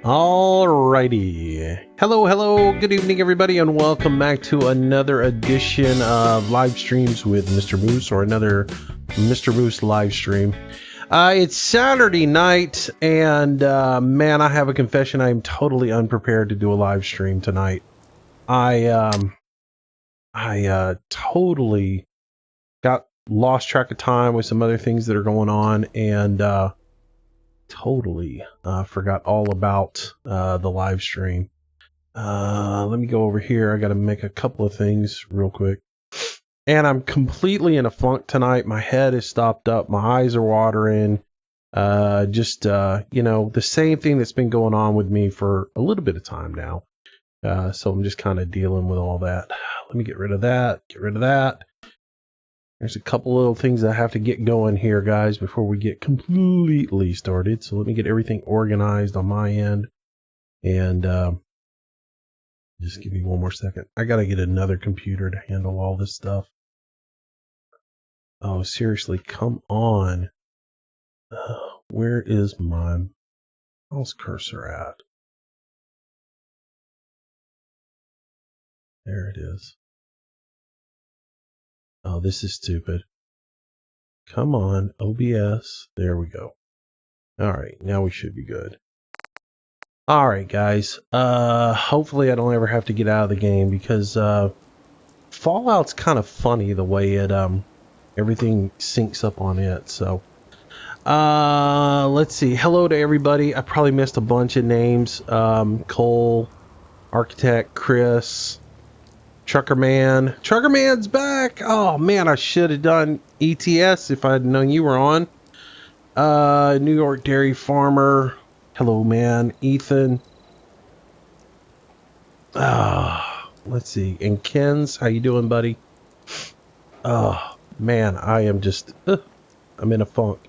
Alrighty. Hello, good evening everybody, and welcome back to another edition of live streams with Mr. Moose, or another Mr. Moose live stream. It's Saturday night, and man, I have a confession. I'm totally unprepared to do a live stream tonight. I totally got lost track of time with some other things that are going on, and totally forgot all about the live stream. Let me go over here. I got to make a couple of things real quick. And I'm completely in a funk tonight. My head is stopped up. My eyes are watering. Just, you know, the same thing that's been going on with me for a little bit of time now. So I'm just kind of dealing with all that. Let me get rid of that. Get rid of that. There's a couple little things I have to get going here, guys, before we get completely started. So let me get everything organized on my end. And just give me one more second. I got to get another computer to handle all this stuff. Oh, seriously, come on. Where is my mouse cursor at? There it is. Oh, this is stupid. Come on, OBS. There we go. All right, now we should be good. All right, guys. Hopefully I don't ever have to get out of the game, because Fallout's kind of funny the way it everything syncs up on it. So let's see. Hello to everybody. I probably missed a bunch of names. Cole, Architect, Chris, Truckerman. Truckerman's back. Oh man, I should have done ETS if I'd known you were on. New York Dairy Farmer. Hello, man. Ethan. Let's see. And Ken's, how you doing, buddy? Oh man, I am just I'm in a funk.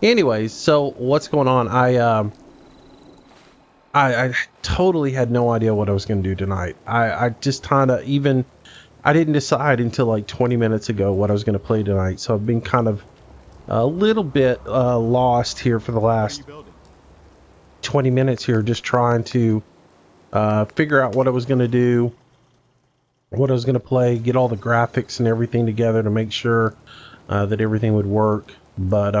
Anyways, so what's going on? I totally had no idea what I was going to do tonight. I just kind of I didn't decide until like 20 minutes ago what I was going to play tonight. So I've been kind of a little bit lost here for the last 20 minutes here, just trying to figure out what I was going to do, what I was going to play, get all the graphics and everything together to make sure that everything would work. But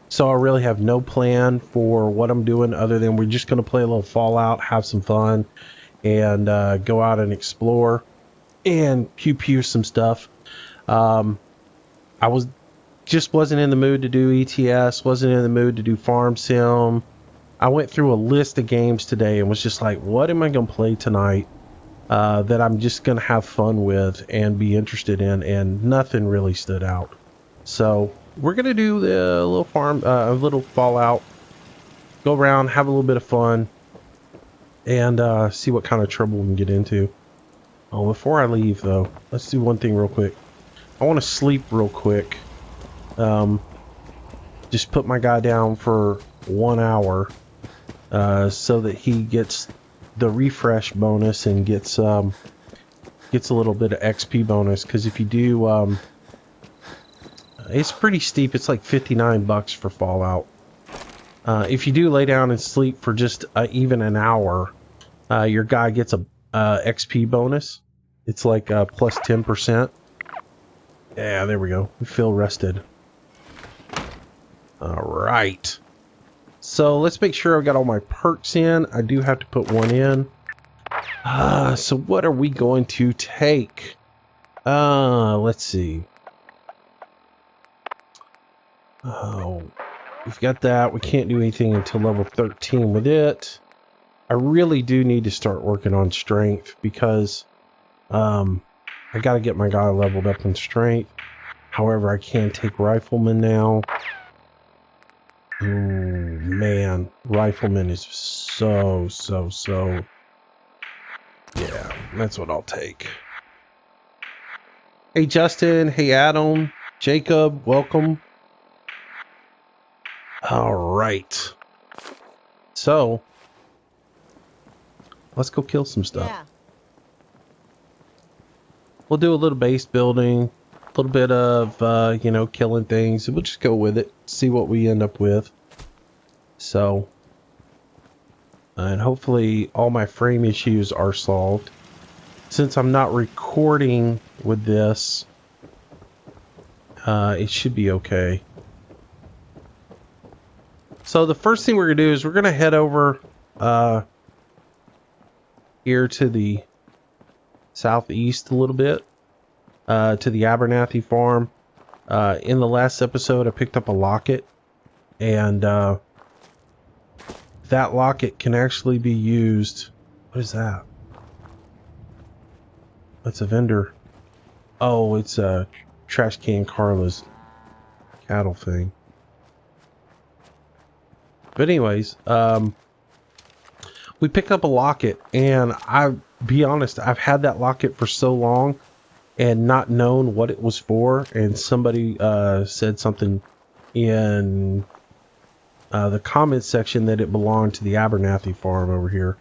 so I really have no plan for what I'm doing, other than we're just going to play a little Fallout, have some fun, and go out and explore and pew some stuff. I wasn't in the mood to do ETS, wasn't in the mood to do Farm Sim. I went through a list of games today and was just like, what am I going to play tonight that I'm just going to have fun with and be interested in, and nothing really stood out. So we're going to do the little Fallout, go around, have a little bit of fun, and see what kind of trouble we can get into. Oh, before I leave, though, let's do one thing real quick. I want to sleep real quick. Just put my guy down for 1 hour so that he gets the refresh bonus and gets a little bit of XP bonus. Because if you do, it's pretty steep. It's like $59 for Fallout. If you do lay down and sleep for just even an hour, your guy gets a XP bonus. It's like plus 10%. Yeah, there we go. We feel rested. All right. So let's make sure I've got all my perks in. I do have to put one in. So what are we going to take? Let's see. Oh, we've got that. We can't do anything until level 13 with it. I really do need to start working on strength, because I got to get my guy leveled up in strength. However, I can take Rifleman now. Ooh, man, Rifleman is so. Yeah, that's what I'll take. Hey, Justin. Hey, Adam. Jacob, welcome. All right. So, let's go kill some stuff. Yeah. We'll do a little base building, a little bit of, you know, killing things. We'll just go with it, see what we end up with. So, And hopefully all my frame issues are solved. Since I'm not recording with this, it should be okay. So the first thing we're going to do is we're going to head over here to the southeast a little bit, to the Abernathy farm. In the last episode, I picked up a locket, and that locket can actually be used. What is that? That's a vendor. Oh, it's a Trash Can Carla's cattle thing. But anyways, we picked up a locket, and I'll be honest, I've had that locket for so long and not known what it was for, and somebody said something in the comments section that it belonged to the Abernathy farm over here.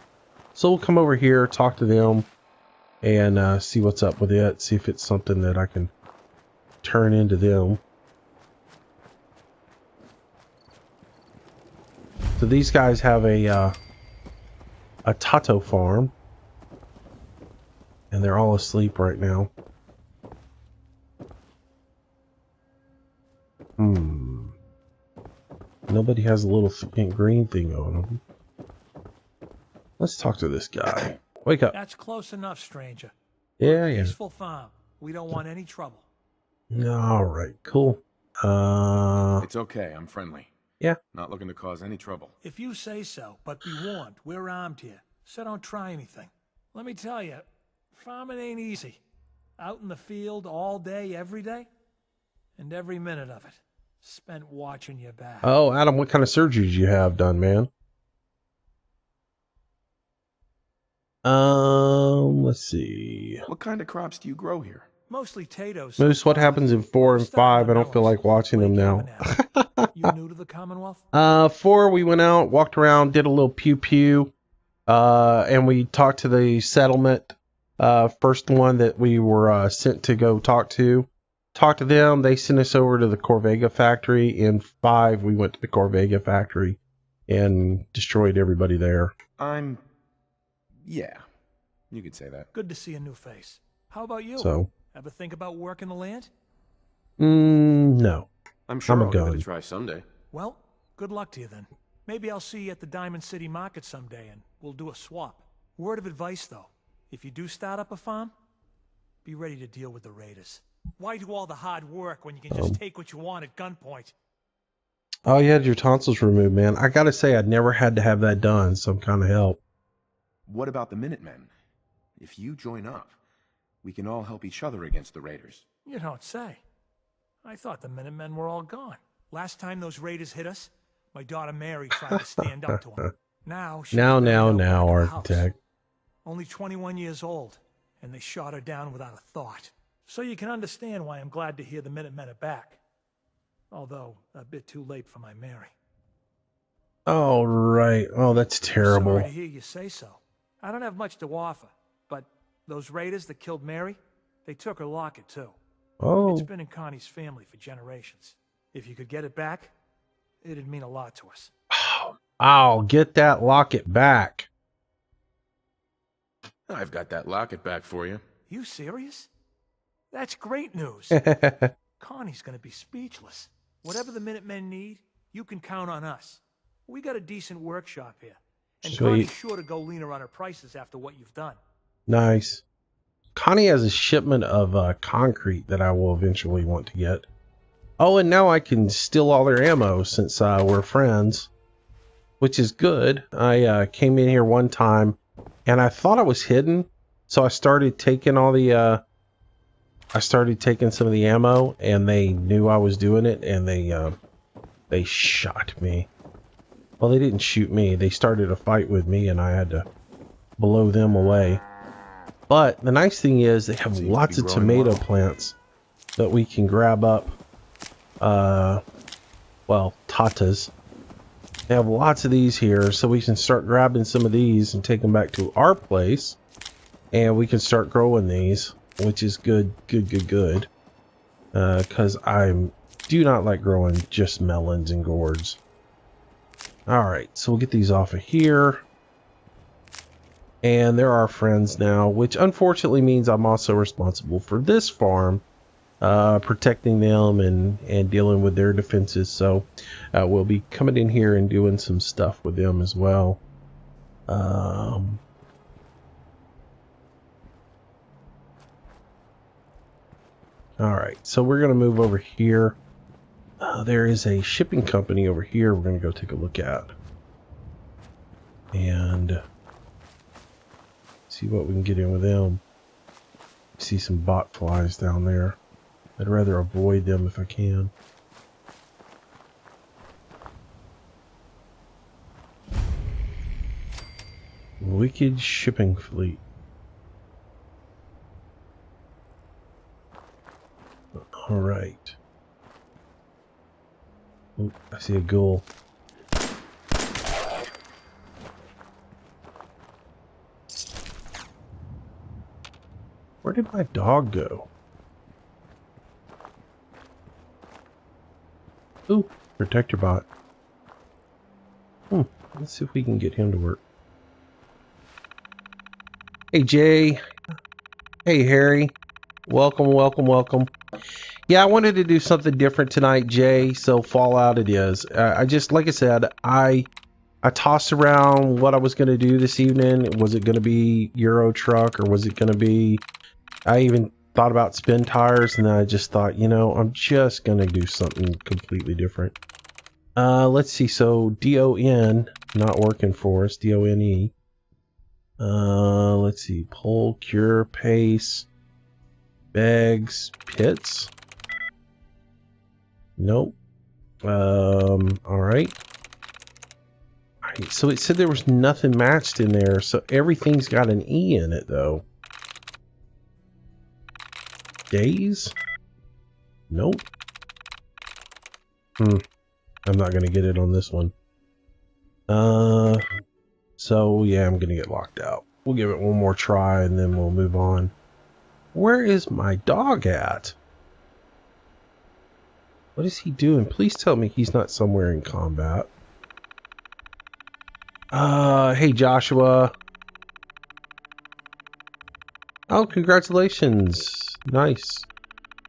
So we'll come over here, talk to them, and see what's up with it, see if it's something that I can turn into them. So these guys have a Tato farm, and they're all asleep right now. Nobody has a little green thing on them. Let's talk to this guy. Wake up. That's close enough, stranger. Yeah. Peaceful farm. We don't want any trouble. All right, cool. It's okay. I'm friendly. Yeah. Not looking to cause any trouble. If you say so, but be warned, we're armed here, so don't try anything. Let me tell you, farming ain't easy. Out in the field all day, every day, and every minute of it spent watching your back. Oh, Adam, what kind of surgery did you have done, man? Let's see. What kind of crops do you grow here? Mostly potatoes. Moose, what happens in 4 and 5? I don't feel like watching them now. You new to the Commonwealth? 4, we went out, walked around, did a little pew-pew, and we talked to the settlement. First one that we were sent to go talk to them. They sent us over to the Corvega factory. In 5, we went to the Corvega factory and destroyed everybody there. Yeah, you could say that. Good to see a new face. How about you? So, ever think about working the land? No. I'm sure I'll give it gun. a try someday. Well, good luck to you then. Maybe I'll see you at the Diamond City Market someday and we'll do a swap. Word of advice though, if you do start up a farm, be ready to deal with the raiders. Why do all the hard work when you can just take what you want at gunpoint? Oh, you had your tonsils removed, man. I gotta say, I'd never had to have that done. Some kind of help. What about the Minutemen? If you join up, we can all help each other against the raiders. You don't say. I thought the Minutemen were all gone. Last time those raiders hit us, my daughter Mary tried to stand up to them. Now, Architect. Only 21 years old, and they shot her down without a thought. So you can understand why I'm glad to hear the Minutemen are back. Although, a bit too late for my Mary. Oh, right. Oh, that's terrible. Sorry to hear you say so. I don't have much to offer, but those raiders that killed Mary, they took her locket too. Oh. It's been in Connie's family for generations. If you could get it back, it'd mean a lot to us. I'll get that locket back. I've got that locket back for you. You serious? That's great news. Connie's gonna be speechless. Whatever the Minutemen need, you can count on us. We got a decent workshop here. And Sweet. Connie's sure to go leaner on her prices after what you've done. Nice. Connie has a shipment of concrete that I will eventually want to get. Oh, and now I can steal all their ammo since we're friends, which is good. I came in here one time, and I thought I was hidden, so I started taking all the... I started taking some of the ammo, and they knew I was doing it, and they shot me. Well, they didn't shoot me. They started a fight with me, and I had to blow them away. But the nice thing is they have lots of tomato plants that we can grab up. Well, tatas. They have lots of these here, so we can start grabbing some of these and take them back to our place. And we can start growing these, which is good. Because I do not like growing just melons and gourds. Alright, so we'll get these off of here. And they're our friends now, which unfortunately means I'm also responsible for this farm, protecting them and dealing with their defenses. So we'll be coming in here and doing some stuff with them as well. All right, so we're going to move over here. There is a shipping company over here we're going to go take a look at. And see what we can get in with them. See some bot flies down there. I'd rather avoid them if I can. Wicked shipping fleet. All right. Oh, I see a ghoul. Where did my dog go? Ooh, protector bot. Let's see if we can get him to work. Hey, Jay. Hey, Harry. Welcome, welcome, welcome. Yeah, I wanted to do something different tonight, Jay, so Fallout it is. I just, like I said, I tossed around what I was going to do this evening. Was it going to be Euro Truck, or was it going to be... I even thought about spin tires, and then I just thought, you know, I'm just going to do something completely different. Let's see, so DON, not working for us, DONE. Let's see, pull, cure, pace, bags, pits. Nope. Alright. So it said there was nothing matched in there, so everything's got an E in it, though. Days? Nope. I'm not gonna get it on this one. So yeah, I'm gonna get locked out. We'll give it one more try and then we'll move on. Where is my dog at? What is he doing? Please tell me he's not somewhere in combat. Hey Joshua. Oh, congratulations. Nice.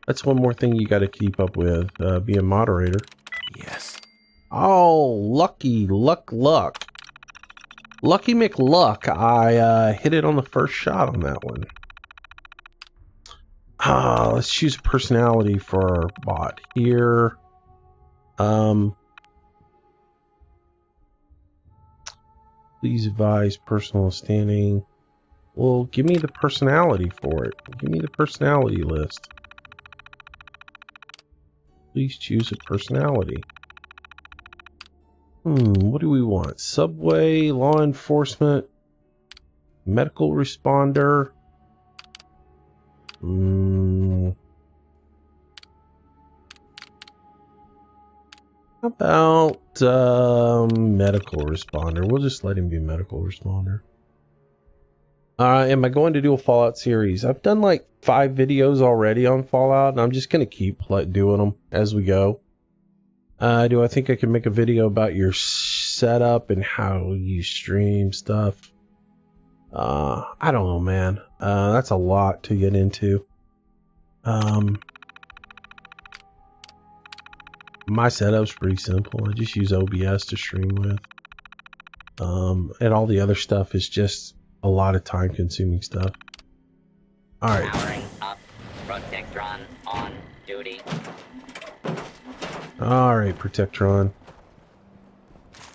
That's one more thing you got to keep up with, being moderator. Yes. Oh, lucky, luck. Lucky McLuck. I hit it on the first shot on that one. Let's choose a personality for our bot here. Please advise personal standing. Well, give me the personality for it. Give me the personality list. Please choose a personality. What do we want? Subway, law enforcement, medical responder. How about medical responder? We'll just let him be medical responder. Am I going to do a Fallout series? I've done like 5 videos already on Fallout, and I'm just going to keep doing them as we go. Do I think I can make a video about your setup and how you stream stuff? I don't know, man. That's a lot to get into. My setup's pretty simple. I just use OBS to stream with. And all the other stuff is just a lot of time consuming stuff. Alright. Powering up. Protectron on duty. Alright, Protectron.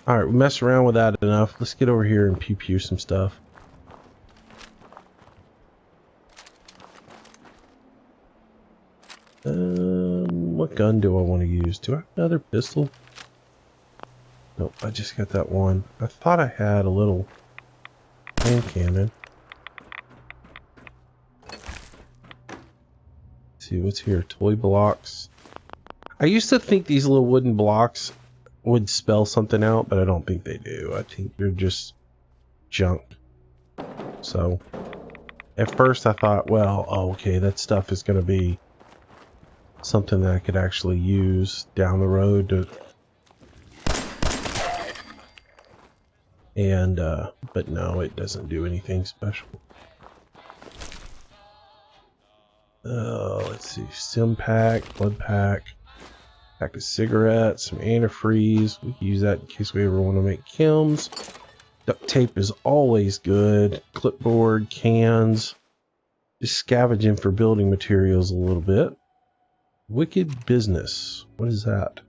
Alright, we messed around with that enough. Let's get over here and pew some stuff. What gun do I want to use? Do I have another pistol? Nope, I just got that one. I thought I had a little hand cannon. Let's see what's here. Toy blocks. I used to think these little wooden blocks would spell something out, but I don't think they do. I think they're just junk. So, at first I thought, well, oh, okay, that stuff is going to be something that I could actually use down the road to... And, but no, it doesn't do anything special. Let's see, stim pack, blood pack, pack of cigarettes, some antifreeze. We can use that in case we ever want to make chems. Duct tape is always good. Clipboard, cans. Just scavenging for building materials a little bit. Wicked business. What is that?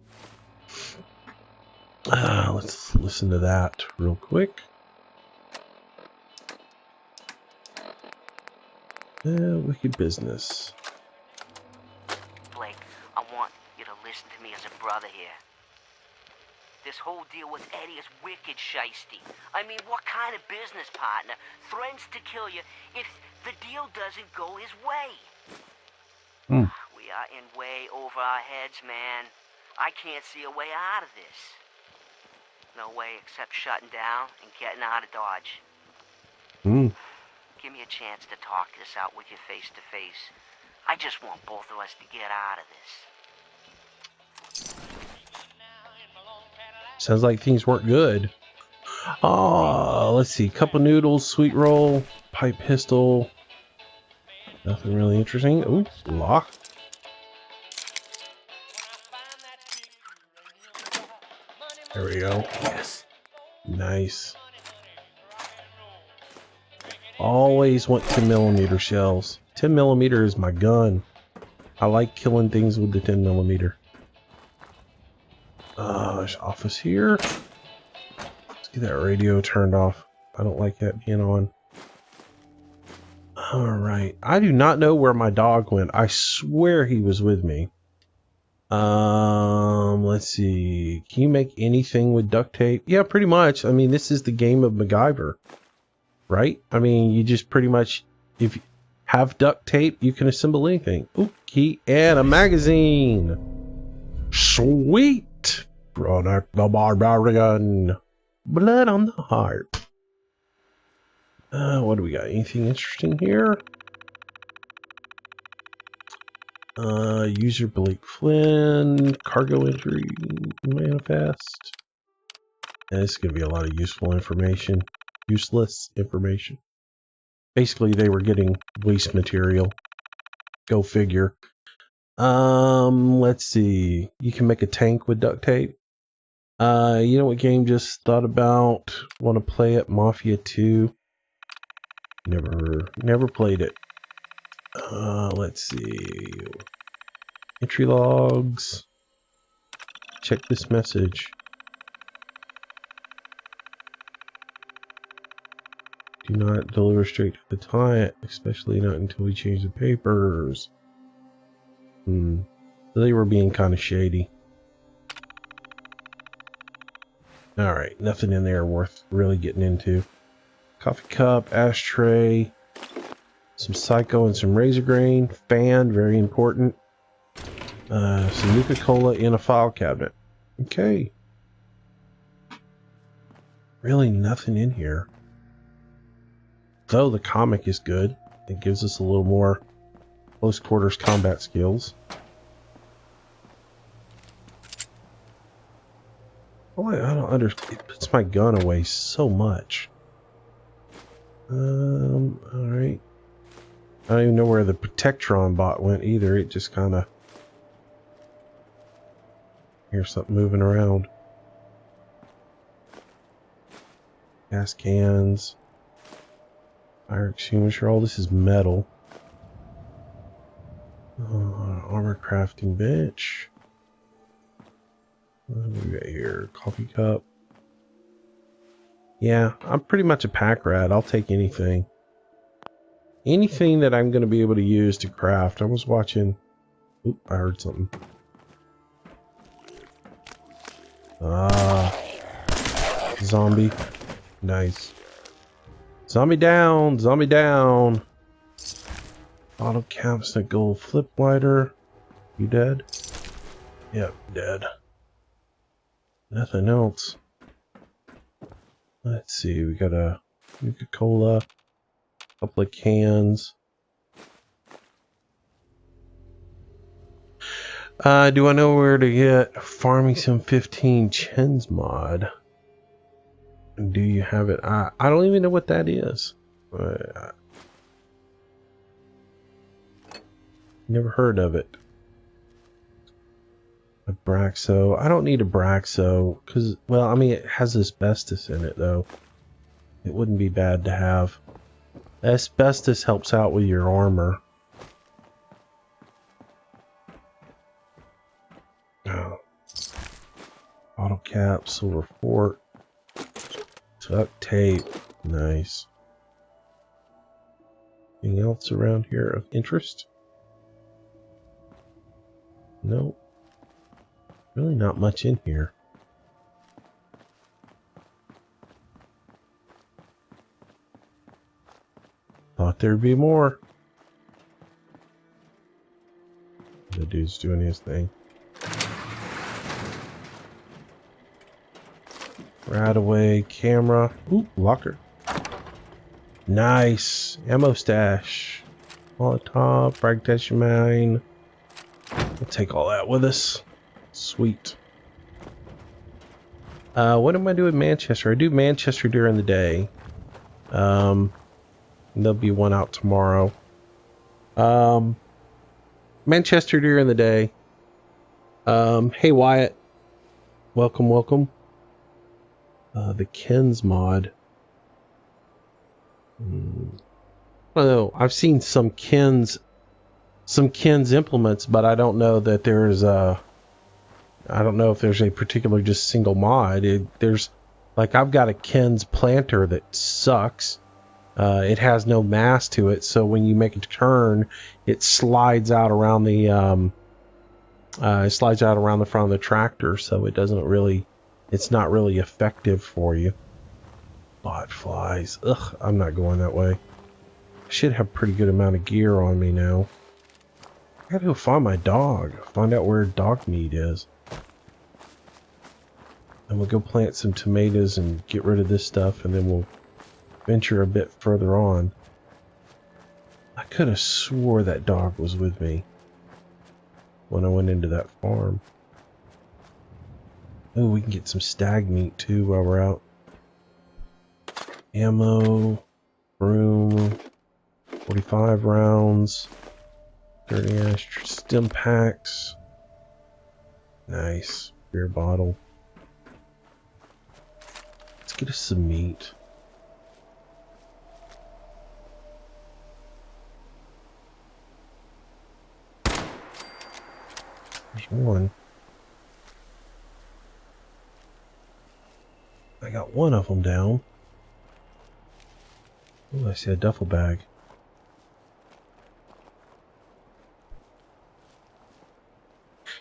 Let's listen to that real quick. Wicked business. Blake, I want you to listen to me as a brother here. This whole deal with Eddie is wicked shiesty. I mean, what kind of business partner threatens to kill you if the deal doesn't go his way? We are in way over our heads, man. I can't see a way out of this. No way except shutting down and getting out of Dodge. Give me a chance to talk this out with you face to face. I just want both of us to get out of this. Sounds like things weren't good. Let's see. Cup of noodles, sweet roll, pipe pistol. Nothing really interesting. Ooh, lock. There we go. Yes. Nice. Always want 10mm shells. 10mm is my gun. I like killing things with the 10mm. There's office here. Let's get that radio turned off. I don't like that being on. Alright. I do not know where my dog went. I swear he was with me. Let's see. Can you make anything with duct tape? Yeah, pretty much. I mean, this is the game of MacGyver. Right? I mean, you just pretty much, if you have duct tape, you can assemble anything. Ooh, key and a magazine. Sweet! Product the Barbarian. Blood on the heart. What do we got? Anything interesting here? User Blake Flynn. Cargo entry manifest. And this is going to be a lot of useful information. Useless information. Basically, they were getting waste material. Go figure. Let's see. You can make a tank with duct tape. You know what game just thought about? Want to play it? Mafia 2. Never played it. Let's see. Entry logs. Check this message. Do not deliver straight to the client, especially not until we change the papers. So they were being kind of shady. Alright, nothing in there worth really getting into. Coffee cup, ashtray, some Psycho and some razor grain, fan, very important. Some Nuka-Cola in a file cabinet. Okay. Really nothing in here. Though the comic is good. It gives us a little more close quarters combat skills. Oh, I don't understand. It puts my gun away so much. Alright. I don't even know where the Protectron bot went either. It just kind of... Here's something moving around. Gas cans. Fire extinguisher. All this is metal. Armor crafting bench. What do we got here? Coffee cup. Yeah, I'm pretty much a pack rat. I'll take anything. Anything that I'm going to be able to use to craft. I was watching... Oop, I heard something. Zombie. Nice. Zombie down! Zombie down! Auto capsule gold flip lighter. You dead? Yep, dead. Nothing else. Let's see, we got a Nuka-Cola, a couple of cans. Do I know where to get Farming Sim 15 Chen's mod? Do you have it? I don't even know what that is. Never heard of it. A Braxo. I don't need a Braxo because, well, I mean, it has asbestos in it though. It wouldn't be bad to have. Asbestos helps out with your armor. Oh. Bottle cap, silver fork, duct tape. Nice. Anything else around here of interest? Nope. Really not much in here. Thought there'd be more. The dude's doing his thing. Right away, camera. Ooh, locker. Nice. Ammo stash. Molotov, frag detection mine. We'll take all that with us. Sweet. What am I doing in Manchester? I do Manchester during the day. There'll be one out tomorrow. Manchester during the day. Hey Wyatt. Welcome, welcome. The Ken's mod. I don't know. I've seen some Ken's implements, but I don't know that there's a. I don't know if there's a particular just single mod. There's like I've got a Ken's planter that sucks. It has no mass to it, so when you make a turn, it slides out around the front of the tractor, so it doesn't really. It's not really effective for you. Bot flies. Ugh, I'm not going that way. I should have a pretty good amount of gear on me now. I gotta go find my dog. Find out where dog meat is. And we'll go plant some tomatoes and get rid of this stuff, and then we'll venture a bit further on. I could have swore that dog was with me when I went into that farm. Oh, we can get some stag meat too while we're out. Ammo, broom, 45 rounds, 30 ash stim packs. Nice. Beer bottle. Let's get us some meat. There's one. I got one of them down. Oh, I see a duffel bag.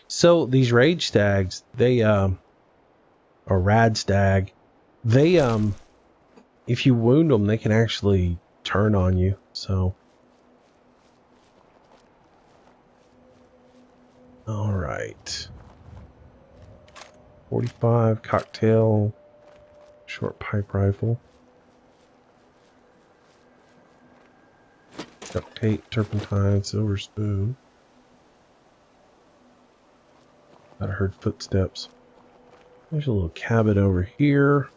So these rage stags, they or rad stag, they if you wound them, they can actually turn on you. So all right. 45 cocktail short pipe rifle. Duct tape, turpentine, silver spoon. I heard footsteps. There's a little cabin over here.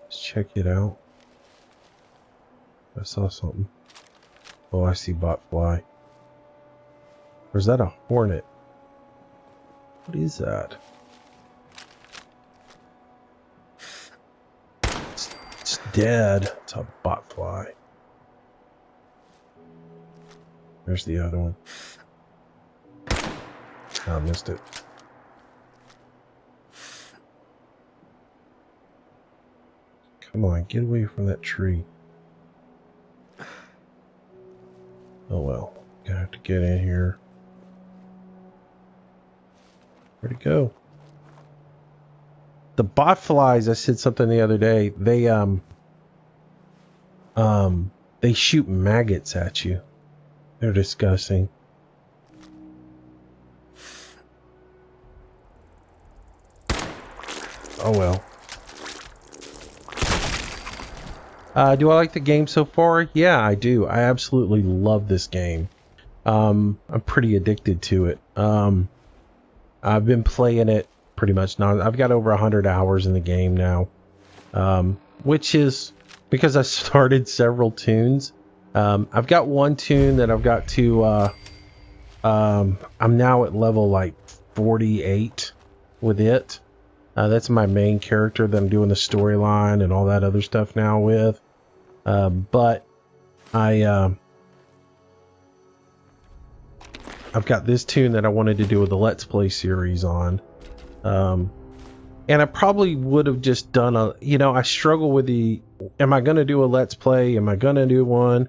Let's check it out. I saw something. Oh, I see botfly. Or is that a hornet? What is that? It's dead. It's a botfly. There's the other one. I missed it. Come on, get away from that tree. Oh well, gonna have to get in here. Where'd it go? The botflies, I said something the other day, they shoot maggots at you. They're disgusting. Oh well. Do I like the game so far? Yeah, I do. I absolutely love this game. I'm pretty addicted to it. I've been playing it pretty much now. I've got over 100 hours in the game now. which is because I started several tunes. I've got one tune that I've got to, I'm now at level like 48 with it. That's my main character that I'm doing the storyline and all that other stuff now with. But I've got this tune that I wanted to do with the Let's Play series on. And I probably would have just done I struggle with am I going to do a Let's Play? Am I going to do one?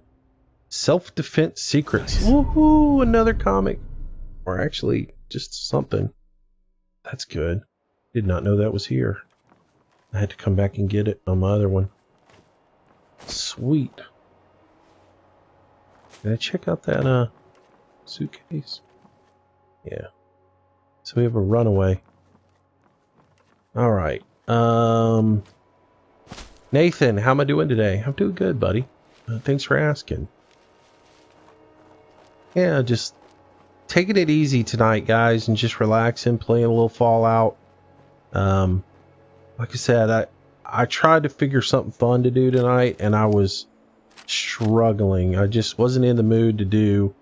Self-Defense Secrets. Woohoo! Another comic. Or actually, just something. That's good. Did not know that was here. I had to come back and get it on my other one. Sweet. Did I check out that suitcase? Yeah. So we have a runaway. Alright. Nathan, how am I doing today? I'm doing good, buddy. Thanks for asking. Yeah, just taking it easy tonight, guys, and just relaxing, playing a little Fallout. Like I said, I tried to figure something fun to do tonight, and I was struggling. I just wasn't in the mood to do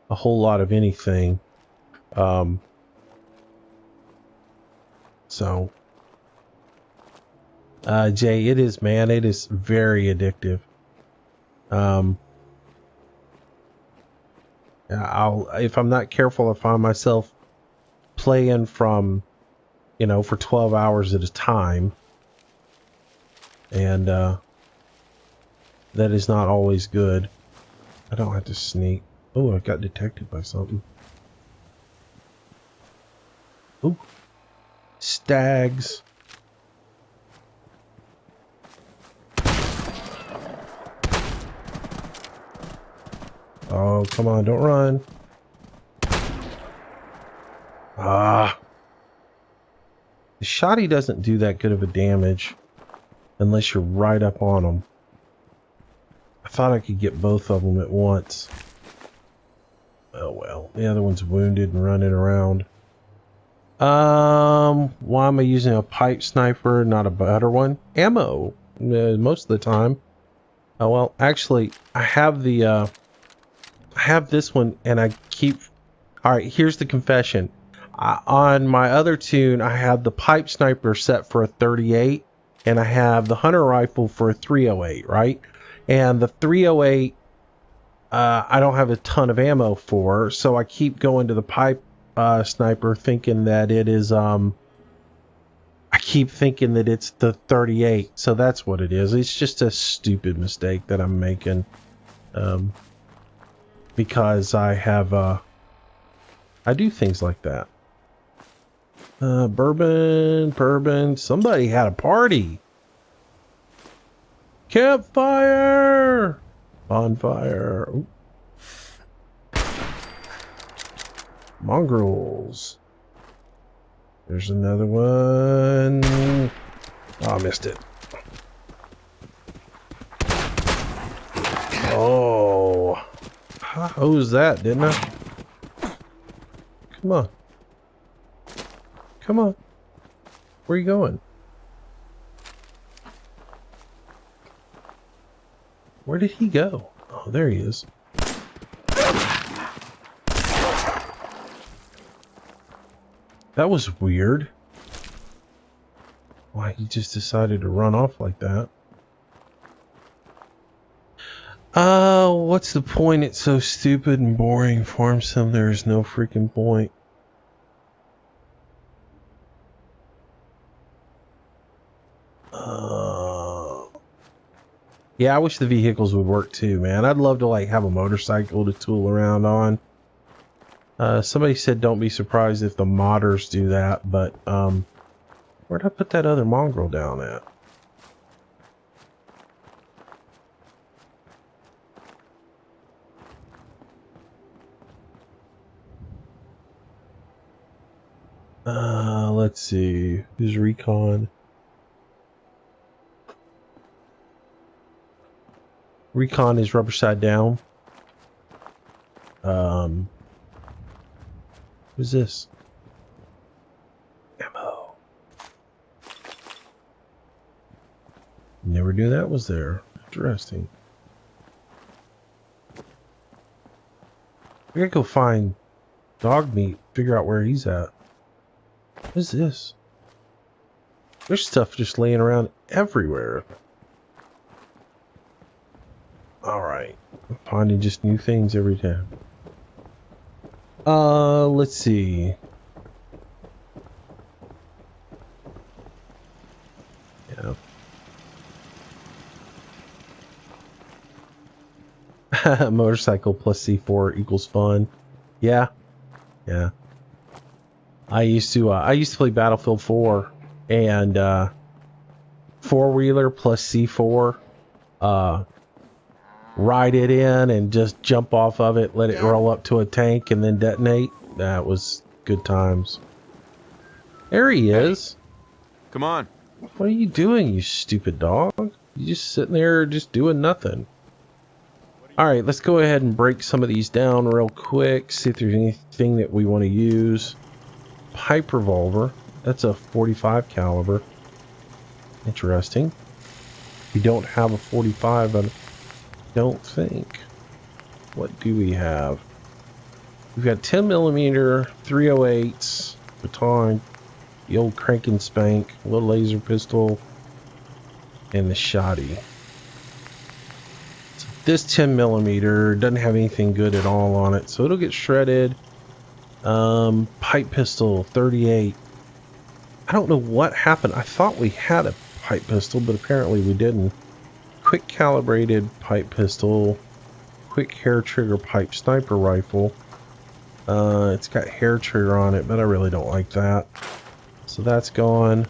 a whole lot of anything. Jay, it is, man. It is very addictive. If I'm not careful, I find myself playing from, for 12 hours at a time. And, that is not always good. I don't have to sneak. Oh, I got detected by something. Ooh. Stags. Oh, come on, don't run. Ah. The shotty doesn't do that good of a damage unless you're right up on them. I thought I could get both of them at once. Oh well, the other one's wounded and running around. Why am I using a pipe sniper, not a better one? Ammo, most of the time. Oh well, actually, I have this one, and I keep. All right, here's the confession. On my other tune, I have the pipe sniper set for a 38, and I have the hunter rifle for a 308, right? And the 308, I don't have a ton of ammo for, so I keep going to the pipe sniper, thinking that it is. I keep thinking that it's the 38, so that's what it is. It's just a stupid mistake that I'm making, because I have I do things like that. Bourbon. Somebody had a party. Campfire! Bonfire. Ooh. Mongrels. There's another one. Oh, I missed it. Oh. I hosed that, didn't I? Come on. Come on. Where are you going? Where did he go? Oh, there he is. That was weird. Why he just decided to run off like that. What's the point? It's so stupid and boring. Farm sim, there is no freaking point. Yeah, I wish the vehicles would work too, man. I'd love to like have a motorcycle to tool around on. Somebody said don't be surprised if the modders do that, but where'd I put that other mongrel down at? Let's see. Who's recon? Recon is rubber side down. Who's this? Ammo. Never knew that was there. Interesting. I gotta go find dog meat, figure out where he's at. What is this? There's stuff just laying around everywhere. Alright. I'm finding just new things every time. Let's see. Yeah. Motorcycle plus C4 equals fun. Yeah. Yeah. I used to play Battlefield 4 and four-wheeler plus C4, ride it in and just jump off of it, let it roll up to a tank and then detonate. That was good times. There he is. Come on. What are you doing, you stupid dog? You just sitting there just doing nothing. Alright, let's go ahead and break some of these down real quick, see if there's anything that we want to use. Pipe revolver. That's a 45 caliber. Interesting. We don't have a 45, I don't think. What do we have? We've got 10mm, 308s, baton, the old crank and spank, a little laser pistol, and the shotty. So this 10mm doesn't have anything good at all on it, so it'll get shredded. Pipe pistol, 38. I don't know what happened. I thought we had a pipe pistol, but apparently we didn't. Quick calibrated pipe pistol, quick hair trigger pipe sniper rifle. It's got hair trigger on it, but I really don't like that. So that's gone.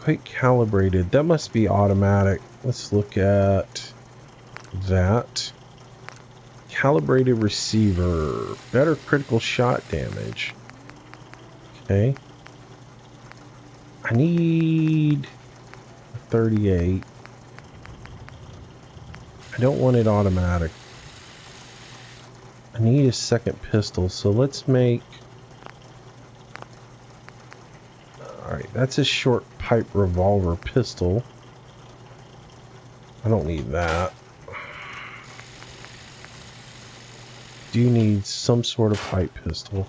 Quick calibrated, that must be automatic. Let's look at that. Calibrated receiver, better critical shot damage. Okay. I need a 38. I don't want it automatic. I need a second pistol, so let's make... Alright, that's a short pipe revolver pistol. I don't need that. Do need some sort of pipe pistol.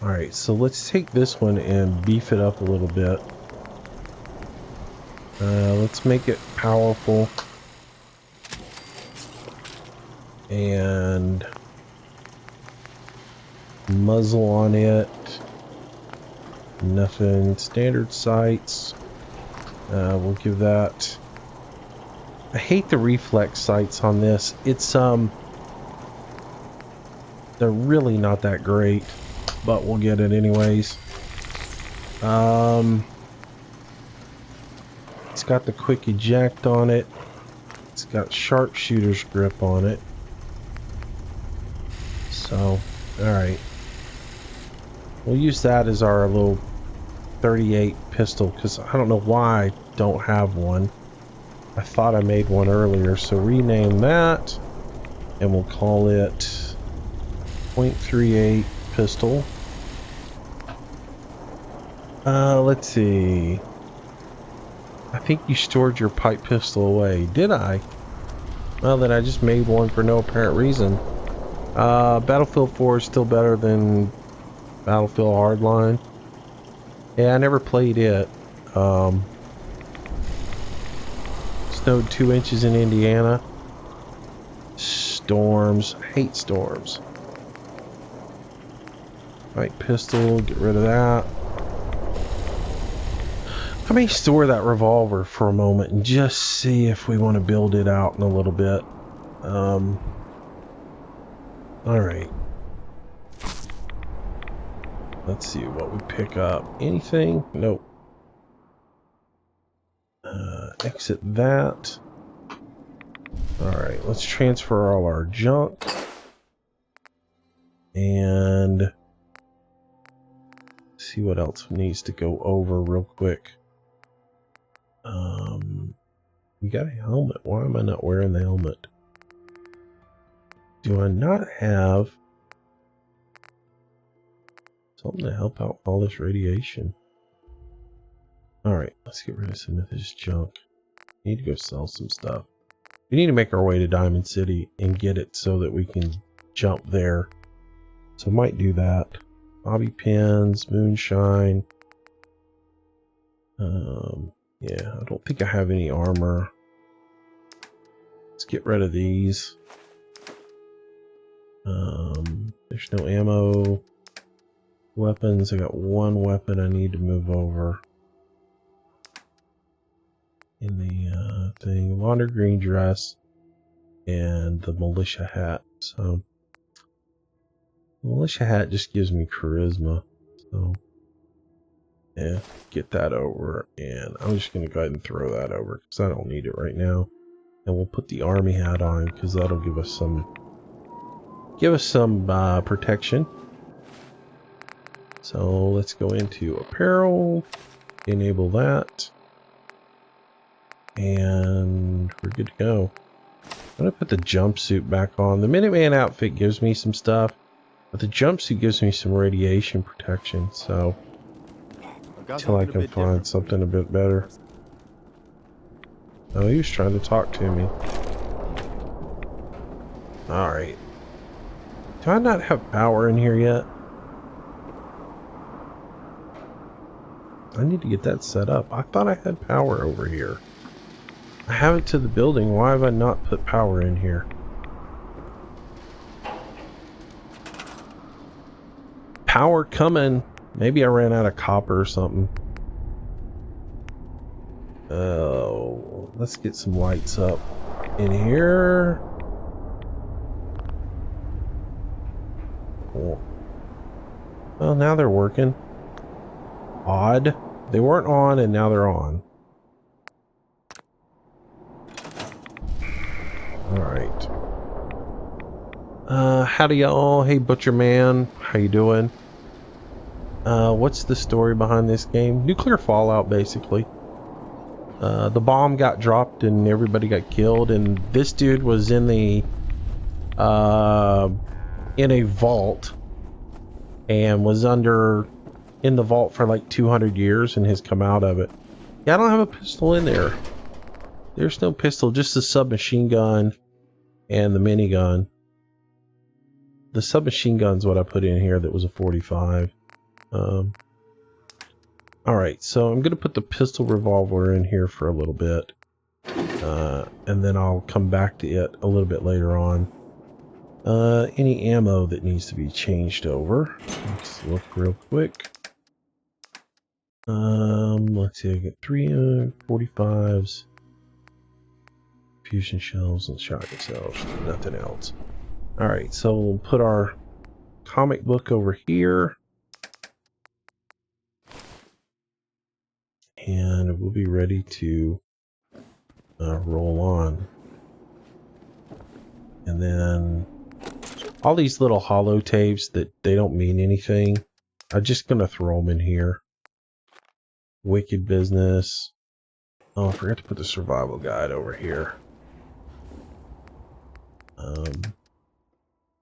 Alright, so let's take this one and beef it up a little bit. Let's make it powerful. And muzzle on it. Nothing. Standard sights. We'll give that... I hate the reflex sights on this. It's, they're really not that great, but we'll get it anyways. It's got the quick eject on it. It's got sharpshooter's grip on it. So, alright. We'll use that as our little 38 pistol, because I don't know why I don't have one. I thought I made one earlier, so rename that, and we'll call it .38 pistol. Let's see. I think you stored your pipe pistol away. Did I? Well, then I just made one for no apparent reason. Battlefield 4 is still better than Battlefield Hardline. Yeah, I never played it. Snowed 2 inches in Indiana. Storms. I hate storms. Right, pistol. Get rid of that. Let me store that revolver for a moment and just see if we want to build it out in a little bit. Alright. Let's see what we pick up. Anything? Nope. Exit that. Alright, let's transfer all our junk. And see what else needs to go over real quick. We got a helmet. Why am I not wearing the helmet? Do I not have something to help out all this radiation? Alright. Let's get rid of some of this junk. Need to go sell some stuff. We need to make our way to Diamond City and get it so that we can jump there. So might do that. Bobby pins, moonshine. Yeah, I don't think I have any armor. Let's get rid of these. There's no ammo. Weapons, I got one weapon I need to move over. In the thing, launder green dress and the militia hat. So the militia hat just gives me charisma. So yeah, get that over, and I'm just gonna go ahead and throw that over because I don't need it right now. And we'll put the army hat on because that'll give us some protection. So let's go into apparel, enable that, and we're good to go. I'm gonna put the jumpsuit back on. The Minuteman outfit gives me some stuff, but the jumpsuit gives me some radiation protection, so until I can find something a bit better. Oh, he was trying to talk to me. Alright. Do I not have power in here yet? I need to get that set up. I thought I had power over here. I have it to the building. Why have I not put power in here? Power coming. Maybe I ran out of copper or something. Oh, let's get some lights up in here. Cool. Well, now they're working. Odd. They weren't on and now they're on. Alright. Howdy y'all. Hey Butcher Man. How you doing? What's the story behind this game? Nuclear fallout, basically. The bomb got dropped and everybody got killed, and this dude was in the in a vault and was in the vault for like 200 years and has come out of it. Yeah, I don't have a pistol in there. There's no pistol, just the submachine gun and the minigun. The submachine gun's what I put in here that was a 45. Alright, so I'm going to put the pistol revolver in here for a little bit. And then I'll come back to it a little bit later on. Any ammo that needs to be changed over. Let's look real quick. Let's see, I get 3 45s. Fusion shells and shotgun shells. Nothing else. Alright, so we'll put our comic book over here. And we'll be ready to roll on. And then all these little hollow tapes that they don't mean anything, I'm just going to throw them in here. Wicked business. Oh, I forgot to put the survival guide over here.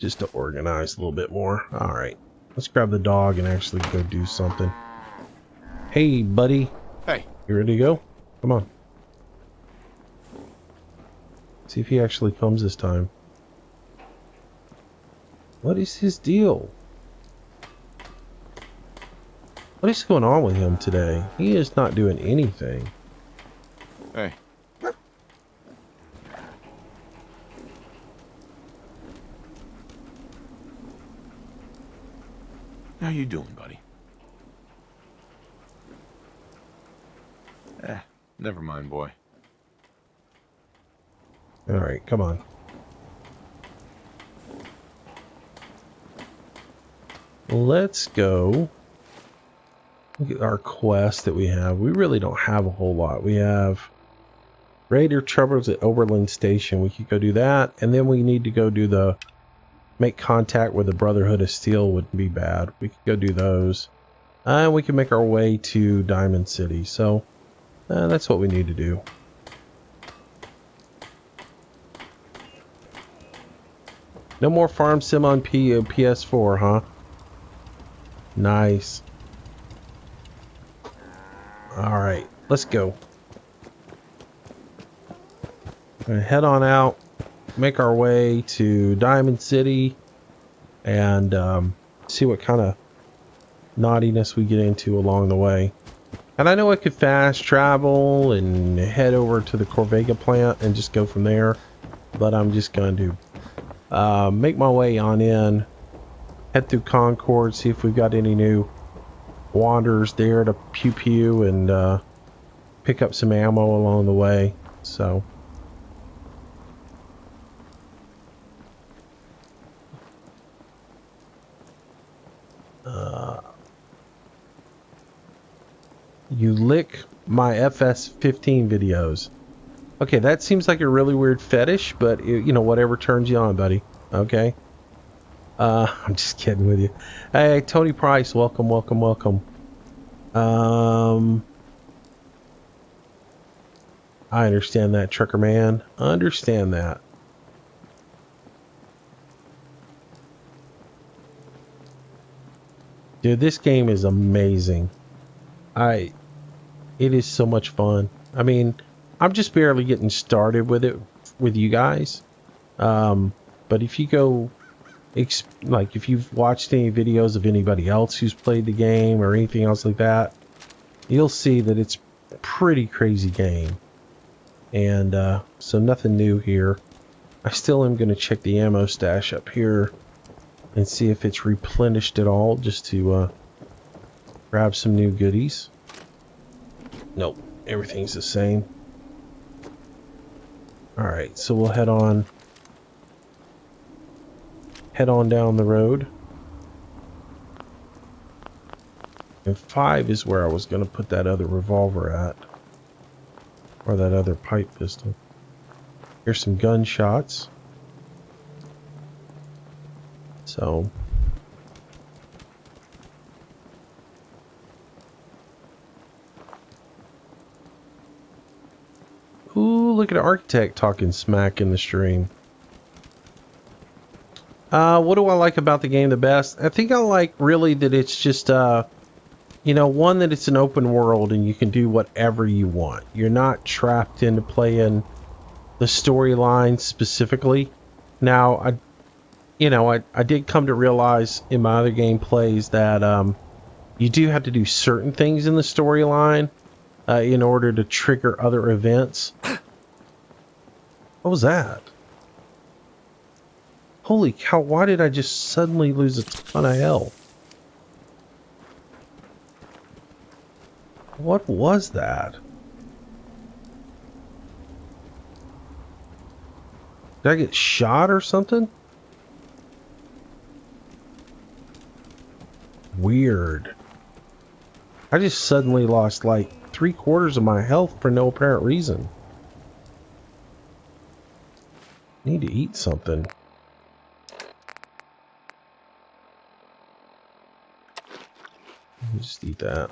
Just to organize a little bit more. Alright, let's grab the dog and actually go do something. Hey, buddy. Hey. You ready to go? Come on. See if he actually comes this time. What is his deal? What is going on with him today? He is not doing anything. Hey. How you doing, buddy? Never mind, boy. Alright, come on. Let's go look at our quest that we have. We really don't have a whole lot. We have Raider Troubles at Oberlin Station. We could go do that. And then we need to go do the make contact with the Brotherhood of Steel. Wouldn't be bad. We could go do those. And we can make our way to Diamond City. So that's what we need to do. No more Farm Sim on PS4, huh? Nice. Alright, let's go. We're gonna head on out, make our way to Diamond City, and see what kind of naughtiness we get into along the way. And I know I could fast travel and head over to the Corvega plant and just go from there, but I'm just going to make my way on in, head through Concord, see if we've got any new wanderers there to pew pew and pick up some ammo along the way. So you lick my FS15 videos. Okay, that seems like a really weird fetish, but you know, whatever turns you on, buddy. Okay. I'm just kidding with you. Hey, Tony Price, welcome, welcome, welcome. I understand that, Trucker Man. I understand that. Dude, this game is amazing. It is so much fun. I mean, I'm just barely getting started with it with you guys. But if you go, like if you've watched any videos of anybody else who's played the game or anything else like that, you'll see that it's a pretty crazy game. And so nothing new here. I still am going to check the ammo stash up here and see if it's replenished at all, just to grab some new goodies. Nope, everything's the same. Alright, so we'll head on down the road. And 5 is where I was going to put that other revolver at. Or that other pipe pistol. Here's some gunshots. So ooh, look at an architect talking smack in the stream. What do I like about the game the best? I think I like really that it's just you know, one, that it's an open world and you can do whatever you want. You're not trapped into playing the storyline specifically. Now, I did come to realize in my other gameplays that you do have to do certain things in the storyline in order to trigger other events. What was that? Holy cow, why did I just suddenly lose a ton of health? What was that? Did I get shot or something? Weird. I just suddenly lost like 3/4 of my health for no apparent reason. Need to eat something. Let me just eat that.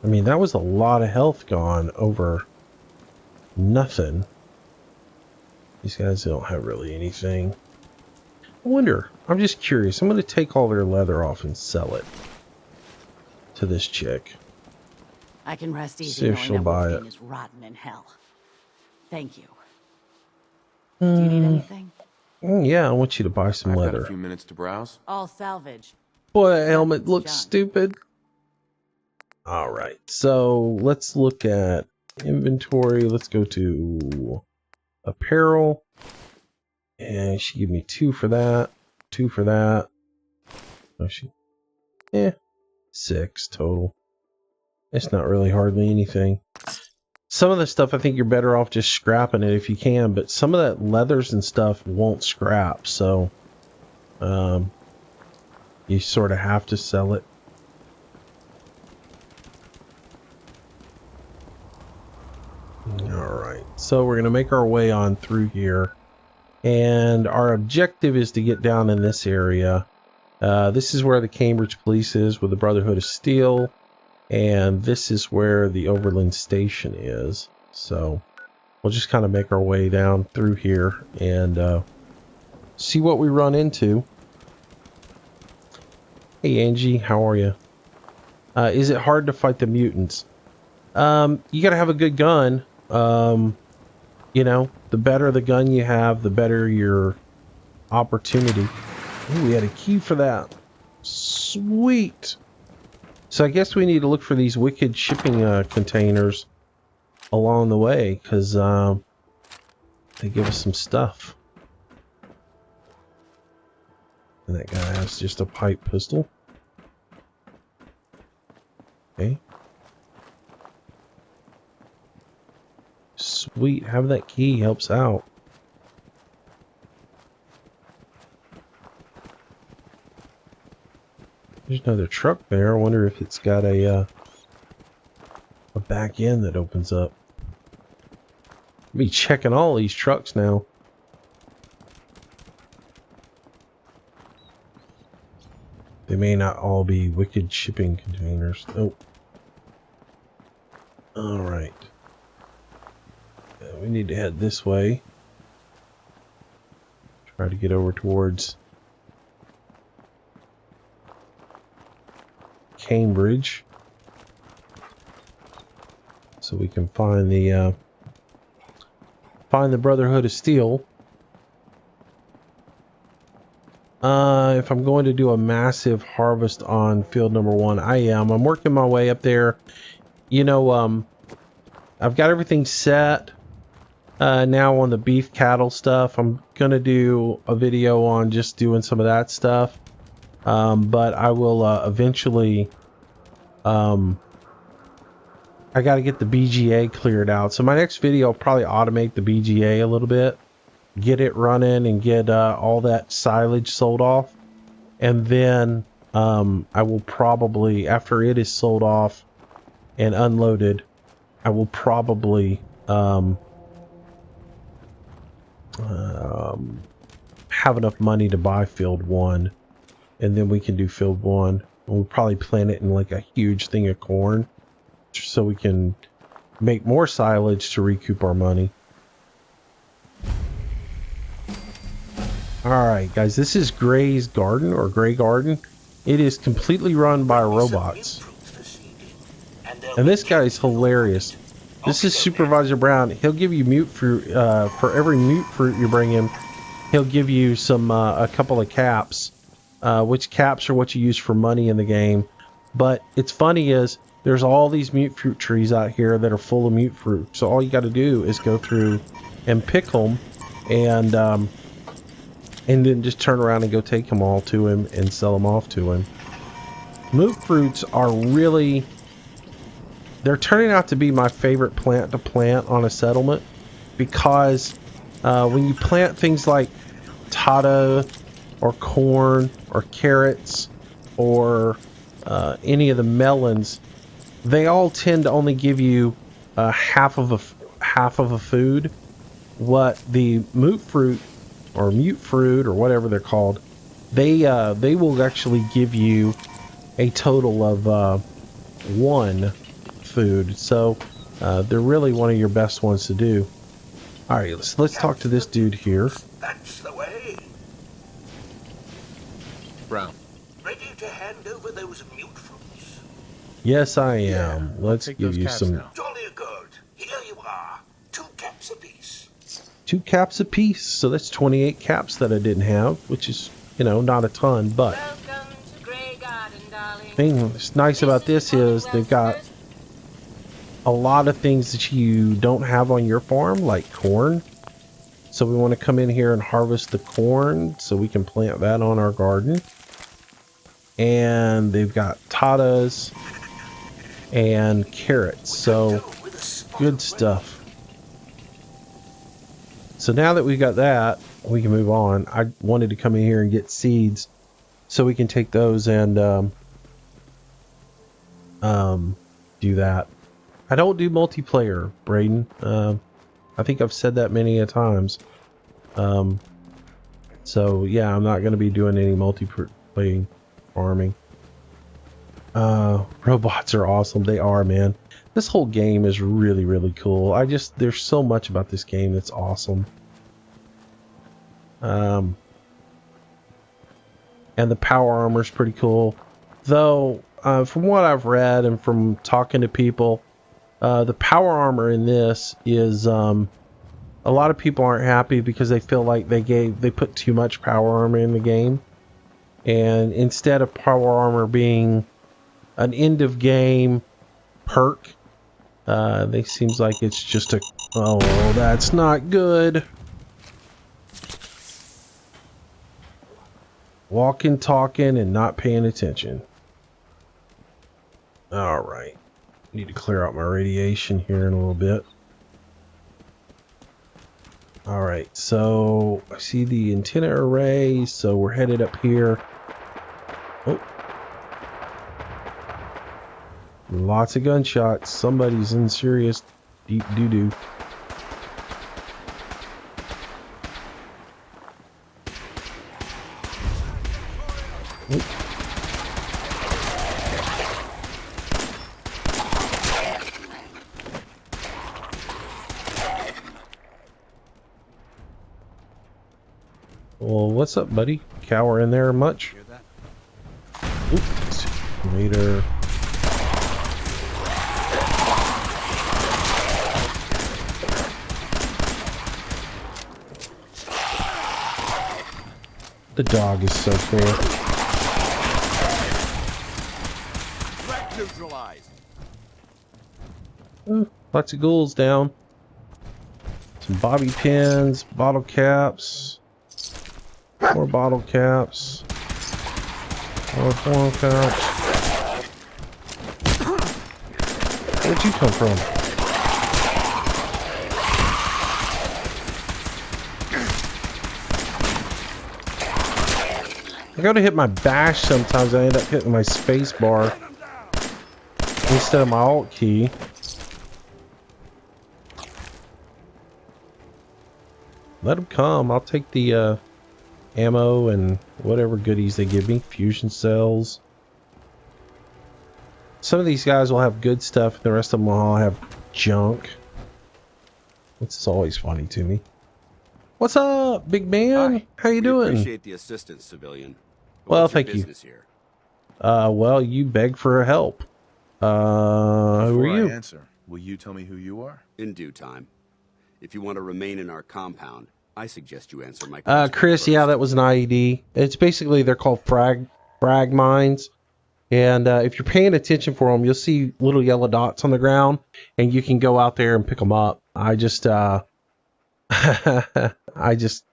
I mean, that was a lot of health gone over nothing. These guys don't have really anything. I wonder. I'm just curious. I'm going to take all their leather off and sell it to this chick. I can rest easy See if knowing she'll that buy Wolfgang it. is rotten in hell. Thank you. Do you need anything? Yeah, I want you to buy some I've got leather. a few minutes to browse. All salvage. Boy, that helmet looks Junk. stupid. Alright, so let's look at inventory. Let's go to apparel. And she gave me 2 for that. 2 for that. Oh, 6 total. It's not really hardly anything. Some of the stuff I think you're better off just scrapping it if you can, but some of that leathers and stuff won't scrap, so you sort of have to sell it. Alright, so we're going to make our way on through here. And our objective is to get down in this area. This is where the Cambridge Police is with the Brotherhood of Steel. And this is where the Overland Station is. So we'll just kind of make our way down through here and see what we run into. Hey Angie, how are you? Is it hard to fight the mutants? You gotta have a good gun. You know, the better the gun you have, the better your opportunity. Ooh, we had a key for that. Sweet. So I guess we need to look for these wicked shipping containers along the way, because they give us some stuff. And that guy has just a pipe pistol. Okay. Sweet, having that key helps out. There's another truck there. I wonder if it's got a back end that opens up. I'll be checking all these trucks now. They may not all be wicked shipping containers. Oh. Alright. We need to head this way. Try to get over towards Cambridge, so we can find the Brotherhood of Steel. If I'm going to do a massive harvest on field number 1, I am. I'm working my way up there. You know, I've got everything set now on the beef cattle stuff. I'm gonna do a video on just doing some of that stuff. But I will eventually, I got to get the BGA cleared out. So my next video will probably automate the BGA a little bit, get it running and get all that silage sold off. And then I will probably, after it is sold off and unloaded, I will probably have enough money to buy field 1. And then we can do field 1. We'll probably plant it in like a huge thing of corn, so we can make more silage to recoup our money. Alright guys, this is Gray's Garden, or Gray Garden. It is completely run by robots. And this guy is hilarious. This is Supervisor Brown. He'll give you mute fruit, for every mute fruit you bring him, he'll give you some, a couple of caps. Which caps are what you use for money in the game. But it's funny is there's all these mute fruit trees out here that are full of mute fruit. So all you got to do is go through and pick them, and then just turn around and go take them all to him and sell them off to him. Mute fruits are really, they're turning out to be my favorite plant to plant on a settlement, because when you plant things like tata or corn or carrots or any of the melons, they all tend to only give you half of a food. What the mute fruit or whatever they're called, they will actually give you a total of 1 food. So they're really one of your best ones to do. All right, let's talk to this dude here. That's the way. Brown. Ready to hand over those mute fruits. Yes, I am. Let's give you some. Now. Jolly good. Here you are. 2 caps apiece. 2 caps apiece. So that's 28 caps that I didn't have, which is, you know, not a ton. But Welcome to Grey Garden, darling. the thing that's nice about this is they've got a lot of things that you don't have on your farm, like corn. So we want to come in here and harvest the corn so we can plant that on our garden. And they've got tatas and carrots. So good stuff. So now that we got that, we can move on. I wanted to come in here and get seeds so we can take those and do that. I don't do multiplayer, Braden. I think I've said that many a times. So yeah, I'm not going to be doing any multiplayer farming. Robots are awesome. They are, man. This whole game is really, really cool. There's so much about this game that's awesome. And the power armor is pretty cool. Though, from what I've read and from talking to people, the power armor in this is a lot of people aren't happy because they feel like they put too much power armor in the game, and instead of power armor being an end of game perk, they seems like it's just a that's not good. Walking, talking, and not paying attention. All right. Need to clear out my radiation here in a little bit. All right. So I see the antenna array. So we're headed up here. Oh. Lots of gunshots. Somebody's in serious deep doo-doo. Well, what's up, buddy? Cower in there much? Oops. Later. The dog is so cool. Threat neutralized. Ooh, lots of ghouls down. Some bobby pins, bottle caps. More bottle caps. More bottle caps. Where'd you come from? I go to hit my bash sometimes, I end up hitting my space bar instead of my alt key. Let them come. I'll take the ammo and whatever goodies they give me. Fusion cells. Some of these guys will have good stuff. The rest of them will all have junk. This is always funny to me. What's up, big man? Hi. How you doing? Appreciate the assistance, civilian. But Well, what's your thank you. business here? Well, you beg for help. Who are Before you? I answer, will you tell me who you are? In due time. If you want to remain in our compound, I suggest you answer my question. Chris, yeah, that was an IED. It's basically, they're called frag mines. And if you're paying attention for them, you'll see little yellow dots on the ground, and you can go out there and pick them up. I just, I just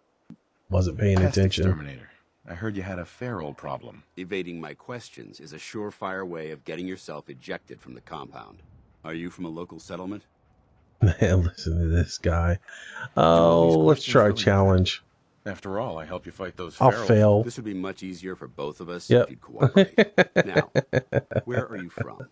wasn't paying Pest attention. exterminator. I heard you had a feral problem. Evading my questions is a surefire way of getting yourself ejected from the compound. Are you from a local settlement? Man, listen to this guy. Do all these Oh, let's questions try a really matter? challenge. After all, I help you fight those I'll ferals. fail. This would be much easier for both of us Yep. if you'd cooperate. Now, where are you from?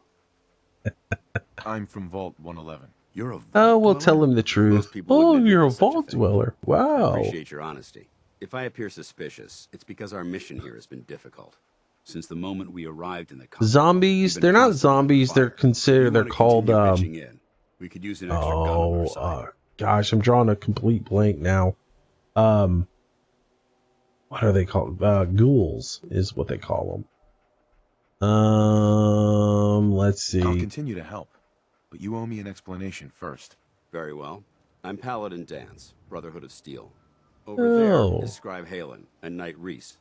I'm from Vault 111. You're a vault Oh, we'll dweller? tell him the truth. Most people Oh, wouldn't admit you're a to such a vault thing. dweller. I Wow. appreciate your honesty. If I appear suspicious, it's because our mission here has been difficult. Since the moment we arrived in the compound, Zombies? we've been They're not constantly under zombies. They're fire. considered. You They're wanna called. continue pitching in? We could use an extra gun on our side. Gosh, I'm drawing a complete blank now. What are they called? Ghouls is what they call them. Let's see. I'll continue to help, but you owe me an explanation first. Very well. I'm Paladin Dance, Brotherhood of Steel. Over Oh. there is Scribe Halen and Knight Reese.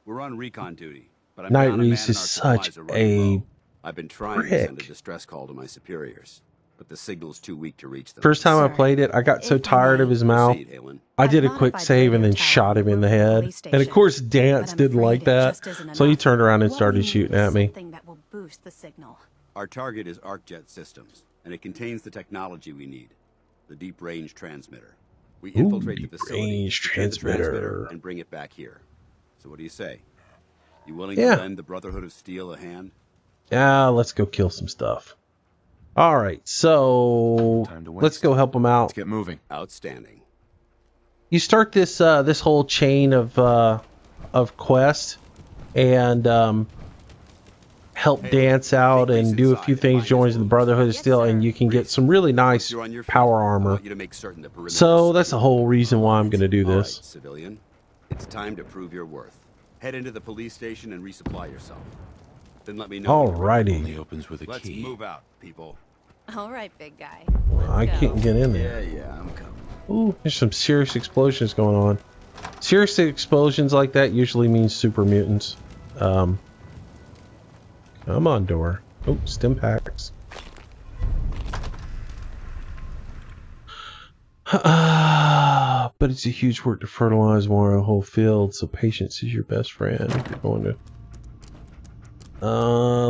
We're on recon duty, but I'm Knight down a man Reese and is our such supplies are running a low. I've been trying to send a prick. distress call to my superiors, but the signal's too weak to reach them. First time I Sir, played it, I got so if I tired of may- his mouth. Proceed, Halen. I did a I've quick modified save and radio then tower shot him in the roof of head. police And of station, course, Dance but I'm didn't like afraid it that. just isn't So he enough. turned around and What started we need shooting is at me. something that will boost the signal. Our target is ArcJet Systems, and it contains the technology we need. The deep range transmitter. We infiltrate the deep facility, range secure the transmitter. and bring it back here. So what do you say? You willing Yeah. to lend the Brotherhood of Steel a hand? Yeah, let's go kill some stuff. All right, so Time to let's waste. go help them out. Let's get moving. Outstanding. You start this this whole chain of quest and help Hey, Dance out take and this do a inside few and things, find joins his the Brotherhood Yes, still, sir. and you can get Reese, some really once nice you're on your feet, power I armor. want you to make certain the perimeter So is that's the whole reason why I'm going to do All right, this. civilian. It's time to prove your worth. Head into the police station and resupply yourself. Then let me know. when you're ready. Alrighty. Only opens with a Let's key. move out, people. All right, big guy. Well, I Let's can't go. get in there. Yeah, I'm coming. Ooh, there's some serious explosions going on. Serious explosions like that usually means super mutants. Come on, door. Oh, stim packs. But it's a huge work to fertilize more of a whole field, so patience is your best friend. If you're going to.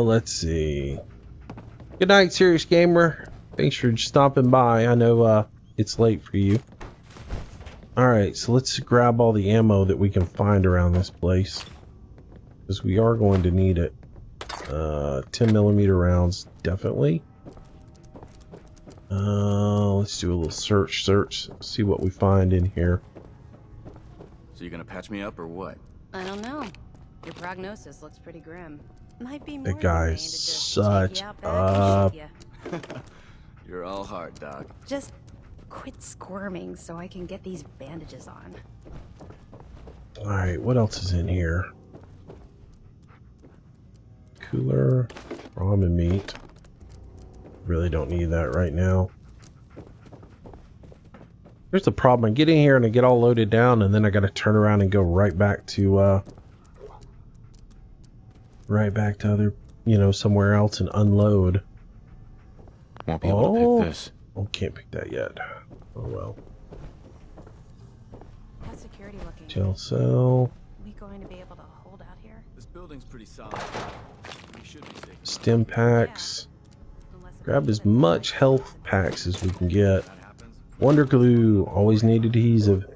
Let's see. Good night, Serious Gamer. Thanks for stopping by. I know it's late for you. Alright, so let's grab all the ammo that we can find around this place, because we are going to need it. 10mm rounds, definitely. Let's do a little search, see what we find in here. So you gonna patch me up or what? I don't know. Your prognosis looks pretty grim. Might be more That guy's humane to just such take you out back and shoot ya. You're all heart, Doc. Just quit squirming so I can get these bandages on. Alright, what else is in here? Cooler, ramen meat. Really don't need that right now. Here's the problem. I get in here and I get all loaded down, and then I gotta turn around and go right back to other, somewhere else and unload. Won't be able to pick this. Oh, can't pick that yet. Oh well. How's security looking? Jail cell. We going to be able to hold out here? This building's pretty solid. We should be safe. Stim packs. Unless Grab as much health packs as we can get. Wonder glue. Always need adhesive.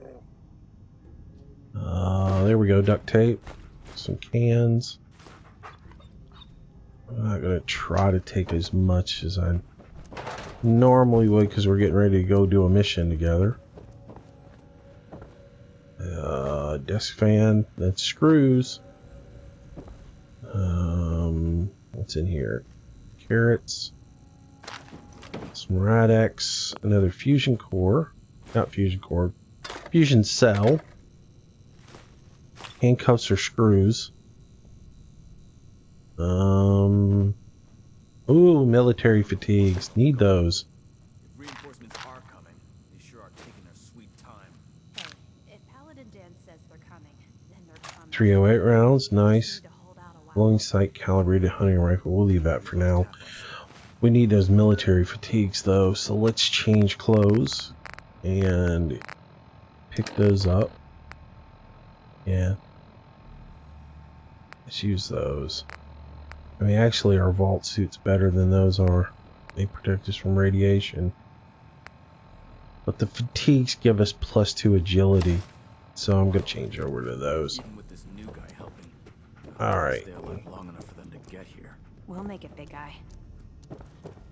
There we go. Duct tape. Some cans. I'm not going to try to take as much as I normally would, because we're getting ready to go do a mission together. Desk fan. That's screws. What's in here? Carrots. Some Radex. Another fusion core. Not fusion core. Fusion cell. Handcuffs or screws. Ooh, military fatigues. Need those. If reinforcements are coming, they sure are taking their sweet time. Hey, if Paladin Dan says they're coming, then they're coming. 308 rounds. Nice. Need to hold out a while. Glowing sight calibrated hunting rifle. We'll leave that for now. We need those military fatigues though, so let's change clothes and pick those up. Yeah. Let's use those. I mean, actually our vault suit's better than those are. They protect us from radiation. But the fatigues give us +2 agility. So I'm going to change over to those. Even with this new guy helping. Alright. Stay alive long enough for them to get here. We'll make it, big guy.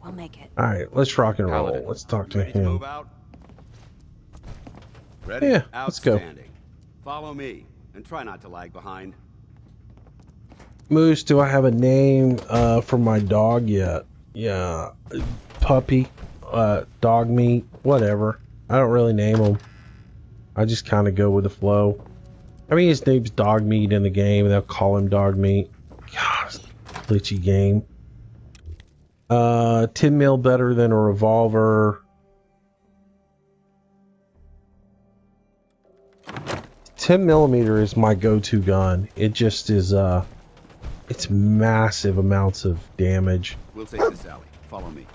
We'll make it. Alright, let's rock and roll. Paladin, Let's talk You to ready to him. move out? Ready? Yeah, let's go. Outstanding. Follow me, and try not to lag behind. Moose, do I have a name for my dog yet? Yeah, puppy, dog meat, whatever. I don't really name him. I just kind of go with the flow. I mean, his name's Dog Meat in the game, and they'll call him Dog Meat. God, glitchy game. 10 mil better than a revolver. 10mm is my go-to gun. It just is, it's massive amounts of damage. We'll take this alley. Follow me.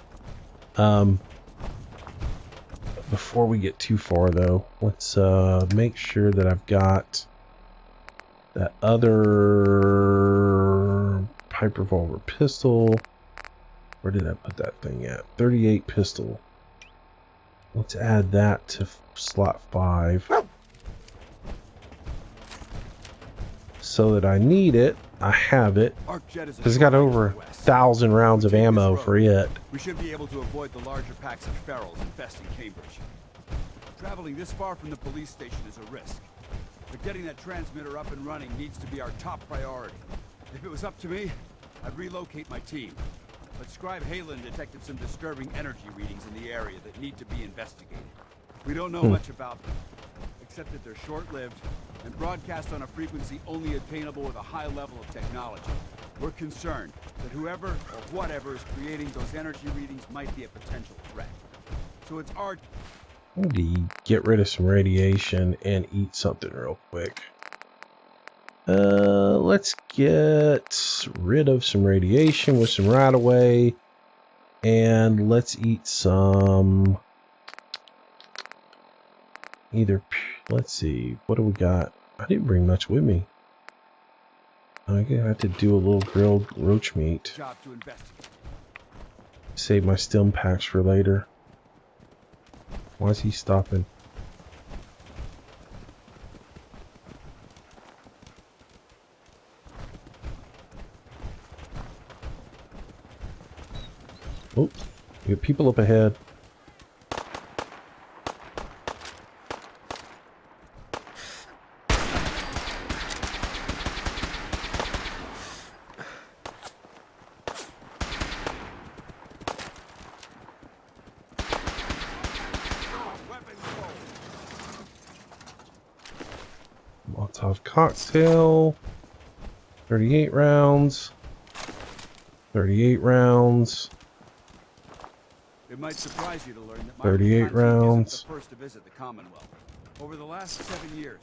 Before we get too far though, let's make sure that I've got that other pipe revolver pistol. Where did I put that thing at? 38 pistol. Let's add that to slot 5. So that I need it, I have it. Because it's got over 1,000 rounds of ammo for it. We should be able to avoid the larger packs of ferals infesting Cambridge. Traveling this far from the police station is a risk. But getting that transmitter up and running needs to be our top priority. If it was up to me, I'd relocate my team. But Scribe Halen detected some disturbing energy readings in the area that need to be investigated. We don't know much about them, except that they're short-lived and broadcast on a frequency only attainable with a high level of technology. We're concerned that whoever or whatever is creating those energy readings might be a potential threat. So it's our... I need to get rid of some radiation and eat something real quick. Let's get rid of some radiation with some right away. And let's eat some... let's see, what do we got? I didn't bring much with me. I'm gonna have to do a little grilled roach meat. Job to investigate. Save my stim packs for later. Why is he stopping? Oh, you got people up ahead. Molotov cocktail. 38 rounds. 38 rounds. It might surprise you to learn that my 38 rounds. isn't the first to visit the Commonwealth. Over the last 7 years,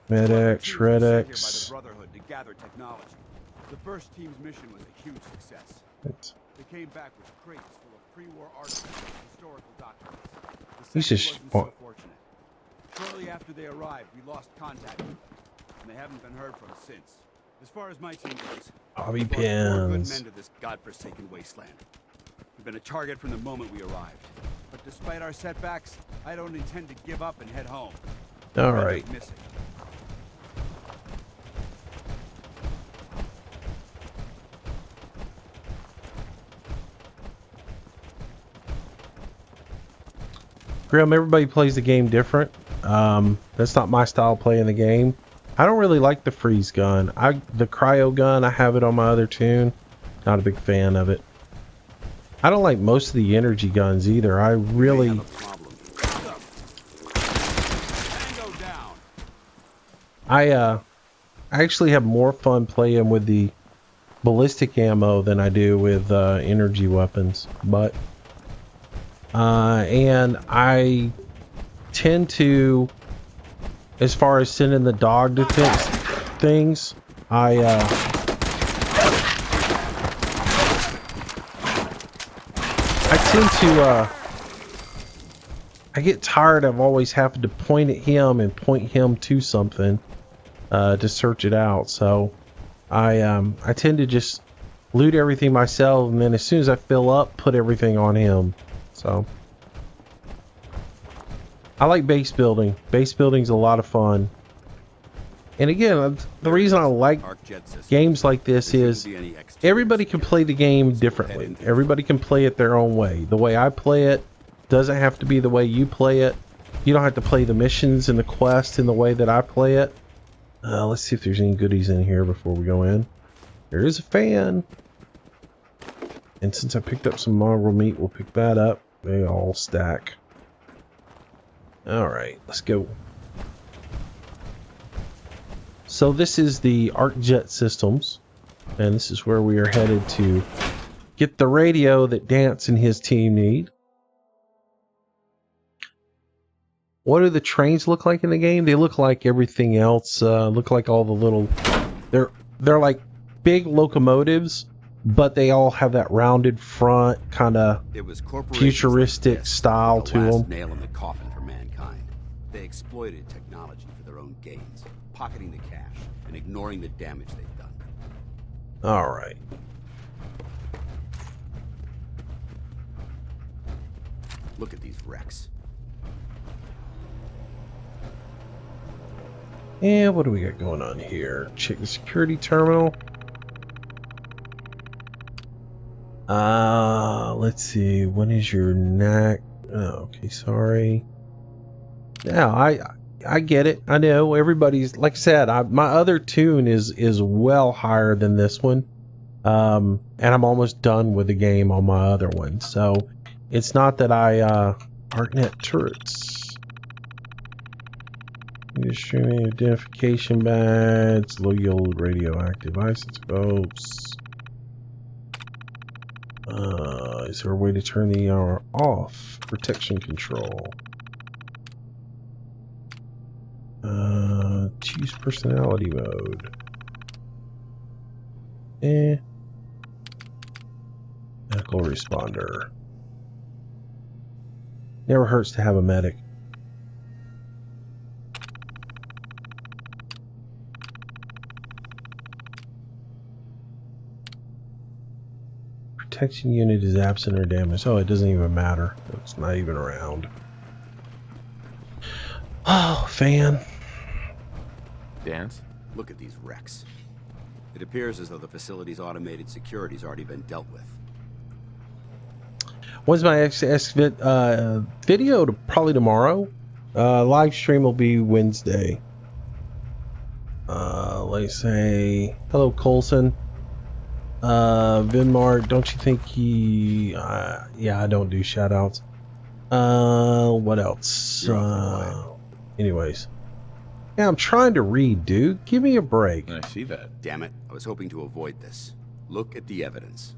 MedX, teams were sent here by the RedX. Brotherhood to gather technology. The first team's mission was a huge success. They came back with crates full of pre-war artifacts and historical documents. The He's second just wasn't so fortunate. Shortly after they arrived, we lost contact with them, and they haven't been heard from since. As far as my team goes, Bobby we brought 4 good pins. men to this godforsaken wasteland. We've been a target from the moment we arrived. But despite our setbacks, I don't intend to give up and head home. All right. Missing. Grim, everybody plays the game different. That's not my style of playing the game. I don't really like the freeze gun. The cryo gun, I have it on my other tune. Not a big fan of it. I don't like most of the energy guns either. I really... I actually have more fun playing with the ballistic ammo than I do with energy weapons. But and I tend to, as far as sending the dog to things, I tend to I get tired of always having to point at him and point him to something to search it out. So I tend to just loot everything myself, and then as soon as I fill up, put everything on him. So I like base building. Base building's a lot of fun. And again, the reason I like games like this is everybody can play the game differently. Everybody can play it their own way. The way I play it doesn't have to be the way you play it. You don't have to play the missions and the quest in the way that I play it. Let's see if there's any goodies in here before we go in. There is a fan. And since I picked up some mongrel meat, we'll pick that up. They all stack. Alright, let's go. So this is the ArcJet Systems. And this is where we are headed to get the radio that Dance and his team need. What do the trains look like in the game? They look like everything else. Look like all the little... They're like big locomotives, but they all have that rounded front, kind of futuristic like style to them. Nail in the coffin for mankind. They exploited technology for their own gains, pocketing the cash and ignoring the damage they've done. All right. Look at these wrecks. And what do we got going on here? Check the security terminal. Let's see. When is your knack? Oh, okay, sorry. Now, I get it. I know everybody's, like I said, my other tune is well higher than this one. And I'm almost done with the game on my other one. So it's not that ArcNet turrets. Streaming identification badge, low yield radioactive isotopes. Is there a way to turn the ER off? Protection control. Choose personality mode. Medical responder. Never hurts to have a medic. Protection unit is absent or damaged. Oh, it doesn't even matter. It's not even around. Oh, fan. Dance? Look at these wrecks. It appears as though the facility's automated security's already been dealt with. When's my video? Probably tomorrow. Live stream will be Wednesday. Let's say hello, Colson. Vinmar, don't you think he? Yeah, I don't do shoutouts. What else? Anyways, yeah, I'm trying to read, dude. Give me a break. I see that. Damn it! I was hoping to avoid this. Look at the evidence.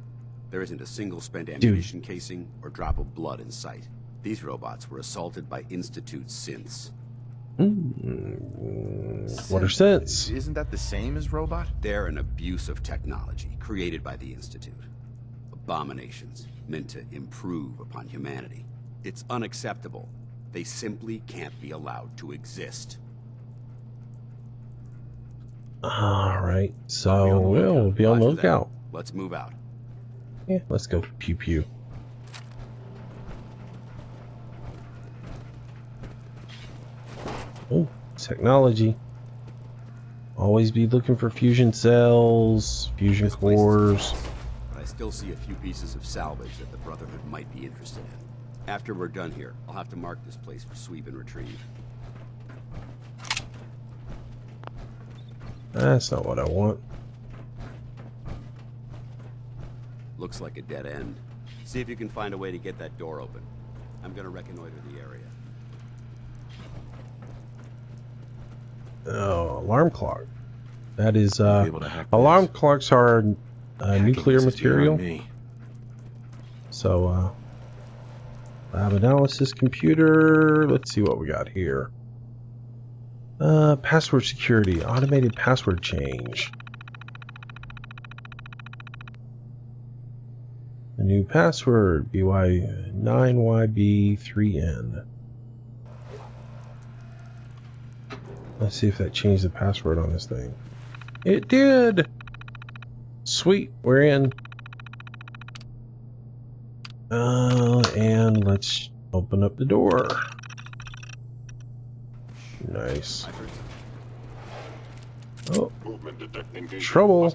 There isn't a single spent ammunition casing or drop of blood in sight. These robots were assaulted by Institute synths. What are synths? Isn't that the same as robot? They're an abuse of technology created by the Institute. Abominations meant to improve upon humanity. It's unacceptable. They simply can't be allowed to exist. Alright, so we'll be on the lookout. Let's move out. Yeah, let's go. Pew pew. Oh, technology. Always be looking for fusion cells, fusion cores. But I still see a few pieces of salvage that the Brotherhood might be interested in. After we're done here, I'll have to mark this place for sweep and retrieve. That's not what I want. Looks like a dead end. See if you can find a way to get that door open. I'm gonna reconnoiter the area. Oh, alarm clock. That is, alarm clocks are nuclear material. So, lab analysis computer. Let's see what we got here. Password security, automated password change. A new password, BY9YB3N. Let's see if that changed the password on this thing. It did! Sweet, we're in. And let's open up the door. Nice. Oh, trouble.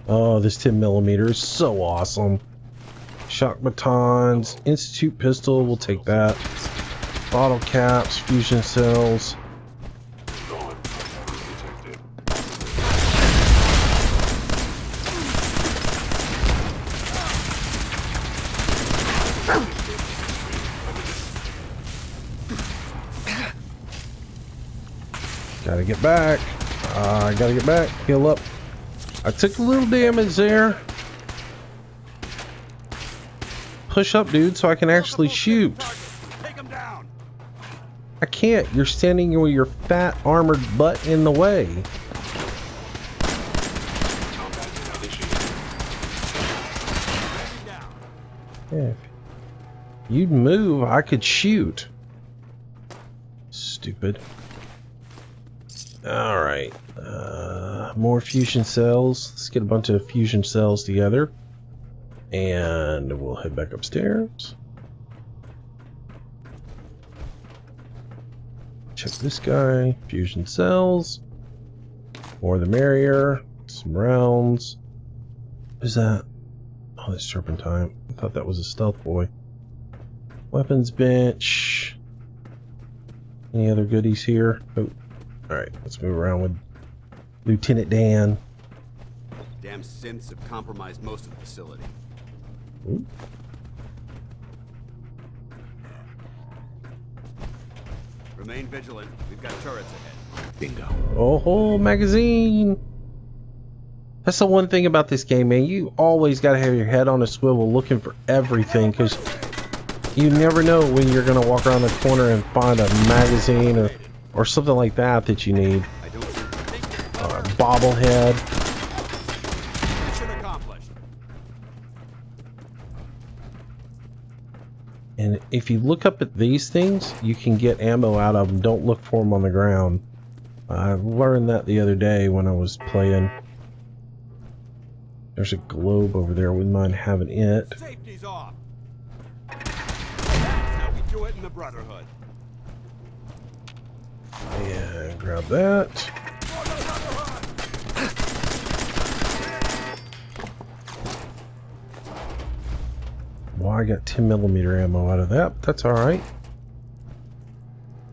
Oh, this 10mm is so awesome. Shock batons, Institute pistol, we'll take that. Bottle caps, fusion cells. Gotta get back. I gotta get back. Heal up. I took a little damage there. Push up, dude, so I can actually shoot. I can't. You're standing with your fat armored butt in the way. Yeah, if you'd move, I could shoot. Stupid. Alright. More fusion cells. Let's get a bunch of fusion cells together. And we'll head back upstairs. Check this guy. Fusion cells. More the merrier. Some rounds. What is that? Oh, that's turpentine. I thought that was a stealth boy. Weapons bench. Any other goodies here? Oh. Alright, let's move around with Lieutenant Dan. Damn synths have compromised most of the facility. Ooh. Remain vigilant. We've got turrets ahead. Bingo. Oh, magazine. That's the one thing about this game, man. You always got to have your head on a swivel looking for everything, because you never know when you're going to walk around the corner and find a magazine or something like that that you need. Or a bobblehead. And if you look up at these things, you can get ammo out of them. Don't look for them on the ground. I learned that the other day when I was playing. There's a globe over there. Wouldn't mind having it. Safety's off. That's how we do it in the Brotherhood. Yeah, grab that. Well, I got 10mm ammo out of that, but that's alright.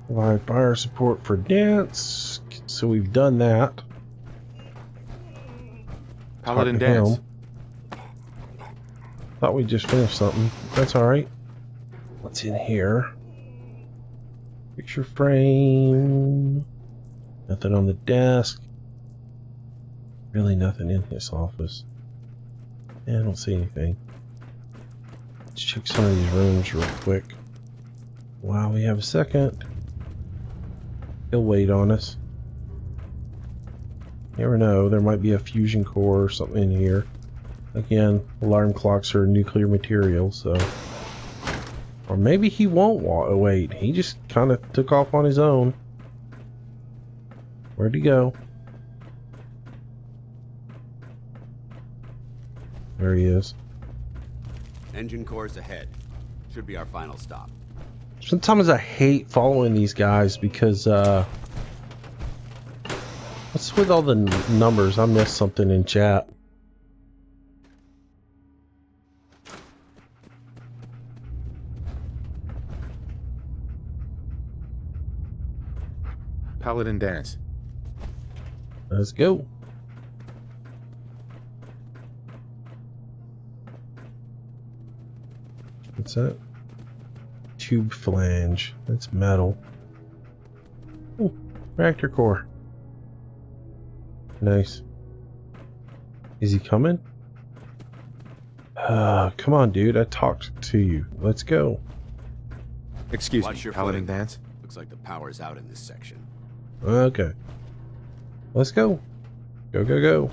Live fire support for dance. So we've done that. Paladin dance. Thought we just finished something. That's alright. What's in here? Picture frame. Nothing on the desk. Really nothing in his office. Yeah, I don't see anything. Let's check some of these rooms real quick. While we have a second. He'll wait on us. Never know, there might be a fusion core or something in here. Again, alarm clocks are nuclear material, so... Or maybe he won't wait. He just kind of took off on his own. Where'd he go? There he is. Engine cores ahead. Should be our final stop. Sometimes I hate following these guys because, what's with all the numbers? I missed something in chat. Paladin dance. Let's go. What's that? Tube flange. That's metal. Oh, reactor core. Nice. Is he coming? Come on, dude. I talked to you. Let's go. Excuse Watch me, your Paladin footing. dance. Looks like the power's out in this section. Okay. Let's go. Go, go, go.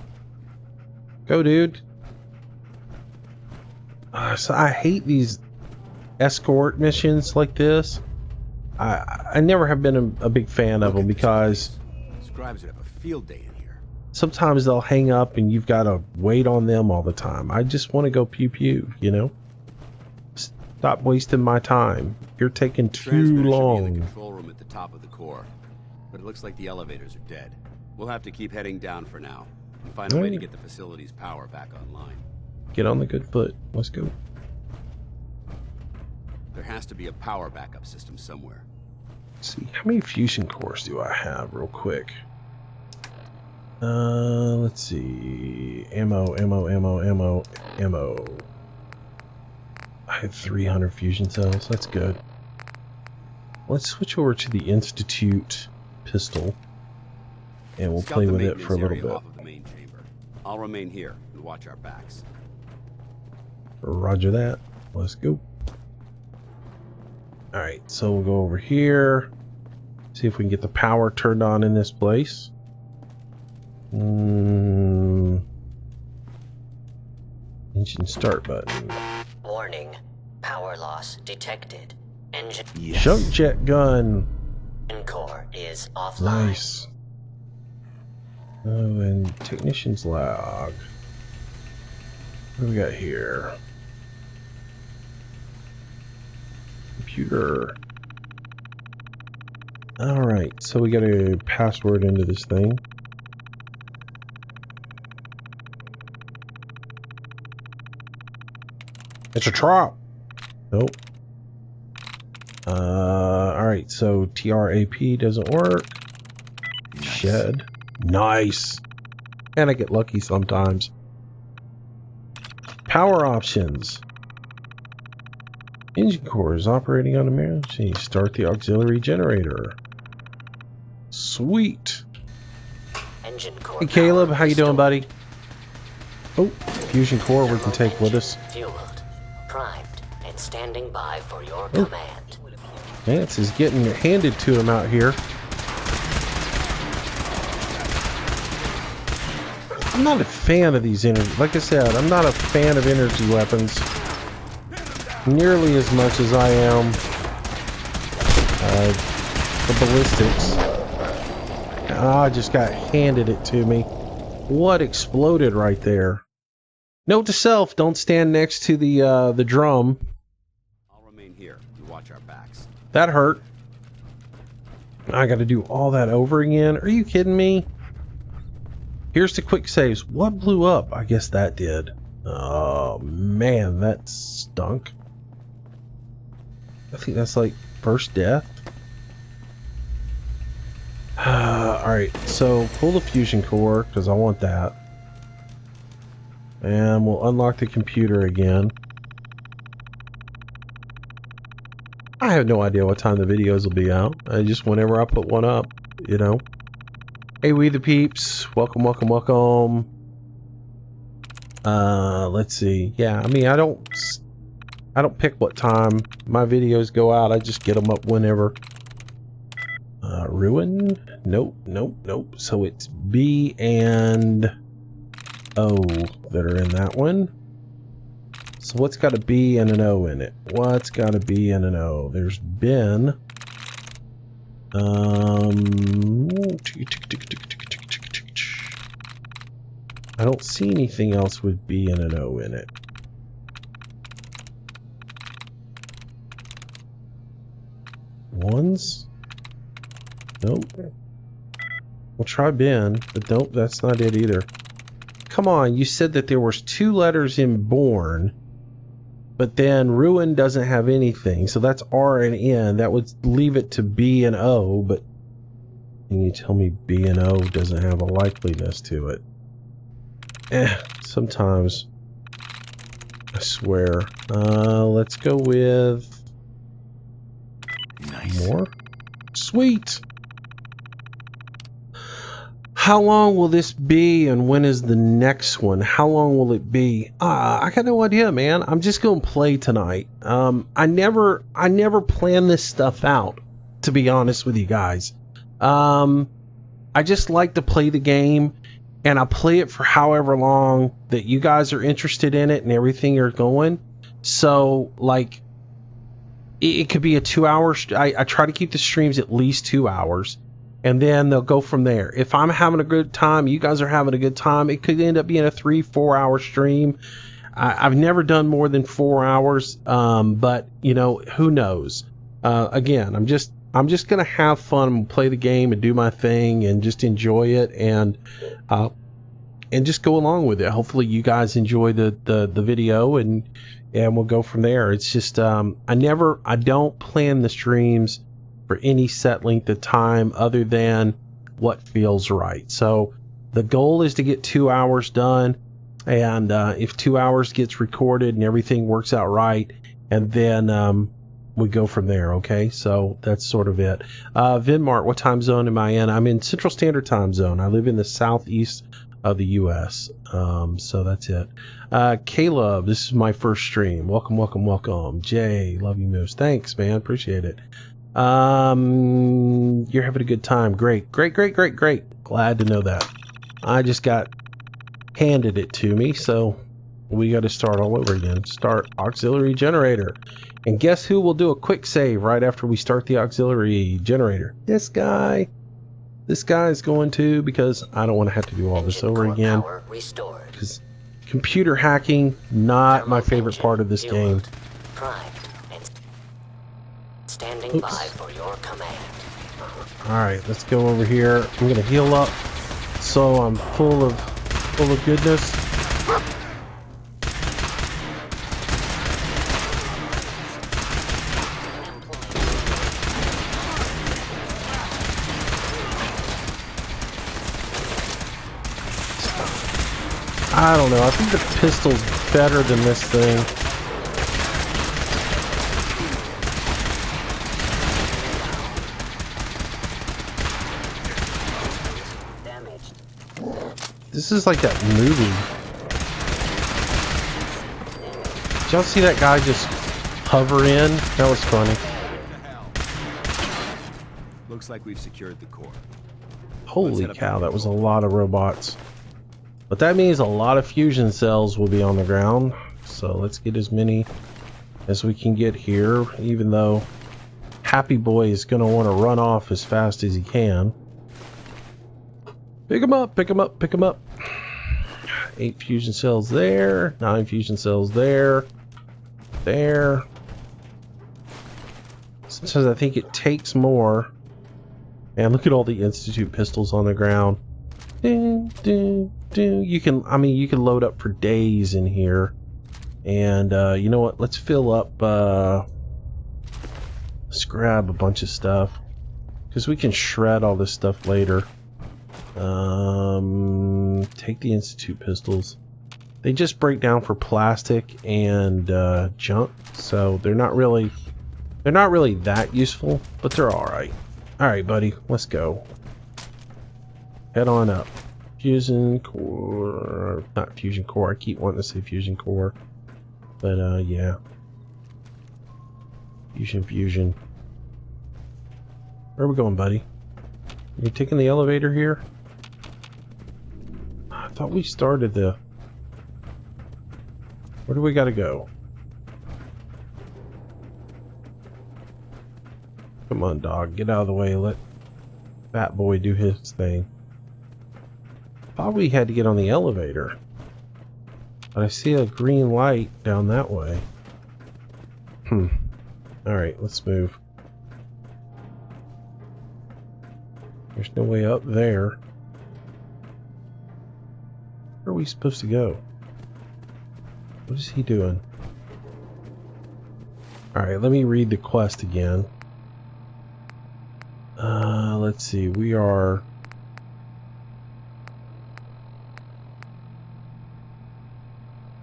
Go, dude. So I hate these escort missions like this. I never have been a big fan of them because Scribes would have a field day in here. sometimes they'll hang up and you've got to wait on them all the time. I just want to go pew pew, you know? Stop wasting my time. You're taking too Transmitter should be in the long. control room at the top of the core, but it looks like the elevators are dead. We'll have to keep heading down for now and find a way to get the facility's power back online. Get on the good foot. Let's go. There has to be a power backup system somewhere. Let's see, how many fusion cores do I have real quick? Let's see. Ammo. I have 300 fusion cells. That's good. Let's switch over to the Institute pistol. And we'll Scout play the with it maintenance for a little area bit. off of the main chamber. I'll remain here and watch our backs. Roger that. Let's go. Alright, so we'll go over here. See if we can get the power turned on in this place. Engine start button. Warning. Power loss detected. Engine Jump jet gun. core is offline. Nice. Oh, and technician's log. What do we got here? Computer. Alright, so we got a password into this thing. It's a trap! Nope. Alright, so TRAP doesn't work. Nice. Shed. Nice! And I get lucky sometimes. Power options. Engine core is operating on emergency. Start the auxiliary generator. Sweet. Engine core Hey Caleb, power how you doing, restored. buddy? Oh, fusion core we can take with us. Fueled, primed, and standing by for your Oh. command. Lance is getting handed to him out here. I'm not a fan of these energy. Like I said, I'm not a fan of energy weapons nearly as much as I am the ballistics. I just got handed it to me. What exploded right there? Note to self: don't stand next to the drum. I'll remain here. You watch our backs. That hurt. I got to do all that over again. Are you kidding me? Here's the quick saves. What blew up? I guess that did. Oh man, that stunk. I think that's like first death. Alright, so pull the fusion core because I want that. And we'll unlock the computer again. I have no idea what time the videos will be out. Just whenever I put one up, you know. Hey, we the peeps. Welcome, welcome, welcome. Let's see. Yeah, I mean, I don't pick what time my videos go out. I just get them up whenever. Ruin? Nope, nope, nope. So it's B and O that are in that one. So what's got a B and an O in it? What's got a B and an O? There's Ben. I don't see anything else with B and an O in it. Ones? Nope. We'll try Ben, but nope, that's not it either. Come on, you said that there was 2 letters in Born, but then Ruin doesn't have anything, so that's R and N. That would leave it to B and O, but can you tell me B and O doesn't have a likeliness to it? Sometimes. I swear. Let's go with... Nice. More? Sweet! How long will this be, and when is the next one? How long will it be? I got no idea, man. I'm just gonna play tonight. I never plan this stuff out, to be honest with you guys. I just like to play the game, and I play it for however long that you guys are interested in it and everything you're going. So, like, it could be a 2-hour. I try to keep the streams at least 2 hours. And then they'll go from there. If I'm having a good time, you guys are having a good time, it could end up being a 3-4 hour stream. I've never done more than 4 hours, but you know, who knows? Again, I'm just gonna have fun and play the game and do my thing and just enjoy it and just go along with it. Hopefully, you guys enjoy the video and we'll go from there. It's just I don't plan the streams for any set length of time other than what feels right. So the goal is to get 2 hours done, and if 2 hours gets recorded and everything works out right, and then we go from there. Okay, so that's sort of it. Vinmart, what time zone am I in? I'm in Central Standard Time Zone. I live in the southeast of the US, so that's it. Caleb, this is my first stream. Welcome, welcome, welcome. Jay, love you, Moose. Thanks, man, appreciate it. You're having a good time. Great. Glad to know that. I just got handed it to me, so we got to start all over again. Start auxiliary generator. And guess who will do a quick save right after we start the auxiliary generator? This guy. This guy is going to, because I don't want to have to do all this over again. Because computer hacking, not my favorite part of this game. Standing by for your command. Alright, let's go over here. I'm gonna heal up so I'm full of goodness. I don't know, I think the pistol's better than this thing. This is like that movie. Did y'all see that guy just hover in? That was funny. Looks like we've secured the core. Holy cow, that was a lot of robots. But that means a lot of fusion cells will be on the ground. So let's get as many as we can get here, even though Happy Boy is going to want to run off as fast as he can. Pick him up, pick him up, pick him up. 8 fusion cells there, 9 fusion cells there, there. Sometimes I think it takes more. And look at all the Institute pistols on the ground. Ding, ding, ding. You can, I mean, you can load up for days in here. And you know what? Let's fill up. Let's grab a bunch of stuff because we can shred all this stuff later. Take the Institute pistols. They just break down for plastic and junk, so they're not really that useful, but they're all right. All right, buddy, let's go. Head on up. Fusion core, not fusion core. I keep wanting to say fusion core, but yeah. Fusion. Where are we going, buddy? You taking the elevator here? I thought we started the... Where do we gotta go? Come on, dog. Get out of the way. Let Fat Boy do his thing. Thought we had to get on the elevator. But I see a green light down that way. Alright, let's move. There's no way up there. Where are we supposed to go? What is he doing? Alright, let me read the quest again. Let's see, we are...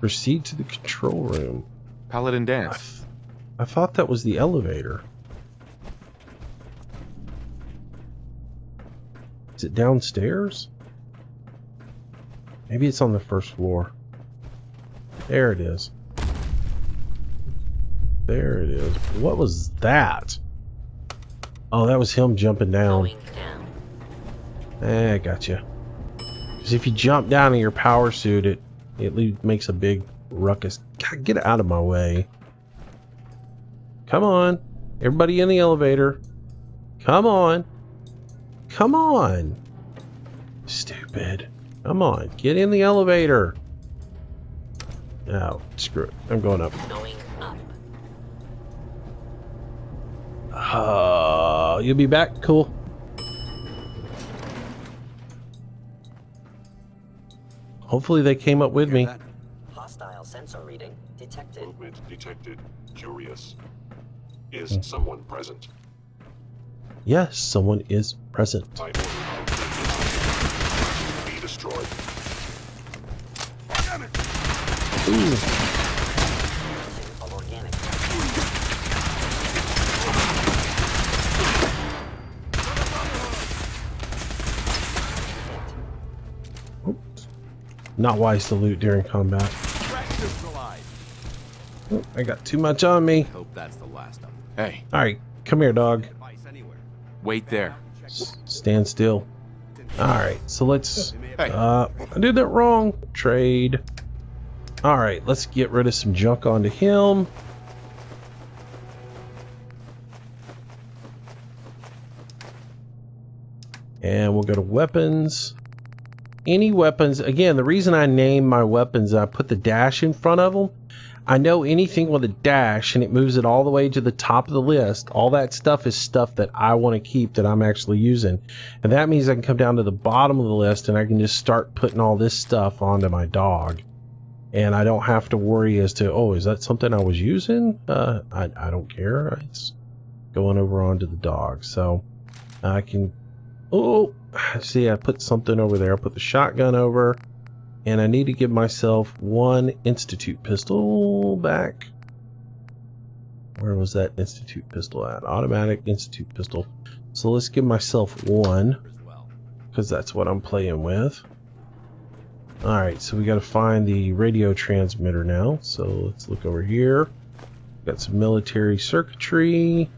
Proceed to the control room. Paladin dance. I thought that was the elevator. Is it downstairs? Maybe it's on the first floor. There it is. There it is. What was that? Oh, that was him jumping down. I gotcha. Because if you jump down in your power suit, it makes a big ruckus. God, get out of my way. Come on. Everybody in the elevator. Come on. Come on. Stupid. Come on. Get in the elevator. Oh, screw it. I'm going up. You'll be back? Cool. Hopefully they came up with me. Hostile sensor reading detected. Movement detected. Curious. Is someone present? Yes, someone is present. I order be destroyed. Damn it! Ooh. Oops. Not wise to loot during combat. Oh, I got too much on me. Hope that's the last of them. Hey. Alright, come here, dog. Wait there. Stand still. Alright, so let's... I did that wrong. Trade. Alright, let's get rid of some junk onto him. And we'll go to weapons. Any weapons. Again, the reason I name my weapons, I put the dash in front of them. I know anything with a dash and it moves it all the way to the top of the list. All that stuff is stuff that I want to keep that I'm actually using. And that means I can come down to the bottom of the list and I can just start putting all this stuff onto my dog. And I don't have to worry as to, oh, is that something I was using? I don't care. It's going over onto the dog. So I can... Oh, see, I put something over there. I put the shotgun over. And I need to give myself one Institute pistol back. Where was that Institute pistol at? Automatic Institute pistol. So let's give myself one. Because that's what I'm playing with. Alright, so we got to find the radio transmitter now. So let's look over here. Got some military circuitry.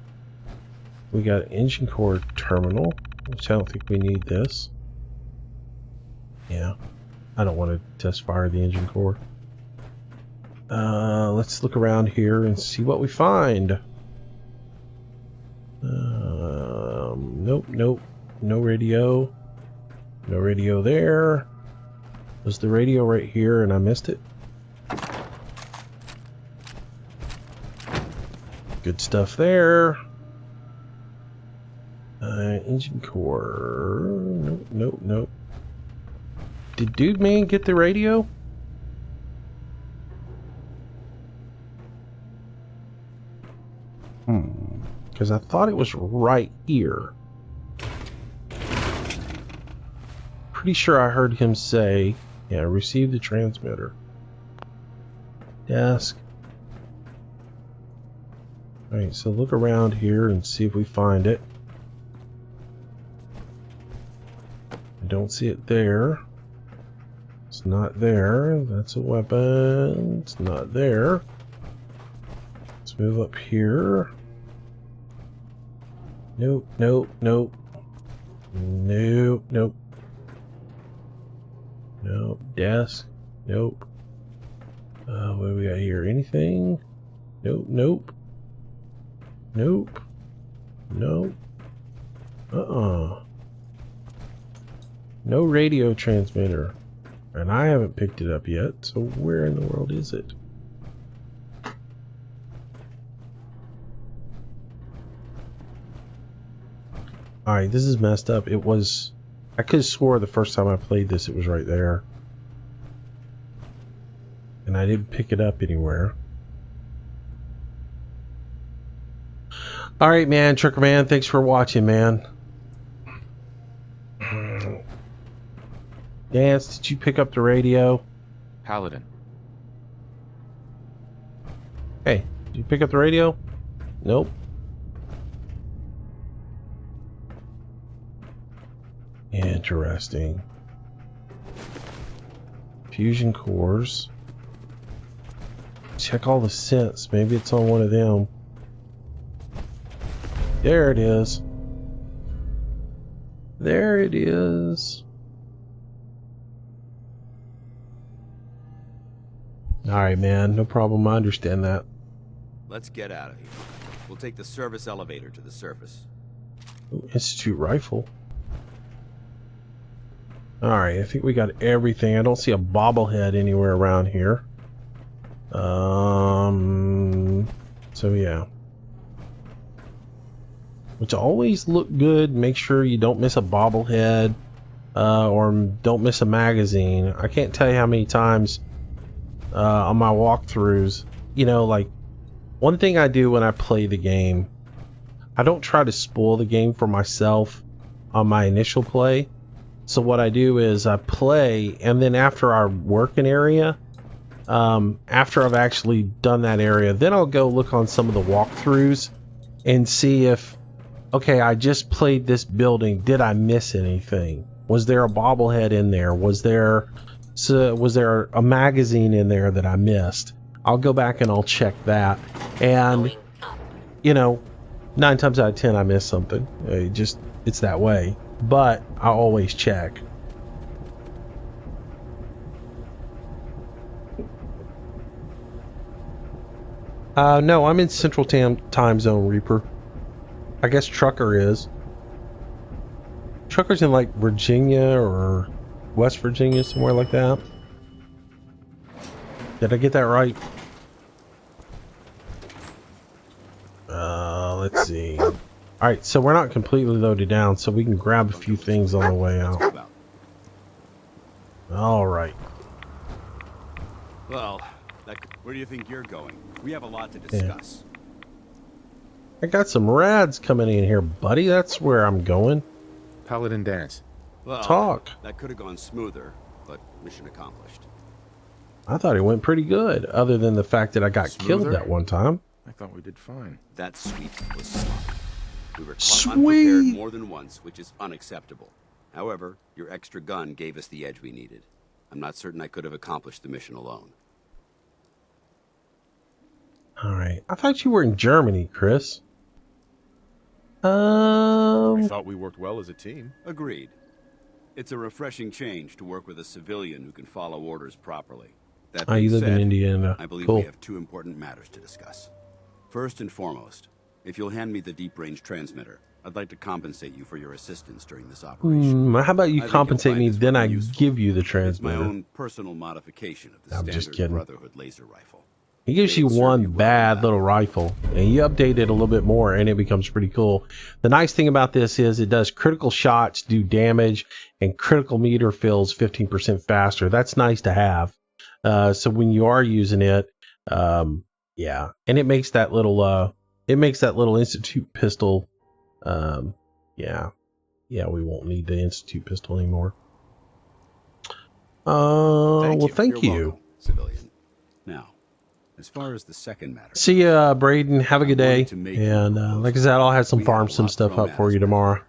We got an engine core terminal, which I don't think we need this. Yeah, I don't want to test fire the engine core. Let's look around here and see what we find. Nope, nope. No radio. No radio there. Was the radio right here and I missed it? Good stuff there. Engine core. Nope, nope, nope. Did Dude Man get the radio? Because I thought it was right here. Pretty sure I heard him say, yeah, receive the transmitter. Desk. Alright, so look around here and see if we find it. I don't see it there. It's not there. That's a weapon. It's not there. Let's move up here. Nope, nope, nope. Nope, nope. Nope. Desk. Nope. What do we got here? Anything? Nope, nope. Nope. Nope. No radio transmitter. And I haven't picked it up yet, so where in the world is it? Alright, this is messed up. It was... I could have swore the first time I played this it was right there. And I didn't pick it up anywhere. Alright, man. Trucker Man, thanks for watching, man. Dance, did you pick up the radio? Paladin. Hey, did you pick up the radio? Nope. Interesting. Fusion cores. Check all the synths. Maybe it's on one of them. There it is. There it is. Alright, man. No problem. I understand that. Let's get out of here. We'll take the service elevator to the surface. Ooh, Institute rifle. Alright, I think we got everything. I don't see a bobblehead anywhere around here. So yeah. Which always look good. Make sure you don't miss a bobblehead. Or don't miss a magazine. I can't tell you how many times on my walkthroughs, you know, like, one thing I do when I play the game, I don't try to spoil the game for myself on my initial play. So what I do is I play, and then after I work an area, after I've actually done that area, then I'll go look on some of the walkthroughs and see if, okay, I just played this building, did I miss anything? Was there a bobblehead in there? Was there a magazine in there that I missed? I'll go back and I'll check that. And, you know, 9 times out of 10 I miss something. It's that way. But I always check. No, I'm in Central Time Zone, Reaper. I guess Trucker is. Trucker's in like Virginia or West Virginia, somewhere like that. Did I get that right? Let's see. Alright, so we're not completely loaded down, so we can grab a few things on the way out. Alright. Well, where do you think you're going? We have a lot to discuss. I got some rads coming in here, buddy. That's where I'm going. Paladin Dance. Well, talk. That could have gone smoother, but mission accomplished. I thought it went pretty good, other than the fact that I got killed that one time. I thought we did fine. That sweep was sloppy. We were caught unprepared more than once, which is unacceptable. However, your extra gun gave us the edge we needed. I'm not certain I could have accomplished the mission alone. All right. I thought you were in Germany, Chris. I thought we worked well as a team. Agreed. It's a refreshing change to work with a civilian who can follow orders properly. That Oh, you being live in said, Indiana. I believe Cool. we have two important matters to discuss. First and foremost, if you'll hand me the deep-range transmitter, I'd like to compensate you for your assistance during this operation. How about you I think you'll compensate find me, this then I weapon useful. give you the It's my transmitter. own personal modification of the I'm just standard kidding. Brotherhood laser rifle. He gives you It'll serve one you well bad enough. little rifle, and you update it a little bit more, and it becomes pretty cool. The nice thing about this is it does critical shots, do damage, and critical meter fills 15% faster. That's nice to have. So when you are using it, yeah, and it makes that little Institute pistol. Yeah, we won't need the Institute pistol anymore. Thank You're you. welcome, civilian. Now, as far as the second matter, See ya, Braden. Have a good day. And like I said, I'll have some we had farm a some lot stuff thrown up at for us you back tomorrow. there.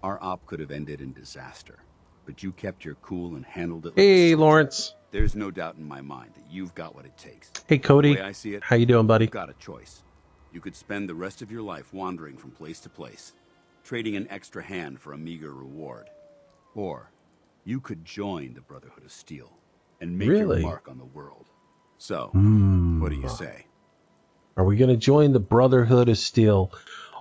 Our op could have ended in disaster, but you kept your cool and handled it like Hey, Lawrence. There's no doubt in my mind that you've got what it takes. Hey, Cody. The way I see it, How you doing, buddy? You've got a choice. You could spend the rest of your life wandering from place to place, trading an extra hand for a meager reward. Or you could join the Brotherhood of Steel and make Really? your mark on the world. So, what do you say? Are we going to join the Brotherhood of Steel?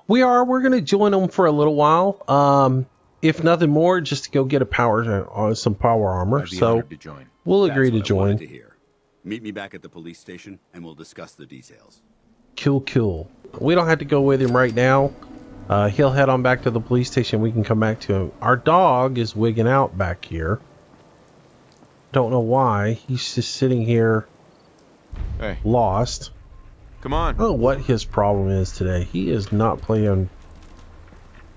We are. We're going to join them for a little while. If nothing more, just to go get some power armor. I'd be So honored to join. we'll agree That's to what I wanted join. to hear. Meet me back at the police station and we'll discuss the details. Cool. We don't have to go with him right now. He'll head on back to the police station. We can come back to him. Our dog is wigging out back here. Don't know why. He's just sitting here Hey, lost. come on. I don't know what his problem is today. He is not playing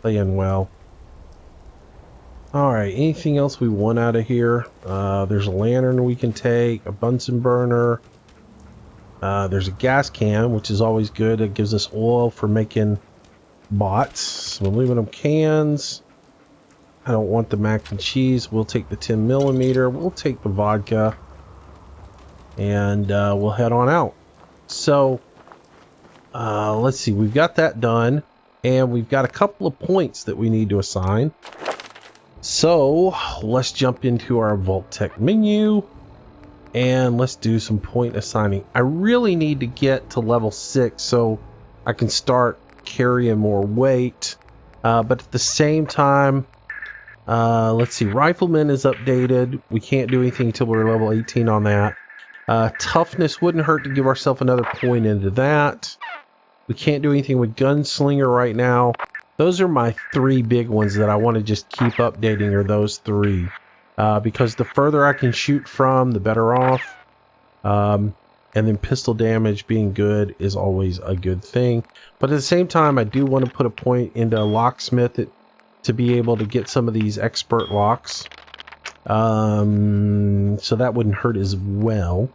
well. Alright, anything else we want out of here? There's a lantern we can take, a Bunsen burner. There's a gas can, which is always good. It gives us oil for making bots. Some aluminum cans. I don't want the mac and cheese. We'll take the 10 millimeter. We'll take the vodka. And we'll head on out. So, let's see. We've got that done. And we've got a couple of points that we need to assign. So, let's jump into our Vault-Tec menu. And let's do some point assigning. I really need to get to level 6 so I can start carrying more weight. But at the same time, let's see. Rifleman is updated. We can't do anything until we're level 18 on that. Toughness wouldn't hurt to give ourselves another point into that. We can't do anything with Gunslinger right now. Those are my 3 big ones that I want to just keep updating, are those 3. Because the further I can shoot from, the better off. And then pistol damage being good is always a good thing. But at the same time, I do want to put a point into locksmith to be able to get some of these expert locks. So that wouldn't hurt as well.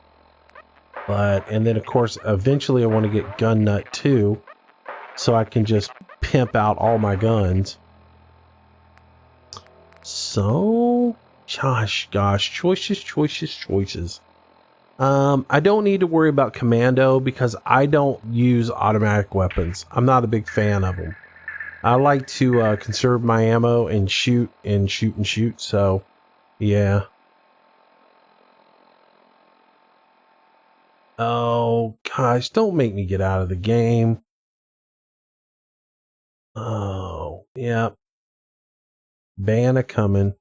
And then of course, eventually I want to get gun nut too, so I can just pimp out all my guns. So, gosh, choices. I don't need to worry about commando because I don't use automatic weapons. I'm not a big fan of them. I like to conserve my ammo and shoot. So, yeah. Oh, gosh, don't make me get out of the game. Oh, yeah. Ban a coming.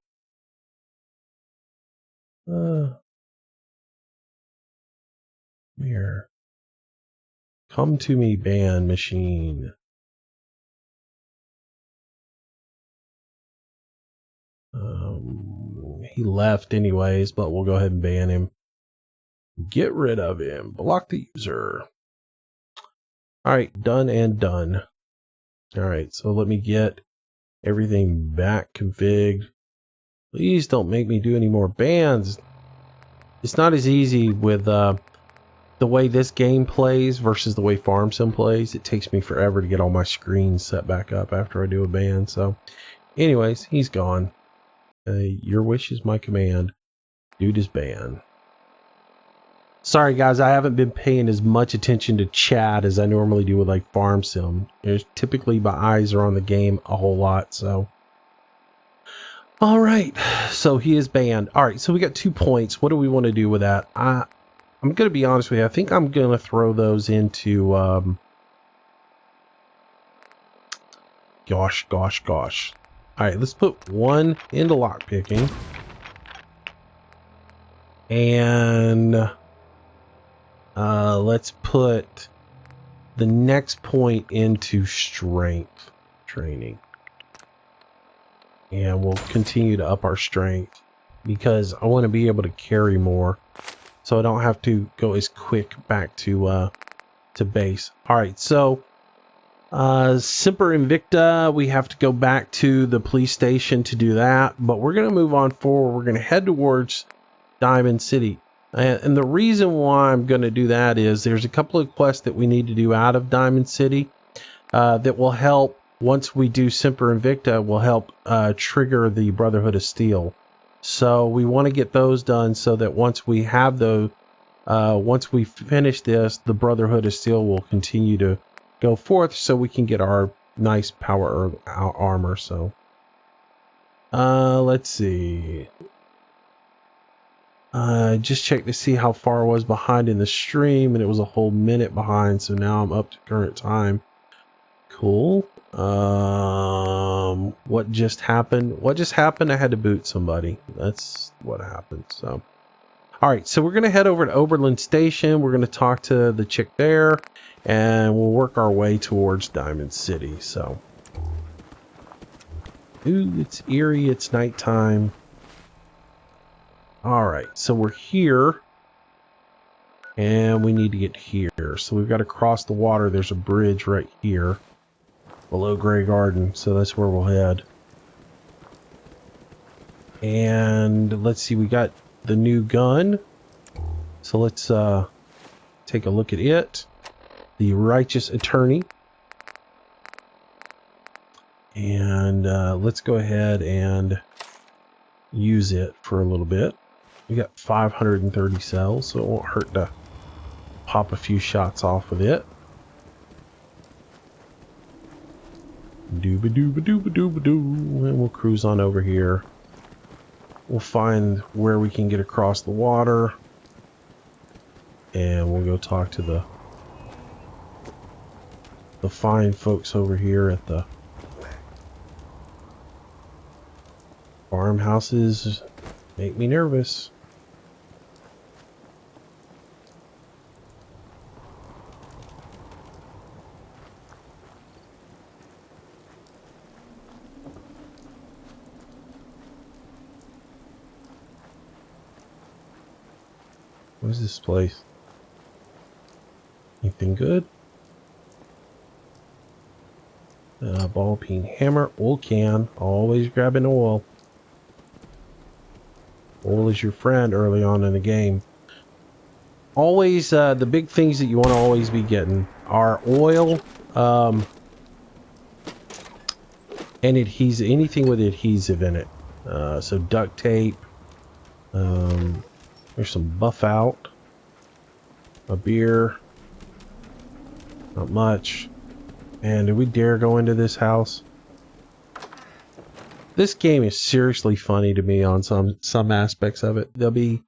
Here. Come to me, ban machine. He left anyways, but we'll go ahead and ban him. Get rid of him. Block the user. Alright, done and done. Alright, so let me get everything back configured. Please don't make me do any more bans. It's not as easy with the way this game plays versus the way Farm Sim plays. It takes me forever to get all my screens set back up after I do a ban. So anyways, he's gone. Your wish is my command. Dude is banned. Sorry guys, I haven't been paying as much attention to chat as I normally do with like Farm Sim. Typically my eyes are on the game a whole lot, so. All right, so he is banned. All right, so we got 2 points. What do we want to do with that? I'm going to be honest with you. I think I'm going to throw those into, gosh. All right, let's put 1 into lockpicking. And let's put the next point into strength training. And we'll continue to up our strength because I want to be able to carry more, so I don't have to go as quick back to base. All right, so Semper Invicta, we have to go back to the police station to do that, but we're going to move on forward. We're going to head towards Diamond City. And the reason why I'm going to do that is there's a couple of quests that we need to do out of Diamond City that will help. Once we do Semper Invicta, will help trigger the Brotherhood of Steel. So we want to get those done so that once we have those, once we finish this, the Brotherhood of Steel will continue to go forth so we can get our nice power armor. So let's see. Just check to see how far I was behind in the stream, and it was a whole minute behind, so now I'm up to current time. Cool. What just happened? I had to boot somebody. That's what happened. So, all right, so we're going to head over to Oberlin Station. We're going to talk to the chick there, and we'll work our way towards Diamond City. So, ooh, it's eerie. It's nighttime. All right, so we're here, and we need to get here. So we've got to cross the water. There's a bridge right here below Grey Garden, so that's where we'll head. And let's see, we got the new gun, so let's take a look at it. The Righteous Attorney. And let's go ahead and use it for a little bit. We got 530 cells, so it won't hurt to pop a few shots off with it. Dooba dooba dooba dooba doo. And we'll cruise on over here. We'll find where we can get across the water. And we'll go talk to the fine folks over here at the farmhouses. Make me nervous. What is this place? Anything good? Ball peen hammer, oil can. Always grabbing oil. Oil is your friend early on in the game. Always, the big things that you want to always be getting are oil, and adhesive, anything with adhesive in it. So duct tape. There's some buff out. A beer. Not much. And do we dare go into this house? This game is seriously funny to me on some aspects of it. There'll be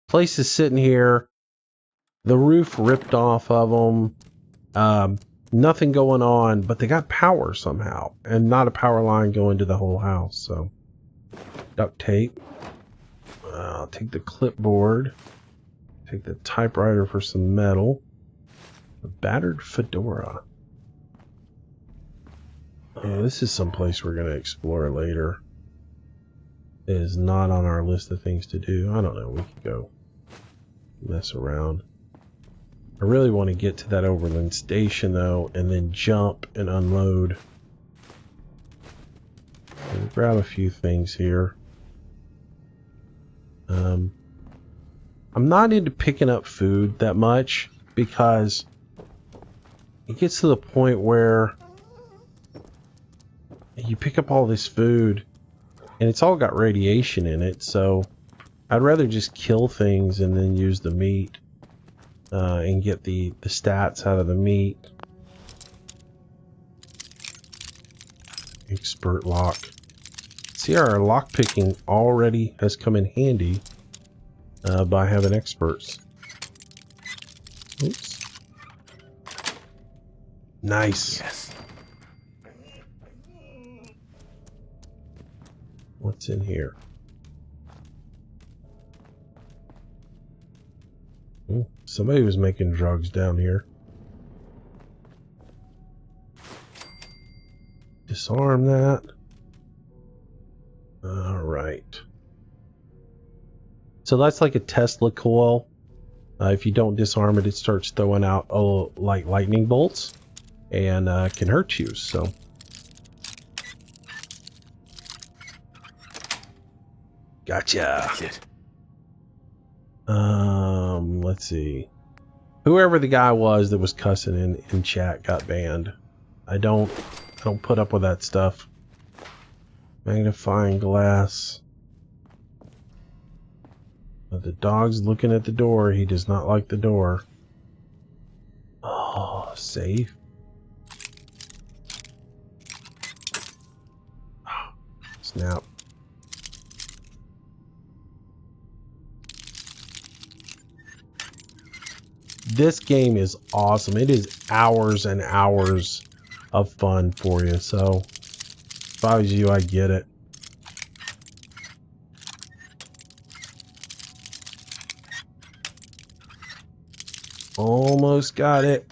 places sitting here, the roof ripped off of them, nothing going on, but they got power somehow, and not a power line going to the whole house. So, duct tape. I'll take the clipboard. Take the typewriter for some metal. A battered fedora. Oh, this is some place we're going to explore later. It is not on our list of things to do. I don't know. We could go mess around. I really want to get to that Oberlin station, though, and then jump and unload. We'll grab a few things here. I'm not into picking up food that much because it gets to the point where you pick up all this food and it's all got radiation in it, so I'd rather just kill things and then use the meat and get the stats out of the meat. Expert lock. See, our lock picking already has come in handy by having experts. Oops. Nice. Yes. What's in here? Ooh, somebody was making drugs down here. Disarm that. Alright. So that's like a Tesla coil. If you don't disarm it, it starts throwing out like lightning bolts and can hurt you. So gotcha. That's it. Let's see. Whoever the guy was that was cussing in chat got banned. I don't put up with that stuff. Magnifying glass. The dog's looking at the door. He does not like the door. Oh, safe. Oh, snap. This game is awesome. It is hours and hours of fun for you. So if I was you, I'd get it. Almost got it.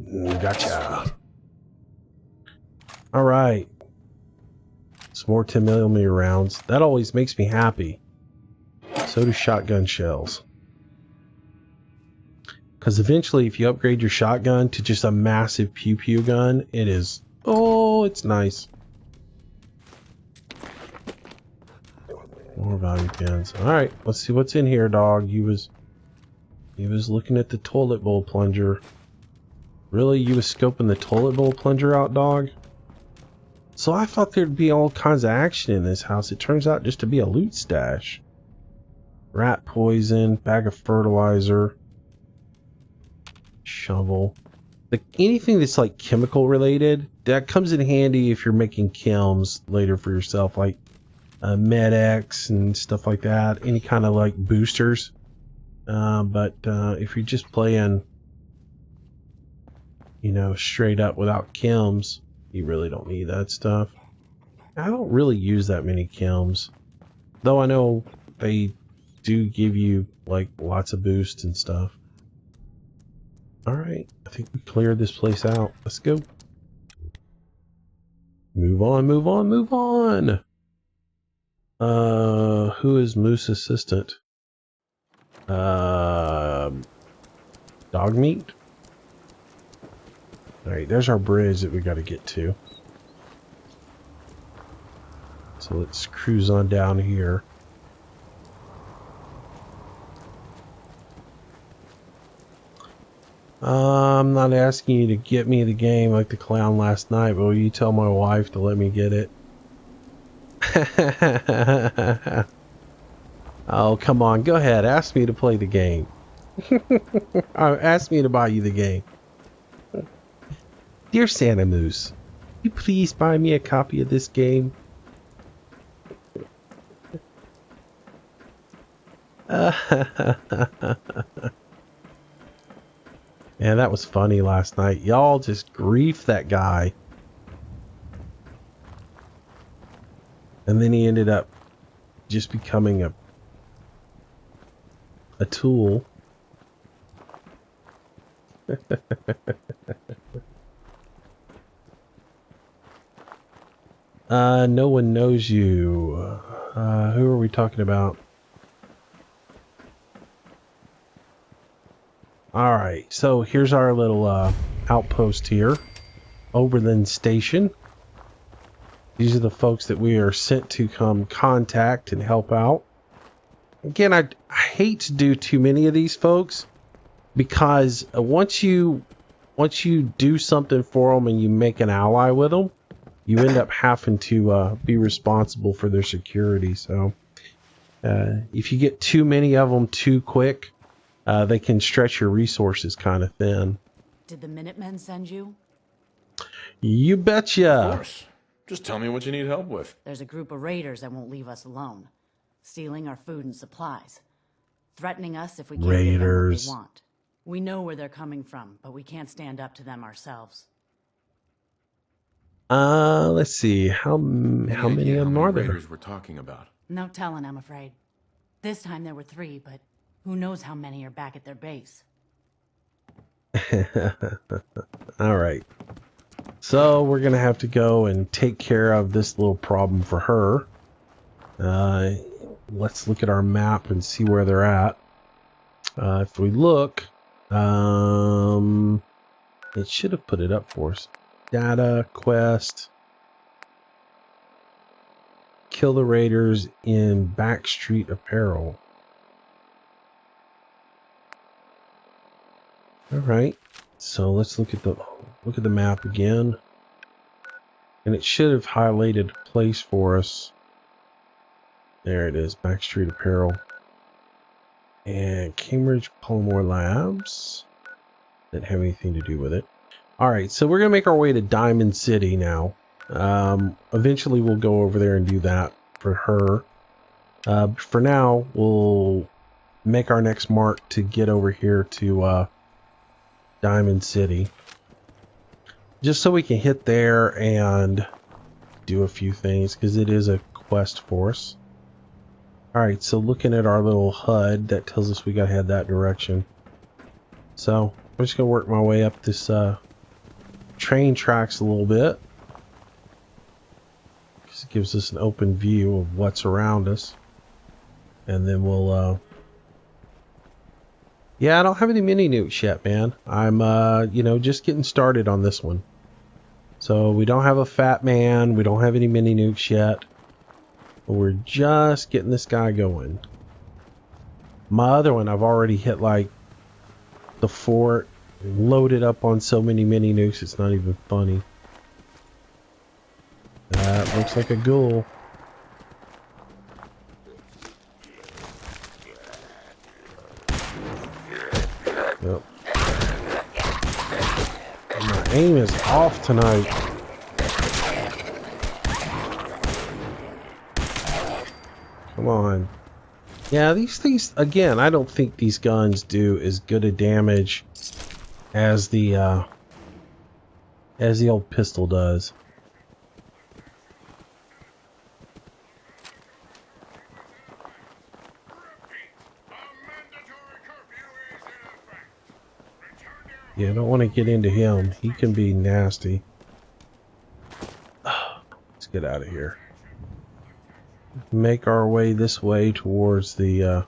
Gotcha. All right. Some more 10mm rounds. That always makes me happy. So do shotgun shells. Because eventually, if you upgrade your shotgun to just a massive pew-pew gun, it is... Oh, it's nice. More value pins. Alright, let's see what's in here, dog. He was looking at the toilet bowl plunger. Really? You was scoping the toilet bowl plunger out, dog? So I thought there'd be all kinds of action in this house. It turns out just to be a loot stash. Rat poison, bag of fertilizer, shovel. Anything that's like chemical related, that comes in handy if you're making chems later for yourself, like Med-X and stuff like that. Any kind of like boosters. But if you're just playing, you know, straight up without chems, you really don't need that stuff. I don't really use that many chems, though I know they do give you like lots of boosts and stuff. Alright, I think we cleared this place out. Let's go. Move on, move on, move on! Who is Moose's assistant? Dog meat? Alright, there's our bridge that we gotta get to. So let's cruise on down here. I'm not asking you to get me the game like the clown last night, but will you tell my wife to let me get it? Oh, come on. Go ahead. Ask me to play the game. Ask me to buy you the game. Dear Santa Moose, will you please buy me a copy of this game? Yeah, that was funny last night. Y'all just griefed that guy. And then he ended up just becoming a tool. No one knows you. Who are we talking about? Alright, so here's our little outpost here. Oberlin Station. These are the folks that we are sent to come contact and help out. Again, I hate to do too many of these folks, because once you do something for them and you make an ally with them, you end up having to be responsible for their security. So If you get too many of them too quick, they can stretch your resources kind of thin. Did the Minutemen send you? You betcha. Of course. Just tell me what you need help with. There's a group of raiders that won't leave us alone, stealing our food and supplies, threatening us if we can't give them what they want. We know where they're coming from, but we can't stand up to them ourselves. Let's see. How many of them are there? Raiders we're talking about? No telling, I'm afraid. This time there were 3, but who knows how many are back at their base. All right. So we're going to have to go and take care of this little problem for her. Let's look at our map and see where they're at. If we look, it should have put it up for us. Data, quest, kill the raiders in Backstreet Apparel. All right, so let's look at the map again, and it should have highlighted a place for us. There it is, Backstreet Apparel and Cambridge Polymore Labs. Didn't have anything to do with it. All right, so we're gonna make our way to Diamond City now. Eventually we'll go over there and do that for her. For now, we'll make our next mark to get over here to Diamond City, just so we can hit there and do a few things, because it is a quest for us. All right, so looking at our little HUD, that tells us we gotta head that direction. So I'm just gonna work my way up this train tracks a little bit, because it gives us an open view of what's around us, and then we'll yeah, I don't have any mini nukes yet, man. I'm you know, just getting started on this one. So we don't have a Fat Man, we don't have any mini nukes yet, but we're just getting this guy going. My other one, I've already hit like the fort, loaded up on so many mini nukes it's not even funny. That looks like a ghoul. Yep. My aim is off tonight. Come on. Yeah, these things, again, I don't think these guns do as good a damage as the old pistol does. Yeah, I don't want to get into him. He can be nasty. Let's get out of here. Make our way this way towards the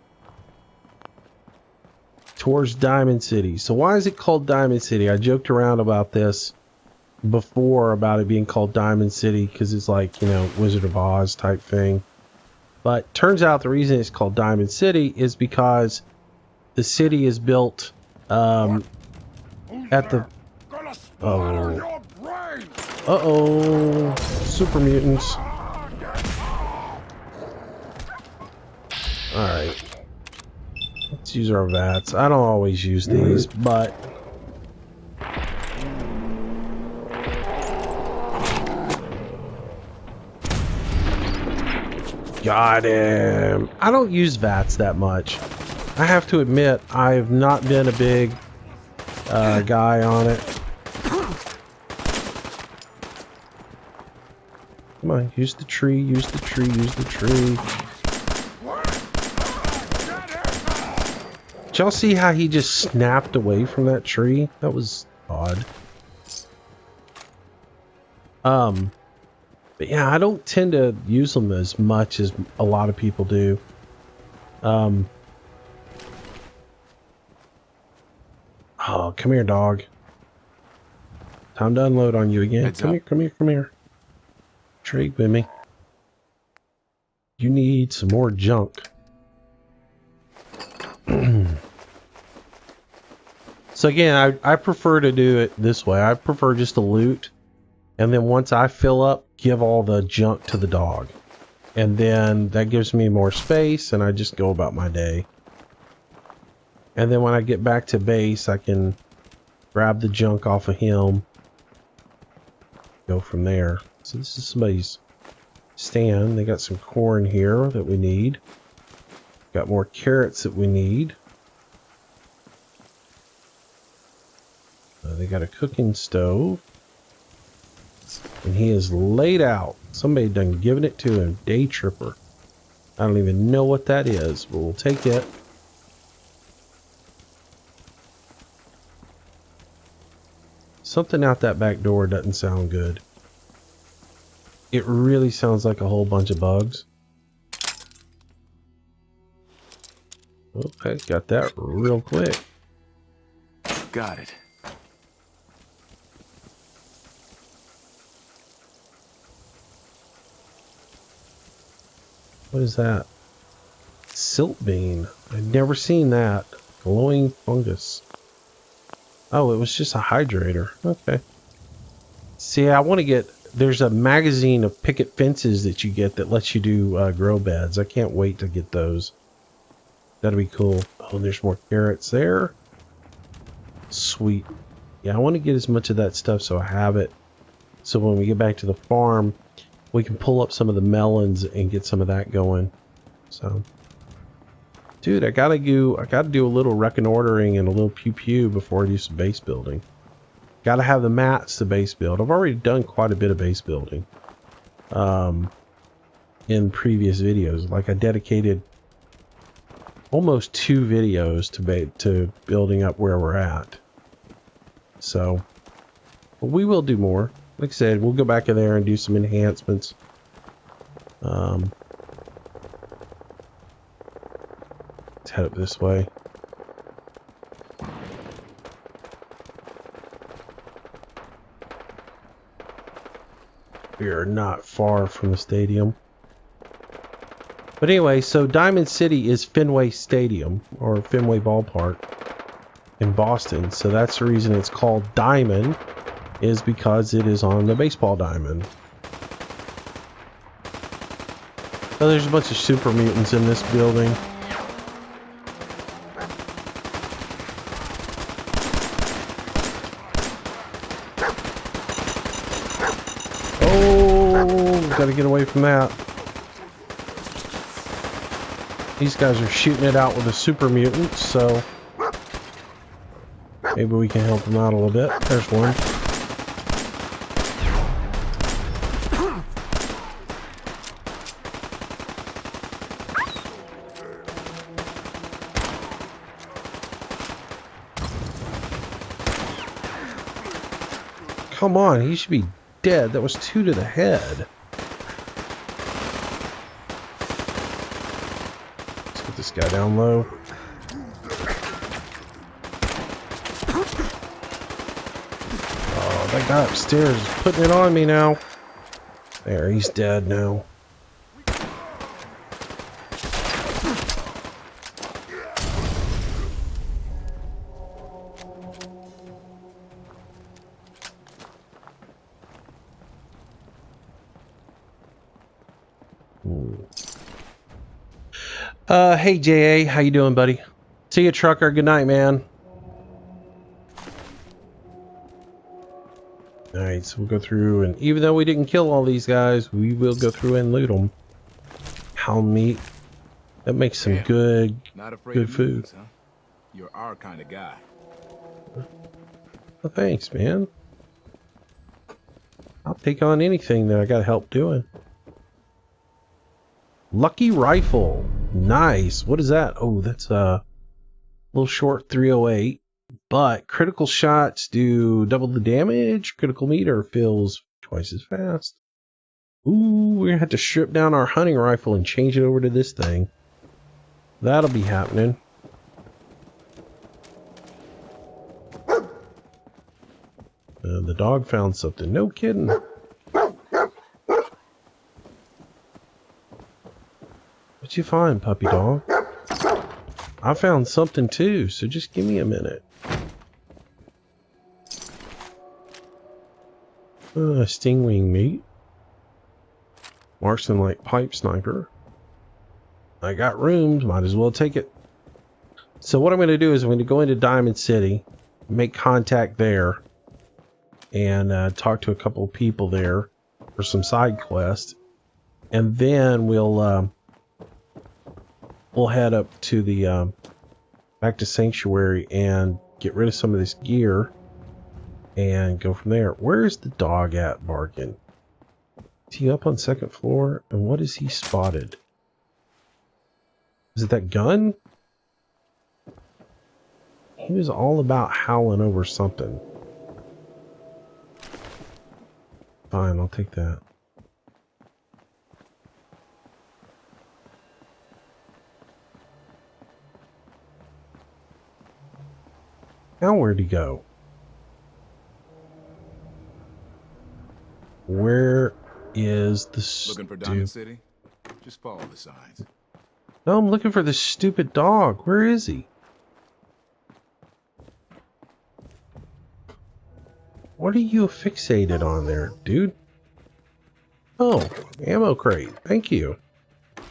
towards Diamond City. So why is it called Diamond City? I joked around about this before, about it being called Diamond City because it's like, you know, Wizard of Oz type thing. But turns out the reason it's called Diamond City is because the city is built at the super mutants. Alright, let's use our VATS. I don't always use these, but got him. I don't use VATS that much. I have to admit, I have not been a big guy on it. Come on, use the tree, use the tree, use the tree. Did y'all see how he just snapped away from that tree? That was odd. But yeah, I don't tend to use them as much as a lot of people do. Oh, come here, dog. Time to unload on you again. Come here, come here, come here. Trade with me. You need some more junk. So again, I prefer to do it this way. I prefer just to loot, and then once I fill up, give all the junk to the dog. And then that gives me more space and I just go about my day. And then when I get back to base, I can grab the junk off of him. Go from there. So this is somebody's stand. They got some corn here that we need. Got more carrots that we need. They got a cooking stove. And he is laid out. Somebody done given it to him. Day tripper. I don't even know what that is, but we'll take it. Something out that back door doesn't sound good. It really sounds like a whole bunch of bugs. Okay, got that real quick. Got it. What is that? Silt bean. I'd never seen that. Glowing fungus. Oh, it was just a hydrator. Okay. See, I want to get... There's a magazine of picket fences that you get that lets you do grow beds. I can't wait to get those. That'll be cool. Oh, there's more carrots there. Sweet. Yeah, I want to get as much of that stuff so I have it. So when we get back to the farm, we can pull up some of the melons and get some of that going. So, dude, I gotta do a little reconnoitering and a little pew before I do some base building. Gotta have the mats to base build. I've already done quite a bit of base building in previous videos. Like I dedicated almost 2 videos to building up where we're at. So, but we will do more. Like I said, we'll go back in there and do some enhancements. Let's head up this way. We are not far from the stadium. But anyway, so Diamond City is Fenway Stadium, or Fenway Ballpark in Boston. So that's the reason it's called Diamond, is because it is on the baseball diamond. Oh, there's a bunch of super mutants in this building. Oh, gotta get away from that. These guys are shooting it out with a super mutant, so maybe we can help them out a little bit. There's one. Come on, he should be dead. That was 2 to the head. Let's get this guy down low. Oh, that guy upstairs is putting it on me now. There, he's dead now. Hey JA, how you doing, buddy? See you, trucker. Good night, man. Alright, so we'll go through, and even though we didn't kill all these guys, we will go through and loot them. Hound meat. That makes some good food. Mutants, huh? You're our kind of guy. Well, thanks, man. I'll take on anything that I got help doing. Lucky rifle. Nice. What is that? Oh, that's a little short 308. But critical shots do double the damage. Critical meter fills twice as fast. Ooh, we're gonna have to strip down our hunting rifle and change it over to this thing. That'll be happening. The dog found something. No kidding. What'd you find, puppy dog? I found something too, so just give me a minute. Stingwing meat. Marksman light pipe sniper. I got rooms, might as well take it. So what I'm going to do is I'm going to go into Diamond City, make contact there, and talk to a couple of people there for some side quests, and then we'll head up to the back to Sanctuary and get rid of some of this gear and go from there. Where's the dog at, Bargain? Is he up on second floor? And what is he spotted? Is it that gun? He was all about howling over something. Fine, I'll take that. Now where'd he go? Where is the Looking for Diamond City? Just follow the signs. No, I'm looking for this stupid dog. Where is he? What are you fixated on there, dude? Oh, ammo crate. Thank you. I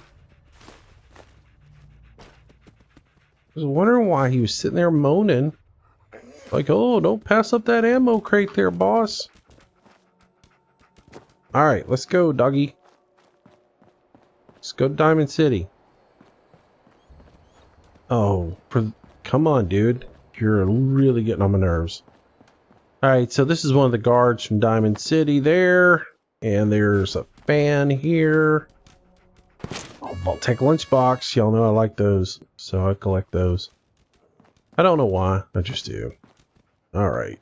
was wondering why he was sitting there moaning. Like, oh, don't pass up that ammo crate there, boss. Alright, let's go, doggy. Let's go to Diamond City. Oh, come on, dude. You're really getting on my nerves. Alright, so this is one of the guards from Diamond City there. And there's a fan here. I'll take lunchbox. Y'all know I like those. So I collect those. I don't know why. I just do. Alright.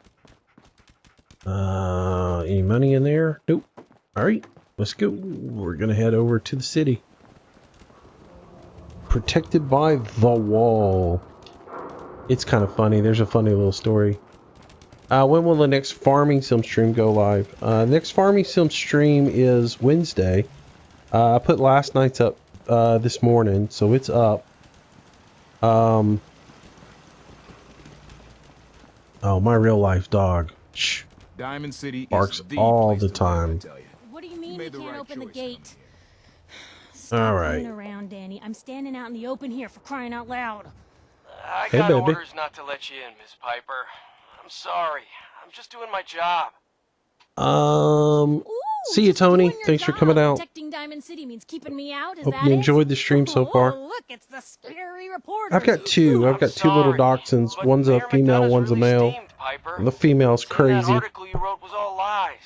Any money in there? Nope. Alright, let's go. We're gonna head over to the city. Protected by the wall. It's kind of funny. There's a funny little story. When will the next farming sim stream go live? Next farming sim stream is Wednesday. I put last night's up this morning, so it's up. Oh, my real life dog. Shh. Diamond City barks is the all place the to live, I time. tell you. What do you mean you can't open the gate? All right. Stop around, Danny. I'm standing out in the open here, for crying out loud. I Hey, got baby. orders not to let you in, Miss Piper. I'm sorry. I'm just doing my job. See you, Tony. Thanks for coming out. Protecting Diamond City means keeping me out. Is Hope that you it? enjoyed the stream so far. Oh, look, it's the scary reporter. I've got two. I've got two little dachshunds. One's a female, one's a male. And the female's That crazy. article you wrote was all lies.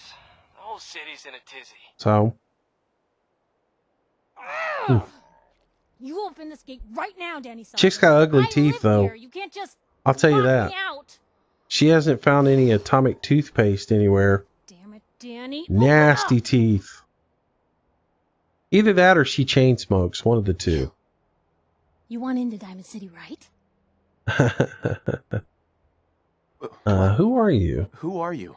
The whole city's in a tizzy. So, You open this gate right now, Danny. chick's got ugly teeth, though. Here. You can't just I'll tell you lock that. me out. She hasn't found any atomic toothpaste anywhere. Damn it, Danny. Nasty teeth. Either that or she chain smokes. One of the two. You want into Diamond City, right? Who are you? Who are you?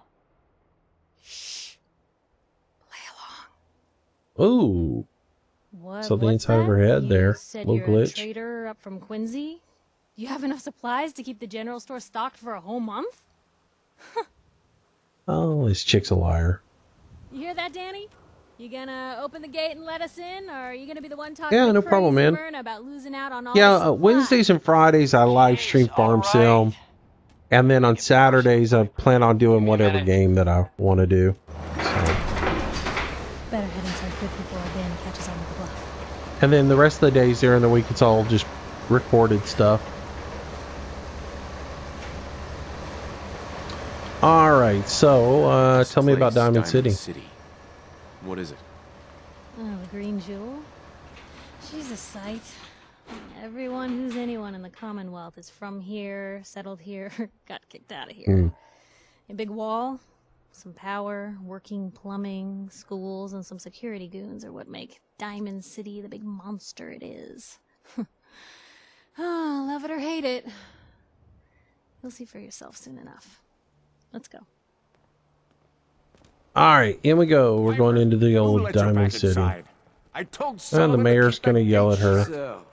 Ooh. What? Something what's inside of her that? head You there. Said Little you're a glitch. trader up from Quincy. You have enough supplies to keep the general store stocked for a whole month? Oh, this chick's a liar. You hear that, Danny? You gonna open the gate and let us in, or are you gonna be the one talking Yeah, to no problem, man. Myrna about losing out on all Yeah, the supplies? Wednesdays and Fridays I live stream Farm Sim. And then on Saturdays I plan on doing whatever game that I want to do. Better head inside quick before our band catches on with the bluff. And then the rest of the days during the week it's all just recorded stuff. Alright, so tell me about Diamond City. What is it? Oh, the Green Jewel? She's a sight. Everyone who's anyone in the Commonwealth is from here, settled here, got kicked out of here. A big wall, some power, working plumbing, schools, and some security goons are what make Diamond City the big monster it is. Oh, love it or hate it. You'll see for yourself soon enough. Let's go. Alright, in we go. We're going into the old let you Diamond back City. inside? I told And the Sullivan to mayor's keep that going to yell gate at her. shut.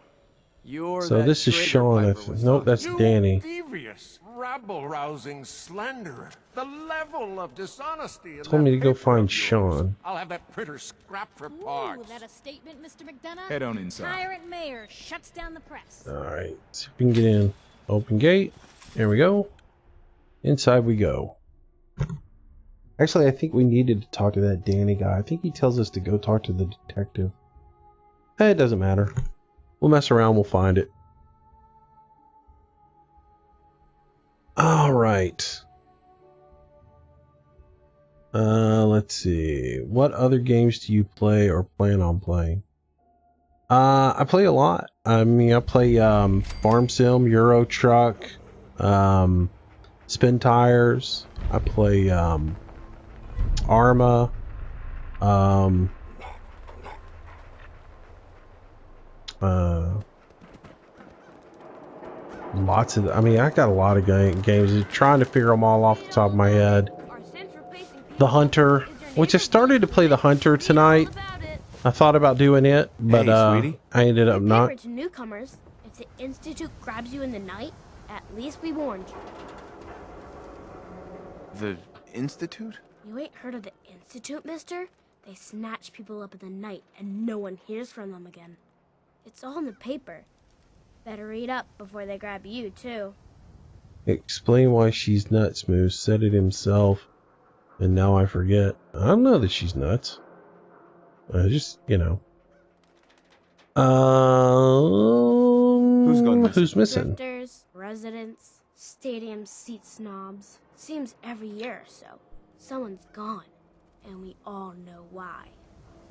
You're So that this is traitor Sean. Piper was Nope, talking that's to. Danny. Devious, rabble-rousing slanderer. The level of dishonesty in Told me to that go paper find of yours. Sean. I'll have that printer scrapped for Ooh, parts. that a statement, Mr. McDonough? Head on inside. Tyrant mayor shuts down the press. Alright, see if we can get in. Open gate. There we go. Inside we go. Actually, I think we needed to talk to that Danny guy. I think he tells us to go talk to the detective. Hey, it doesn't matter. We'll mess around, we'll find it. Alright. Let's see. What other games do you play or plan on playing? I play a lot. I mean, I play Farm Sim, Euro Truck, Spin Tires. I play Arma. Lots of. I mean, I got a lot of games. Trying to figure them all off the top of my head. The Hunter, which I started to play the Hunter tonight. I thought about doing it, but Hey, I ended up not. To newcomers, if the Institute grabs you in the night, at least we warned you. The Institute? You ain't heard of the Institute, mister? They snatch people up in the night and no one hears from them again. It's all in the paper. Better read up before they grab you, too. Explain why she's nuts, Moose. Said it himself, and now I forget. I don't know that she's nuts. Just, you know. Who's missing? Drifters, residents, stadium seat snobs. Seems every year or so, someone's gone, and we all know why.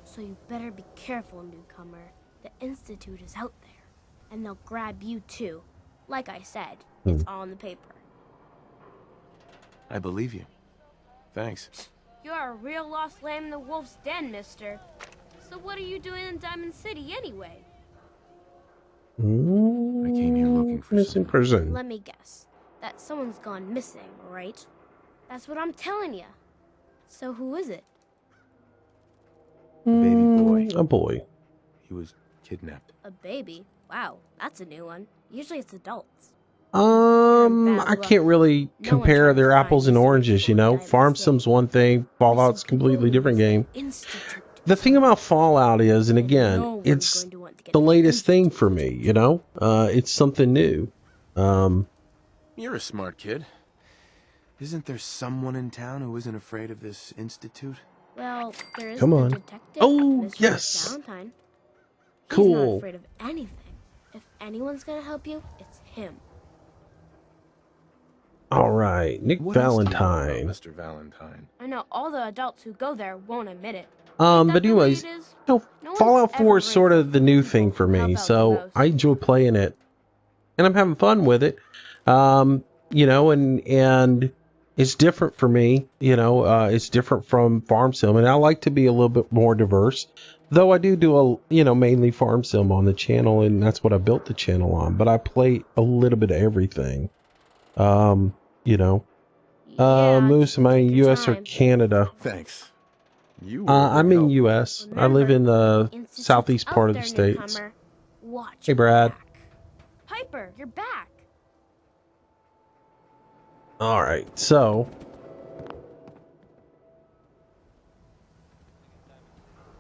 So you better be careful, newcomer. The Institute is out there, and they'll grab you too. Like I said, it's all in the paper. I believe you. Thanks. You're a real lost lamb in the wolf's den, mister. So what are you doing in Diamond City anyway? I came here looking for missing person. Let me guess. That someone's gone missing, right? That's what I'm telling you. So who is it? A baby boy. A boy. He was kidnapped. A baby? Wow, that's a new one. Usually it's adults. I can't really compare their apples and oranges, you know. Farm Sim's one thing, Fallout's a completely different game. The thing about Fallout is, and again, it's the latest thing for me, you know. It's something new. You're a smart kid. Isn't there someone in town who isn't afraid of this Institute? Well, there is Come the on. detective, Oh, Mr. yes. Valentine. He's Cool. not afraid of anything. If anyone's gonna help you, it's him. All right, Nick Valentine. Mr. Valentine. I know all the adults who go there won't admit it. But anyways, no, Fallout 4 is sort of the new thing for me, so I enjoy playing it, and I'm having fun with it. You know, and it's different for me. You know, it's different from Farm Sim, and I like to be a little bit more diverse. Though I do mainly Farm Sim on the channel, and that's what I built the channel on. But I play a little bit of everything. You know, Moose, am I in U.S. or Canada? Thanks. I'm in U.S. I live in the southeast part of the states. Hey, Brad. Piper, you're back. All right, so.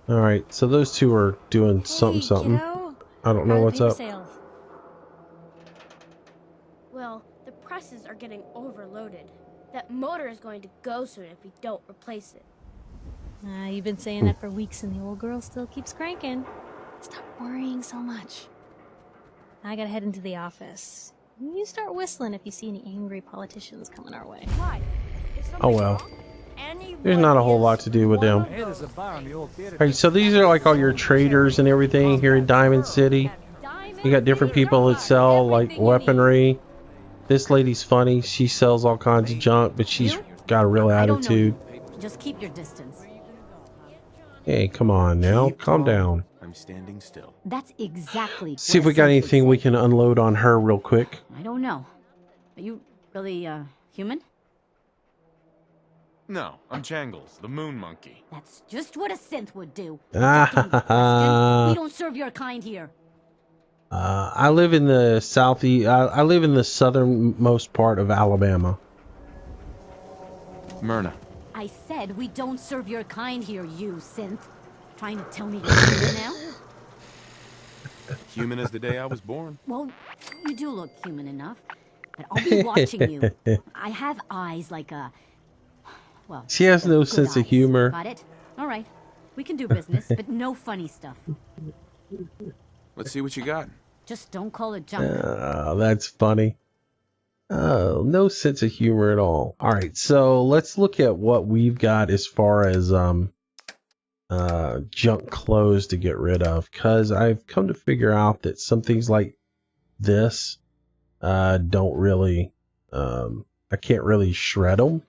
All right, so those two are doing something. I don't know what's up. Well, the presses are getting overloaded. That motor is going to go soon if we don't replace it. You've been saying that for weeks and the old girl still keeps cranking. Stop worrying so much. I gotta head into the office. You start whistling if you see any angry politicians coming our way. Why? Oh well. There's not a whole lot to do with them. Alright, so these are like all your traders and everything here in Diamond City. You got different people that sell like weaponry. This lady's funny. She sells all kinds of junk, but she's got a real attitude. Just keep your distance. Hey, come on now. Calm down. I'm standing still. That's exactly. See if we got anything we can unload on her real quick. I don't know. Are you really, human? No, I'm Jangles, the moon monkey. That's just what a synth would do. We Ah, don't serve your kind here. I live in the southeast. I live in the southernmost part of Alabama. Myrna. I said we don't serve your kind here, you synth. Trying to tell me you're human now? Human as the day I was born. Well, you do look human enough. But I'll be watching you. I have eyes like a... Well, she has no good sense of eyes. humor. Got it? All right. We can do business, but no funny stuff. Let's see what you got. Just don't call it junk. That's funny. Oh, no sense of humor at all. All right, so let's look at what we've got as far as junk clothes to get rid of, because I've come to figure out that some things like this don't really I can't really shred them,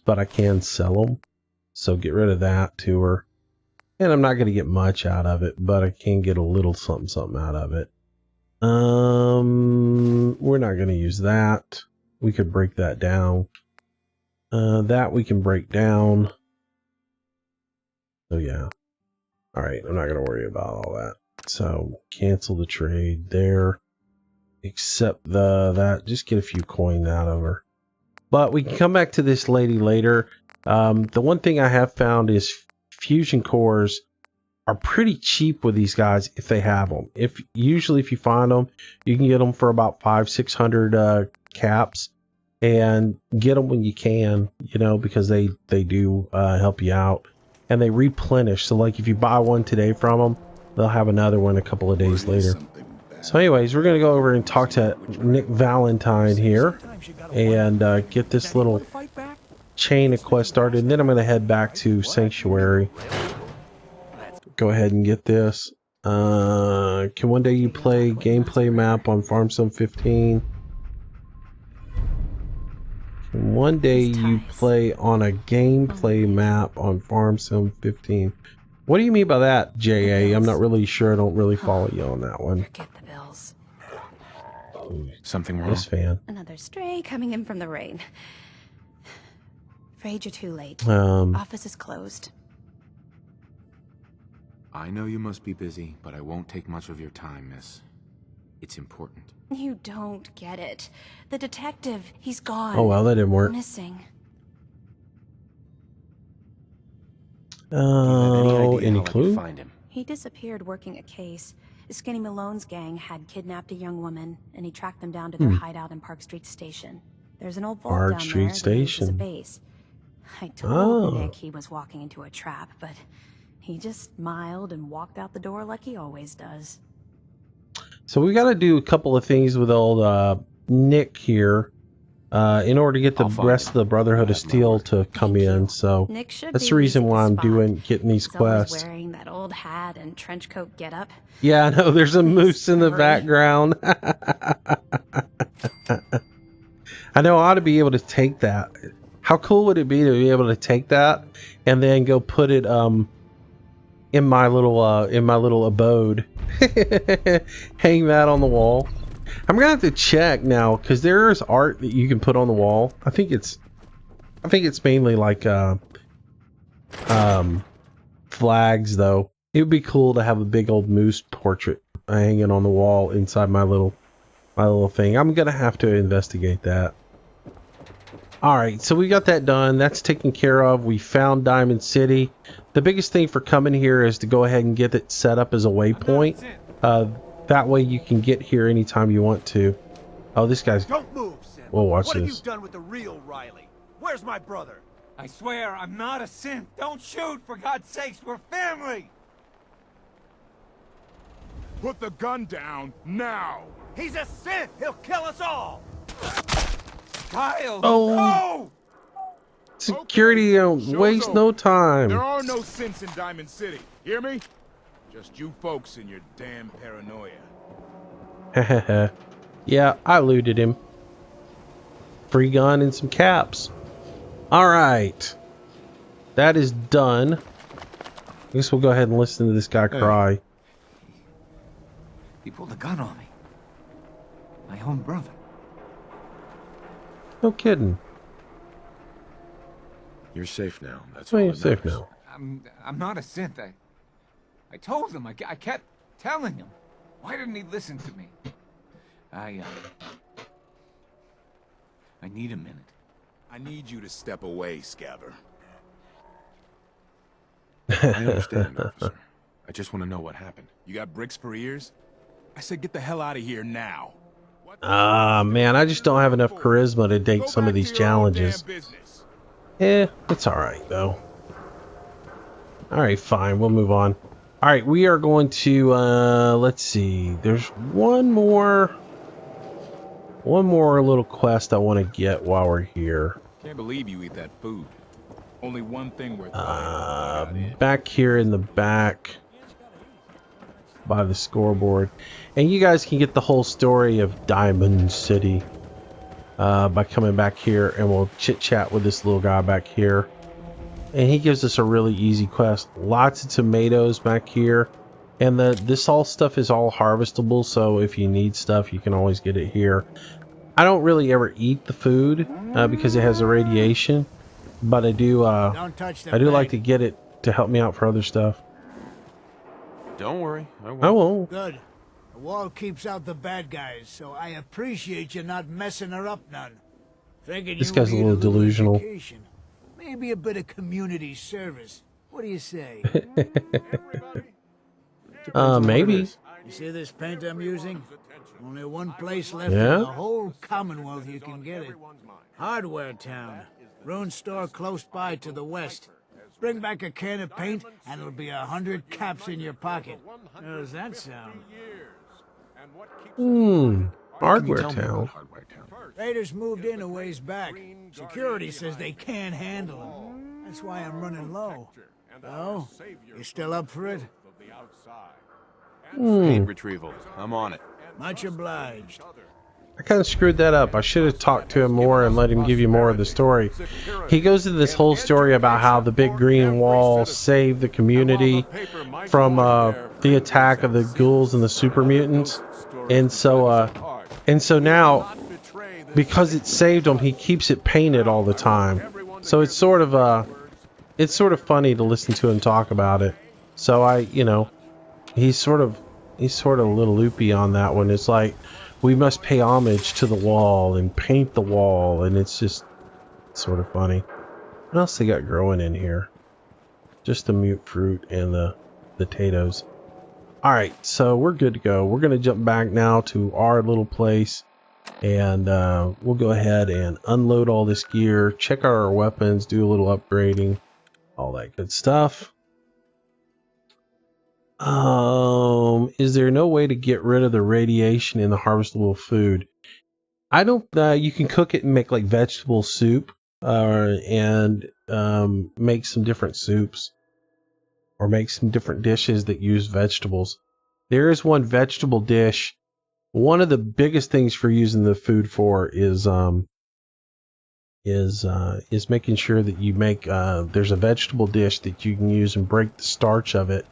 but I can sell them. So get rid of that to her. And I'm not going to get much out of it, but I can get a little something out of it. We're not going to use that. We could break that down. That we can break down. So yeah. All right, I'm not going to worry about all that. So cancel the trade there. Except that, just get a few coin out of her. But we can come back to this lady later. The one thing I have found is fusion cores are pretty cheap with these guys if they have them. Usually if you find them, you can get them for about 500-600 caps, and get them when you can, you know, because they do help you out, and they replenish. So like if you buy one today from them, they'll have another one a couple of days later. So anyways, we're gonna go over and talk to Nick Valentine here and get this little chain of quest started, and then I'm gonna head back to Sanctuary. Go ahead and get this. Can one day you play gameplay map on Farm Sim 15? Can one day you play on a gameplay map on Farm Sim 15? What do you mean by that, JA? I'm not really sure. I don't really follow you on that one. Forget the bills. Something wrong? This fan. Another stray coming in from the rain. Afraid you're too late. Office is closed. I know you must be busy, but I won't take much of your time, miss. It's important. You don't get it. The detective, he's gone. Oh well, that didn't work. Missing. Oh, any clue? Find him? He disappeared working a case. Skinny Malone's gang had kidnapped a young woman, and he tracked them down to their hideout in Park Street Station. There's an old vault Park down Street there that uses a Station. base. I told Nick he was walking into a trap, but he just smiled and walked out the door like he always does. So we got to do a couple of things with old Nick here in order to get the rest of the Brotherhood of Steel to come in. So that's the reason why I'm getting these quests. He's wearing that old hat and trench coat getup. Yeah, I know. There's a moose in the background. I know. I ought to be able to take that. How cool would it be to be able to take that and then go put it in my little abode? Hang that on the wall. I'm gonna have to check now because there's art that you can put on the wall. I think it's mainly like flags though. It would be cool to have a big old moose portrait hanging on the wall inside my little thing. I'm gonna have to investigate that. All right, so we got that done. That's taken care of. We found Diamond City. The biggest thing for coming here is to go ahead and get it set up as a waypoint. That way you can get here anytime you want to. Oh, this guy's... Don't move, Sim. We'll watch what this. What have you done with the real Riley? Where's my brother? I swear I'm not a synth. Don't shoot, for God's sakes. We're family. Put the gun down now. He's a synth. He'll kill us all. Kyle, oh. No! Security don't waste no time. There are no synths in Diamond City. Hear me? Just you folks and your damn paranoia. Yeah, I looted him. Free gun and some caps. Alright. That is done. I guess we'll go ahead and listen to this guy cry. He pulled a gun on me. My own brother. No kidding. You're safe now. That's well, all you're safe now. I'm not a synth. I told him. I kept telling him. Why didn't he listen to me? I need a minute. I need you to step away, Scabber. I understand, officer. I just want to know what happened. You got bricks for ears? I said get the hell out of here now. Man, I just don't have enough charisma to take some of these challenges. It's alright though. Alright, fine, we'll move on. Alright, we are going to let's see. There's one more little quest I want to get while we're here. Can't believe you eat that food. Only one thing worth back here in the back by the scoreboard. And you guys can get the whole story of Diamond City by coming back here, and we'll chit chat with this little guy back here. And he gives us a really easy quest. Lots of tomatoes back here. And this all stuff is all harvestable, so if you need stuff, you can always get it here. I don't really ever eat the food because it has a radiation, but I do like to get it to help me out for other stuff. Don't worry, I won't. I won't. Good. The wall keeps out the bad guys, so I appreciate you not messing her up none. Figured This you guy's a need little delusional. education. Maybe a bit of community service. What do you say? Maybe. You see this paint I'm using? Only one place left Yeah? in the whole Commonwealth you can get it. Hardware Town. Ruin store close by to the west. Bring back a can of paint and it'll be 100 caps in your pocket. How does that sound? Hardware Town. Raiders moved in a ways back. Security says they can't handle them. That's why I'm running low. Oh, you still up for it? Paint retrieval. I'm on it. Much obliged. I kind of screwed that up. I should have talked to him more and let him give you more of the story. He goes into this whole story about how the big green wall saved the community from the attack of the ghouls and the super mutants. And so now, because it saved him, he keeps it painted all the time. So it's sort of funny to listen to him talk about it. So he's sort of a little loopy on that one. It's like, we must pay homage to the wall and paint the wall, and it's just sort of funny. What else they got growing in here? Just the mute fruit and the potatoes. Alright, so we're good to go. We're going to jump back now to our little place, and we'll go ahead and unload all this gear, check out our weapons, do a little upgrading, all that good stuff. Is there no way to get rid of the radiation in the harvestable food? I don't. You can cook it and make like vegetable soup, and make some different soups, or make some different dishes that use vegetables. There is one vegetable dish. One of the biggest things for using the food for is making sure that you make. There's a vegetable dish that you can use and break the starch of it.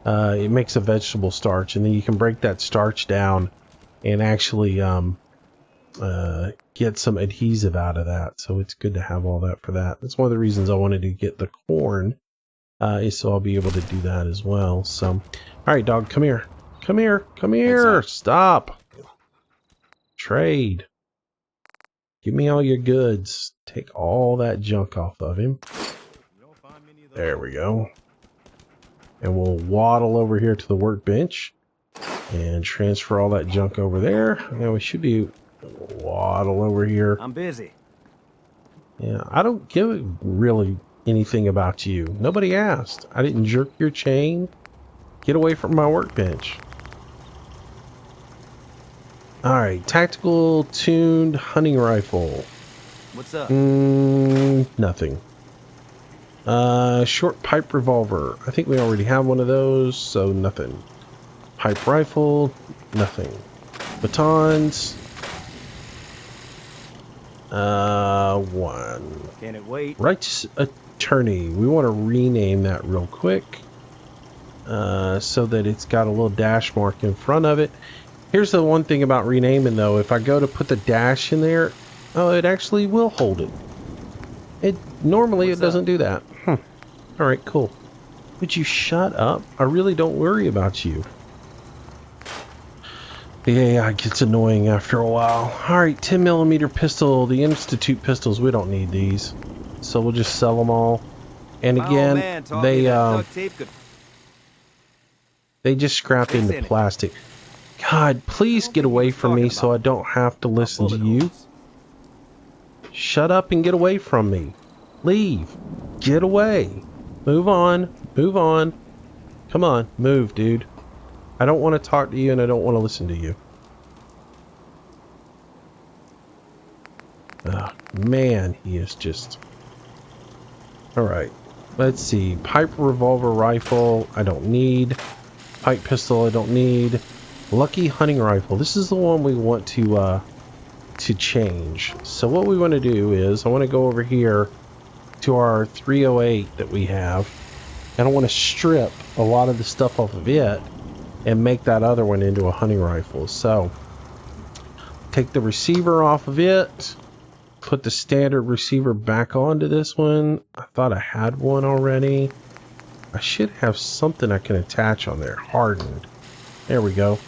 It makes a vegetable starch, and then you can break that starch down and actually get some adhesive out of that. So it's good to have all that for that. That's one of the reasons I wanted to get the corn, is so I'll be able to do that as well. So, all right, dog, come here. Come here. Come here. Stop. Trade. Give me all your goods. Take all that junk off of him. There we go. And we'll waddle over here to the workbench and transfer all that junk over there. And we should be waddle over here. I'm busy. Yeah, I don't give really anything about you. Nobody asked. I didn't jerk your chain. Get away from my workbench. Alright, tactical tuned hunting rifle. What's up? Nothing. Short pipe revolver. I think we already have one of those, so nothing. Pipe rifle, nothing. Batons. One. Can it wait? Rights attorney. We want to rename that real quick. So that it's got a little dash mark in front of it. Here's the one thing about renaming though. If I go to put the dash in there, it actually will hold it. Normally it doesn't do that. Alright, cool. Would you shut up? I really don't worry about you. Yeah, it gets annoying after a while. Alright, 10mm pistol. The Institute pistols, we don't need these. So we'll just sell them all. And again, they just scrap into plastic. God, please get away from me so I don't have to listen to you. Shut up and get away from me. Leave. Get away. Move on. Move on. Come on. Move, dude. I don't want to talk to you and I don't want to listen to you. Man, he is just... Alright. Let's see. Pipe revolver rifle, I don't need. Pipe pistol, I don't need. Lucky hunting rifle. This is the one we want to change. So what we want to do is, I want to go over here to our 308 that we have. And I want to strip a lot of the stuff off of it and make that other one into a hunting rifle. So, take the receiver off of it. Put the standard receiver back onto this one. I thought I had one already. I should have something I can attach on there. Hardened. There we go.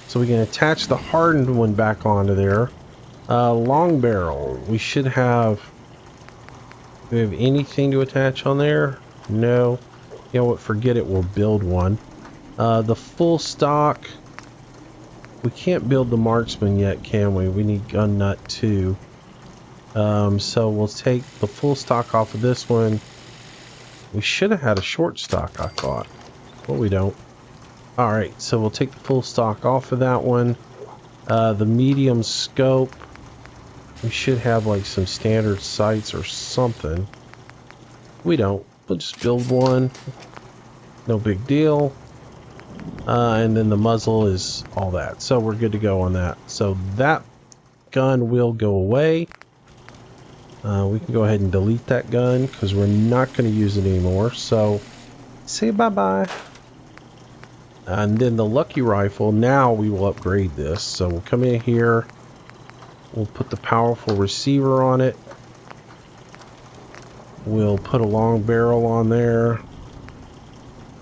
So we can attach the hardened one back onto there. Long barrel. We should have... Do we have anything to attach on there? No. You know what? Forget it. We'll build one. The full stock. We can't build the marksman yet, can we? We need gun nut too. So we'll take the full stock off of this one. We should have had a short stock, I thought. But we don't. Alright, so we'll take the full stock off of that one. The medium scope. We should have like some standard sights or something. We don't. We'll just build one. No big deal. And then the muzzle is all that. So we're good to go on that. So that gun will go away. We can go ahead and delete that gun because we're not going to use it anymore. So say bye-bye. And then the lucky rifle, now we will upgrade this. So we'll come in here. We'll put the powerful receiver on it. We'll put a long barrel on there.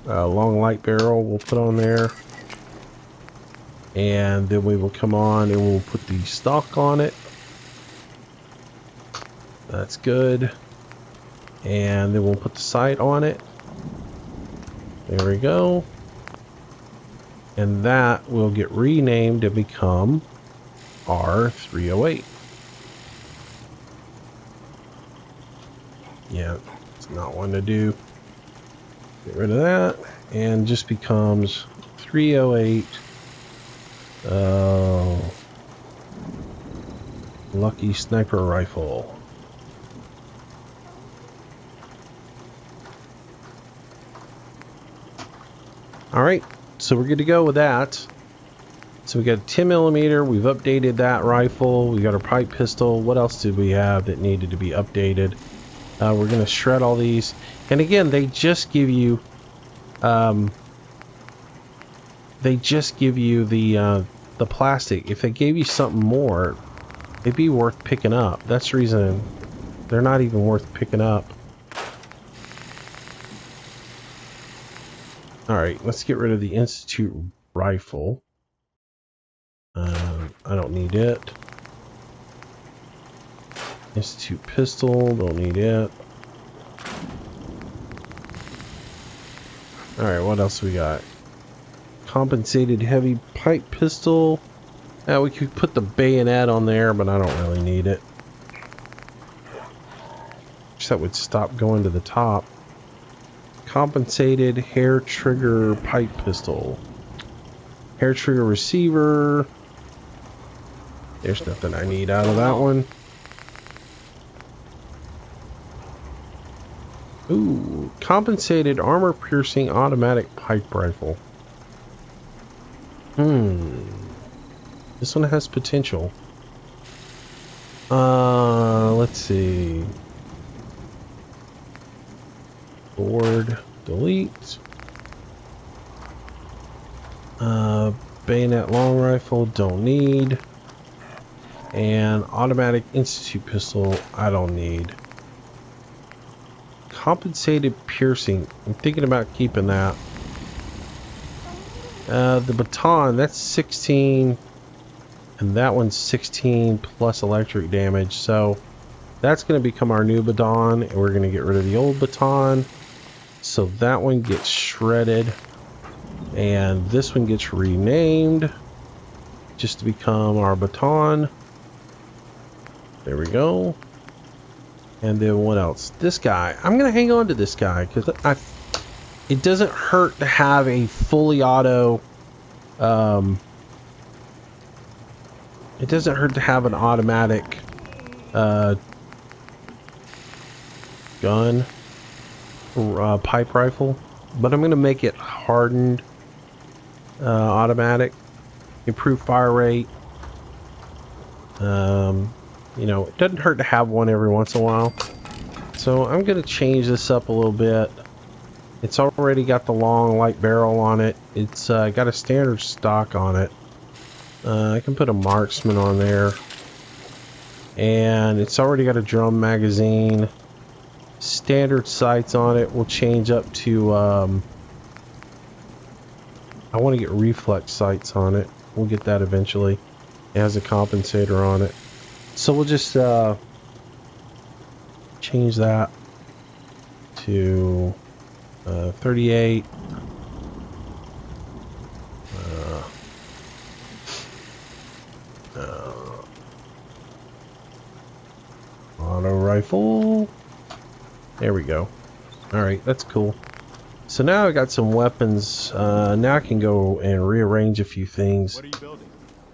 Long light barrel we'll put on there. And then we will come on and we'll put the stock on it. That's good. And then we'll put the sight on it. There we go. And that will get renamed to become R308. Yeah, it's not one to do. Get rid of that. And just becomes 308. Lucky sniper rifle. Alright, so we're good to go with that. So we got a 10mm, we've updated that rifle, we got our pipe pistol. What else did we have that needed to be updated? We're going to shred all these. And again, they just give you the plastic. If they gave you something more, it'd be worth picking up. That's the reason they're not even worth picking up. Alright, let's get rid of the Institute rifle. I don't need it. Institute pistol, don't need it. Alright, what else we got? Compensated heavy pipe pistol. We could put the bayonet on there, but I don't really need it. Just that would stop going to the top. Compensated hair trigger pipe pistol. Hair trigger receiver. There's nothing I need out of that one. Ooh, compensated armor piercing automatic pipe rifle. This one has potential. Let's see. Board, delete. Bayonet long rifle, don't need. And automatic Institute pistol, I don't need. Compensated piercing, I'm thinking about keeping that. The baton, that's 16. And that one's 16 plus electric damage. So that's going to become our new baton. And we're going to get rid of the old baton. So that one gets shredded. And this one gets renamed just to become our baton. There we go. And then what else? This guy. I'm going to hang on to this guy because it doesn't hurt to have a fully auto. It doesn't hurt to have an automatic gun or pipe rifle. But I'm going to make it hardened automatic. Improve fire rate. You know, it doesn't hurt to have one every once in a while. So I'm going to change this up a little bit. It's already got the long light barrel on it. It's got a standard stock on it. I can put a marksman on there. And it's already got a drum magazine. Standard sights on it. We'll change up to... I want to get reflex sights on it. We'll get that eventually. It has a compensator on it. So we'll just change that to 38. Auto rifle. There we go. Alright, that's cool. So now I got some weapons. Now I can go and rearrange a few things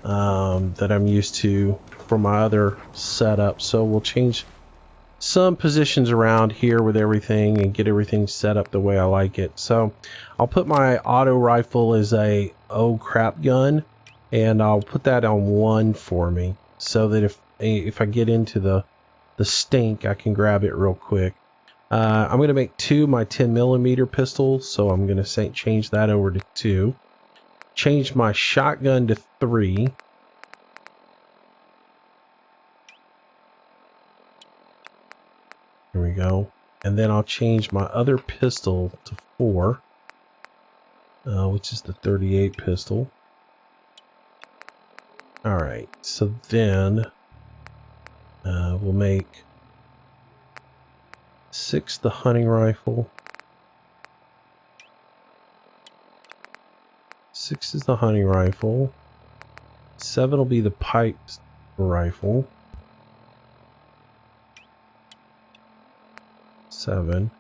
that I'm used to from my other setup. So we'll change some positions around here with everything and get everything set up the way I like it. So I'll put my auto rifle as a oh crap gun, and I'll put that on 1 for me so that if I get into the stink, I can grab it real quick. I'm going to make 2 my 10mm pistols, so I'm going to change that over to 2. Change my shotgun to 3. There we go. And then I'll change my other pistol to 4, which is the 38 pistol. Alright, so then we'll make 6 the hunting rifle. 6 is the hunting rifle. 7 will be the pipe rifle. 7.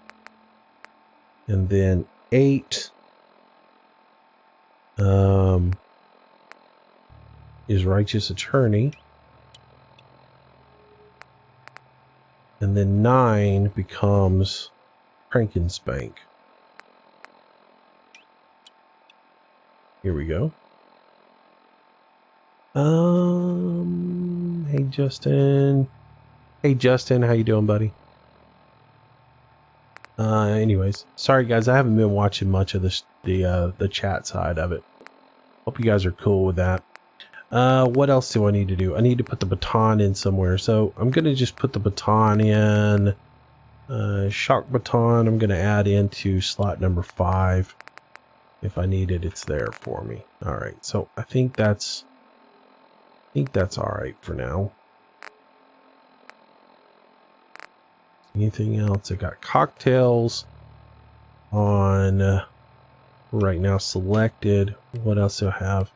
And then 8 is righteous attorney. And then 9 becomes Krankenspank. Here we go. Hey Justin. Hey Justin, how you doing, buddy? Anyways, sorry guys, I haven't been watching much of the chat side of it. Hope you guys are cool with that. What else do I need to do? I need to put the baton in somewhere. So I'm going to just put the baton in. Shock baton, I'm going to add into slot number 5. If I need it, it's there for me. Alright, so I think that's alright for now. Anything else? I got cocktails on right now selected. What else do I have?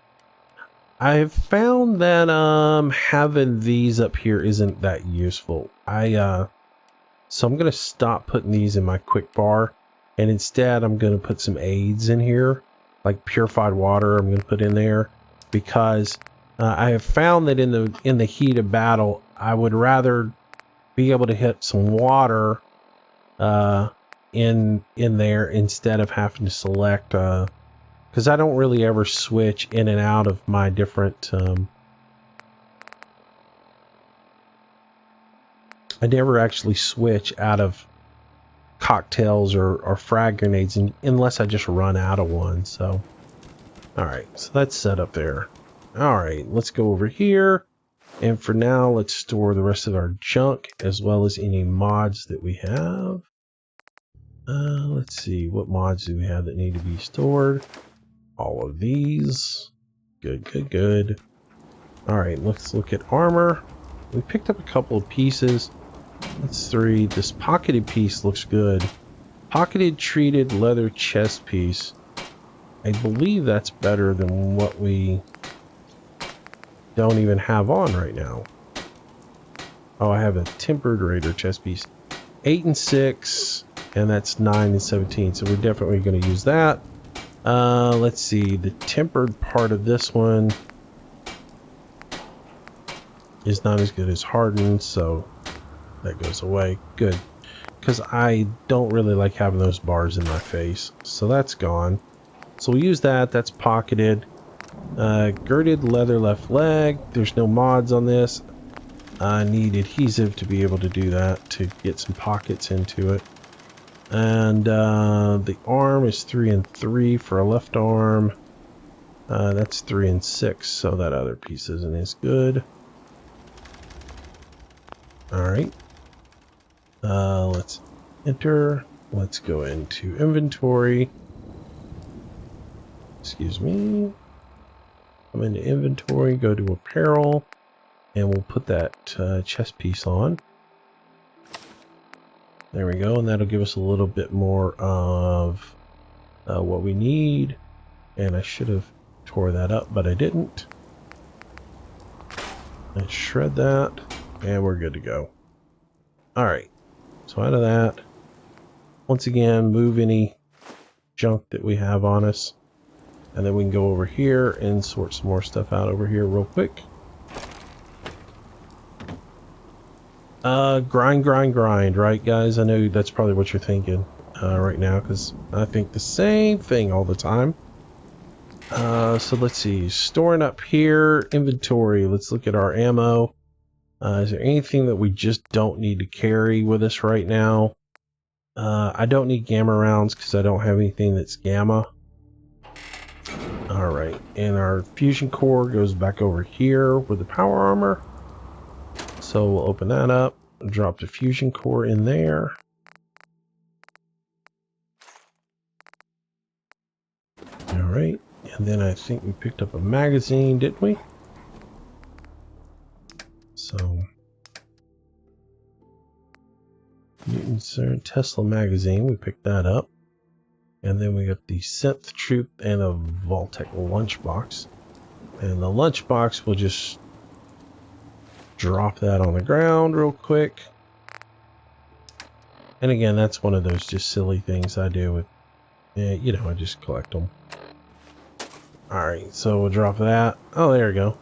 I've found that having these up here isn't that useful. So I'm gonna stop putting these in my quick bar, and instead I'm gonna put some aids in here, like purified water. I'm gonna put in there because I have found that in the heat of battle, I would rather be able to hit some water in there instead of having to select. Because I don't really ever switch in and out of my different... I never actually switch out of cocktails or frag grenades unless I just run out of one. So, alright, so that's set up there. Alright, let's go over here. And for now, let's store the rest of our junk as well as any mods that we have. Let's see, what mods do we have that need to be stored? All of these. Good, good, good. Alright, let's look at armor. We picked up a couple of pieces. That's 3. This pocketed piece looks good. Pocketed treated leather chest piece. I believe that's better than what we don't even have on right now. Oh, I have a tempered raider chest piece. 8 and 6, and that's 9 and 17. So we're definitely going to use that. Let's see. The tempered part of this one is not as good as hardened, so that goes away. Good. Because I don't really like having those bars in my face. So that's gone. So we'll use that. That's pocketed. Girded leather left leg. There's no mods on this. I need adhesive to be able to do that, to get some pockets into it. And the arm is 3 and 3 for a left arm. That's 3 and 6, so that other piece isn't as good. Alright. Let's enter. Let's go into inventory. Excuse me. Come into inventory, go to apparel, and we'll put that chest piece on. There we go, and that'll give us a little bit more of what we need. And I should have tore that up, but I didn't. Let's shred that, and we're good to go. Alright, so out of that, once again, move any junk that we have on us. And then we can go over here and sort some more stuff out over here real quick. Grind, right guys? I know that's probably what you're thinking right now, because I think the same thing all the time. So let's see, storing up here, inventory. Let's look at our ammo. Is there anything that we just don't need to carry with us right now? I don't need gamma rounds because I don't have anything that's gamma. Alright, and our fusion core goes back over here with the power armor. So we'll open that up, drop the fusion core in there. Alright, and then I think we picked up a magazine, didn't we? So, Newton Tesla magazine, we picked that up. And then we got the synth troop and a Vault-Tec lunchbox. And the lunchbox, we'll just drop that on the ground real quick. And again, that's one of those just silly things I do with, you know, I just collect them. Alright, so we'll drop that. Oh, there we go.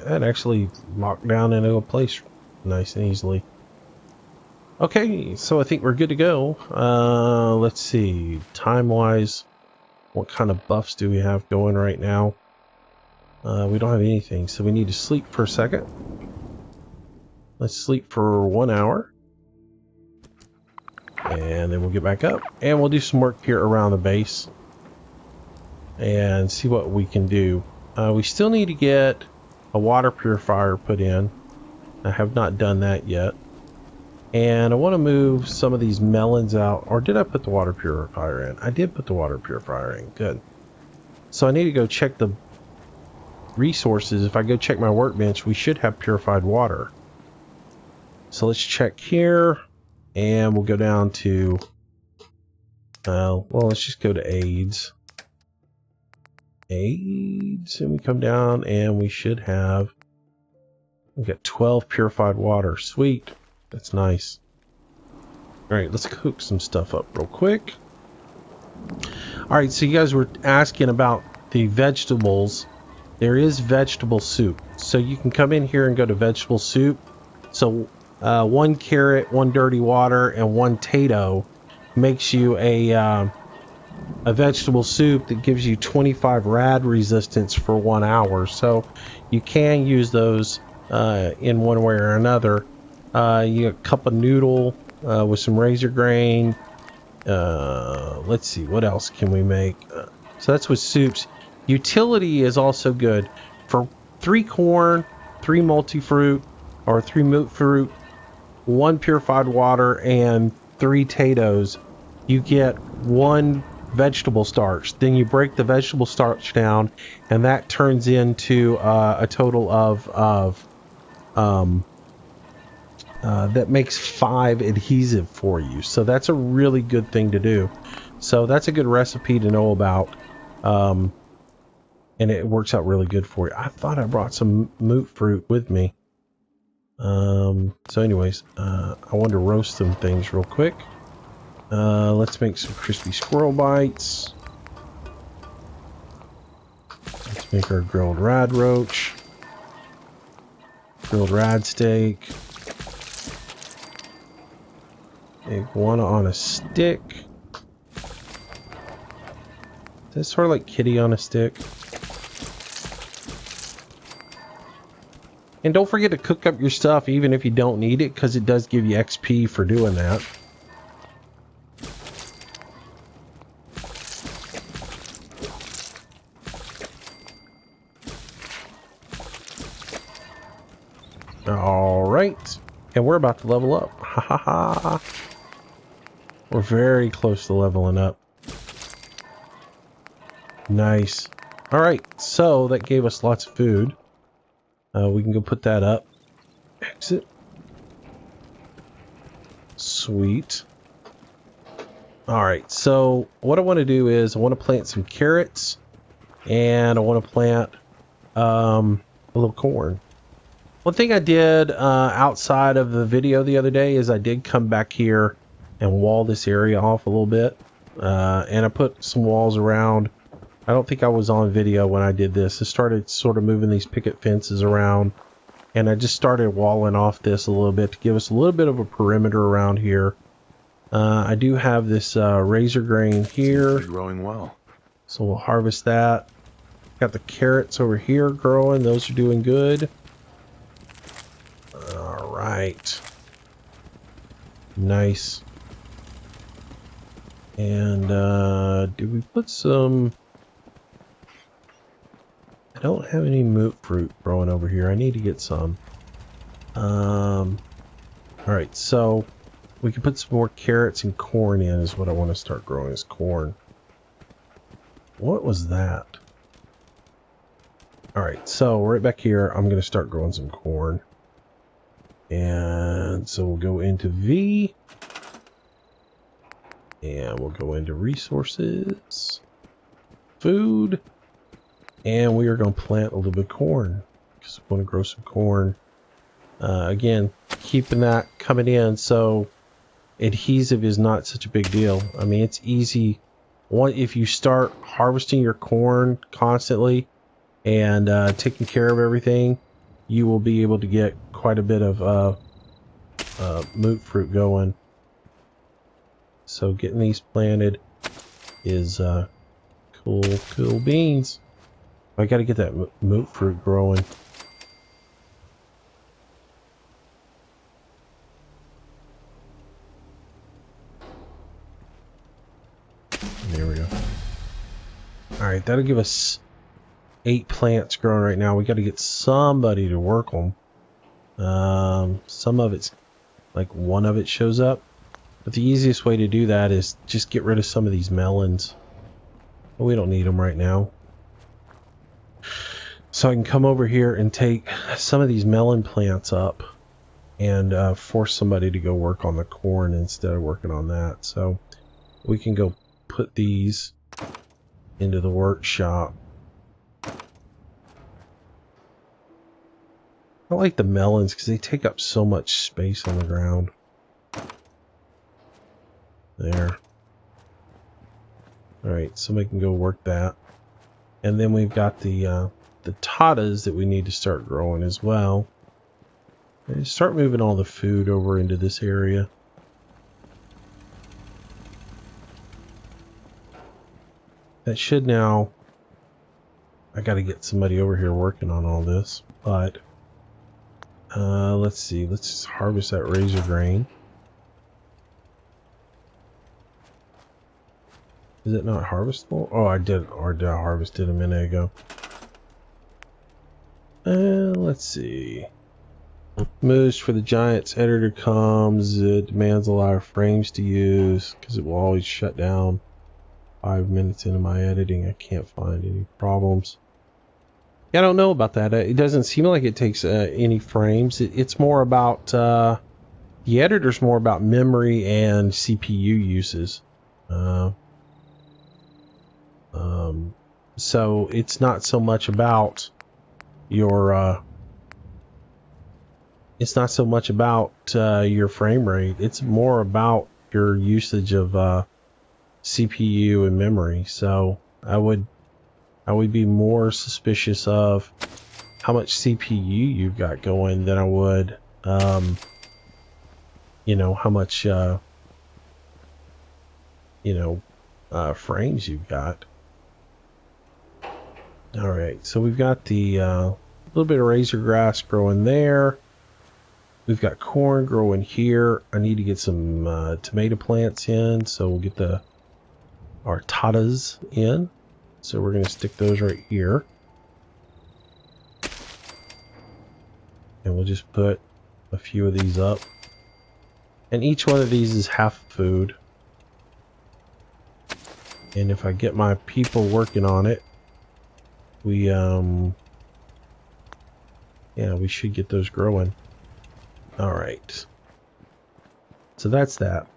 That actually locked down into a place nice and easily. Okay, so I think we're good to go. Let's see, time-wise, what kind of buffs do we have going right now? We don't have anything, so we need to sleep for a second. Let's sleep for 1 hour. And then we'll get back up. And we'll do some work here around the base. And see what we can do. We still need to get a water purifier put in. I have not done that yet. And I want to move some of these melons out. Or did I put the water purifier in? I did put the water purifier in. Good. So I need to go check the resources. If I go check my workbench, we should have purified water. So let's check here. And we'll go down to... well, let's just go to AIDS. AIDS. And we come down and we should have... We've got 12 purified water. Sweet. That's nice. Alright, let's cook some stuff up real quick. Alright, so you guys were asking about the vegetables. There is vegetable soup. So you can come in here and go to vegetable soup. So 1 carrot, 1 dirty water, and 1 potato makes you a vegetable soup that gives you 25 rad resistance for 1 hour. So you can use those in one way or another. You get a cup of noodle with some razor grain. Let's see, what else can we make? So that's with soups. Utility is also good. For 3 corn, 3 multi-fruit, or 3 milk fruit, 1 purified water, and 3 potatoes, you get 1 vegetable starch. Then you break the vegetable starch down, and that turns into a total of that makes 5 adhesive for you. So that's a really good thing to do. So that's a good recipe to know about. And it works out really good for you. I thought I brought some moot fruit with me. So anyways, I wanted to roast some things real quick. Let's make some crispy squirrel bites. Let's make our grilled rad roach. Grilled rad steak. Iguana on a stick. Is that sort of like kitty on a stick? And don't forget to cook up your stuff even if you don't need it, because it does give you XP for doing that. Alright. And we're about to level up. Ha ha ha. We're very close to leveling up. Nice. Alright, so that gave us lots of food. We can go put that up. Exit. Sweet. Alright, so what I want to do is I want to plant some carrots. And I want to plant a little corn. One thing I did outside of the video the other day is I did come back here and wall this area off a little bit. And I put some walls around. I don't think I was on video when I did this. I started sort of moving these picket fences around. And I just started walling off this a little bit to give us a little bit of a perimeter around here. I do have this razor grain here. Growing well. So we'll harvest that. Got the carrots over here growing. Those are doing good. Alright. Nice. And did we put some... I don't have any moot fruit growing over here. I need to get some. Alright, so we can put some more carrots and corn in is what I want to start growing is corn. What was that? Alright, so right back here, I'm going to start growing some corn. And so we'll go into V. And we'll go into resources. Food. And we are going to plant a little bit of corn. Because we want to grow some corn. Again, keeping that coming in so adhesive is not such a big deal. I mean, it's easy. If you start harvesting your corn constantly and taking care of everything, you will be able to get quite a bit of moot fruit going. So getting these planted is cool beans. I got to get that moot fruit growing. There we go. Alright, that'll give us 8 plants growing right now. We got to get somebody to work them. Some of it's like one of it shows up. But the easiest way to do that is just get rid of some of these melons. But we don't need them right now. So I can come over here and take some of these melon plants up and force somebody to go work on the corn instead of working on that. So we can go put these into the workshop. I like the melons because they take up so much space on the ground. There. Alright, somebody can go work that. And then we've got the tatas that we need to start growing as well. And start moving all the food over into this area. That should now... I gotta get somebody over here working on all this, but... let's see, let's just harvest that razor grain. Is it not harvestable? Oh, I did harvest it a minute ago. Let's see. Moves for the Giants editor comes. It demands a lot of frames to use because it will always shut down. 5 minutes into my editing, I can't find any problems. Yeah, I don't know about that. It doesn't seem like it takes any frames. It's more about the editor's more about memory and CPU uses. So it's not so much about your your frame rate. It's more about your usage of CPU and memory. So I would be more suspicious of how much CPU you've got going than I would you know, how much frames you've got. All right, so we've got the little bit of razor grass growing there. We've got corn growing here. I need to get some tomato plants in, so we'll get our tatas in. So we're going to stick those right here. And we'll just put a few of these up. And each one of these is half food. And if I get my people working on it, we should get those growing. All right. So that's that.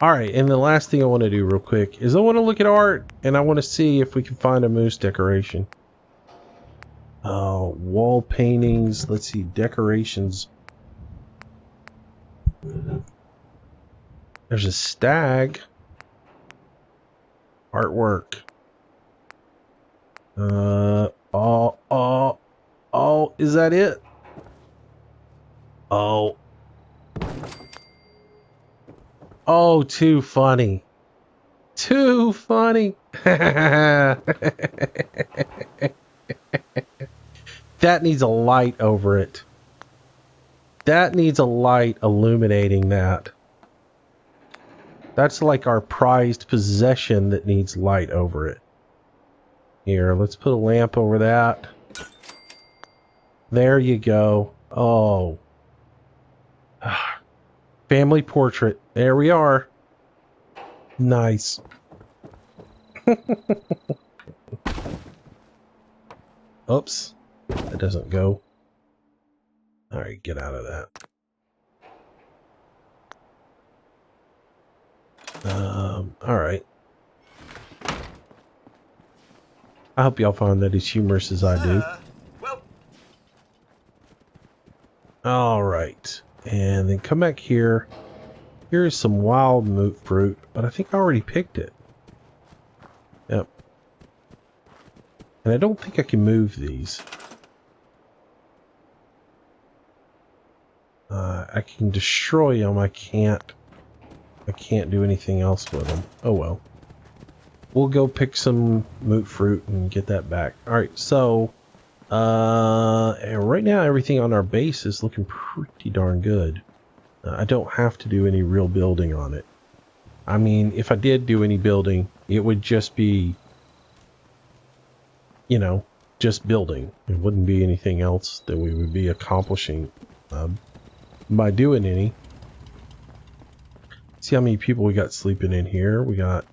All right, and the last thing I want to do real quick is I want to look at art, and I want to see if we can find a moose decoration. Wall paintings. Let's see, decorations. There's a stag. Artwork. Oh, is that it? Oh. Oh, too funny. Too funny. That needs a light over it. That needs a light illuminating that. That's like our prized possession that needs light over it. Here, let's put a lamp over that. There you go. Oh. Family portrait. There we are. Nice. Oops. That doesn't go. Alright, get out of that. Alright. I hope y'all find that as humorous as I do. Alright. And then come back here. Here is some wild moot fruit, but I think I already picked it. Yep. And I don't think I can move these. I can destroy them. I can't do anything else with them. Oh well. We'll go pick some moot fruit and get that back. Alright, so and right now everything on our base is looking pretty darn good. I don't have to do any real building on it. I mean, if I did do any building, it would just be, you know, just building. It wouldn't be anything else that we would be accomplishing by doing any. See how many people we got sleeping in here. We got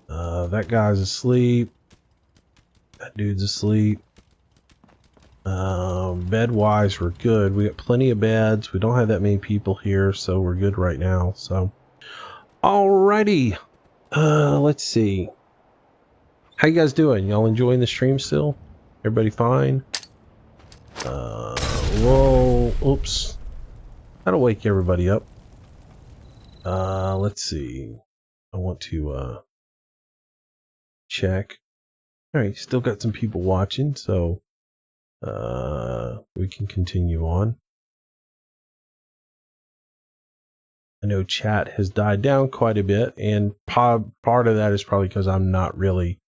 that guy's asleep. That dude's asleep. Bed-wise, we're good. We got plenty of beds. We don't have that many people here, so we're good right now. So, alrighty. Let's see. How you guys doing? Y'all enjoying the stream still? Everybody fine? Whoa. Oops. That'll wake everybody up. Let's see. I want to check. Alright, still got some people watching, so we can continue on. I know chat has died down quite a bit, and part of that is probably because I'm not really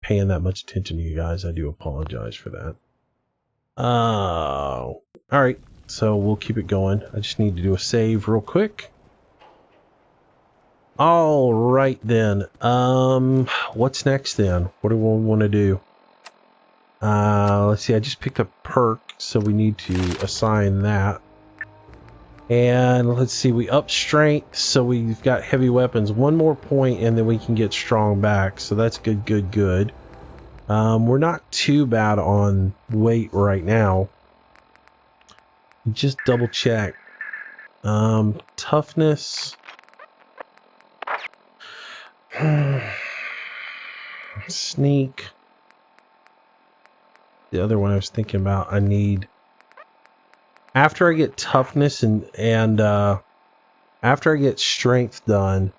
paying that much attention to you guys. I do apologize for that. Alright, so we'll keep it going. I just need to do a save real quick. Alright then. What's next then? What do we want to do? Let's see, I just picked a perk, so we need to assign that. And let's see, we up strength, so we've got heavy weapons. One more point and then we can get strong back. So that's good, good, good. We're not too bad on weight right now. Just double check. Toughness. Sneak. The other one I was thinking about, I need... After I get toughness and after I get strength done,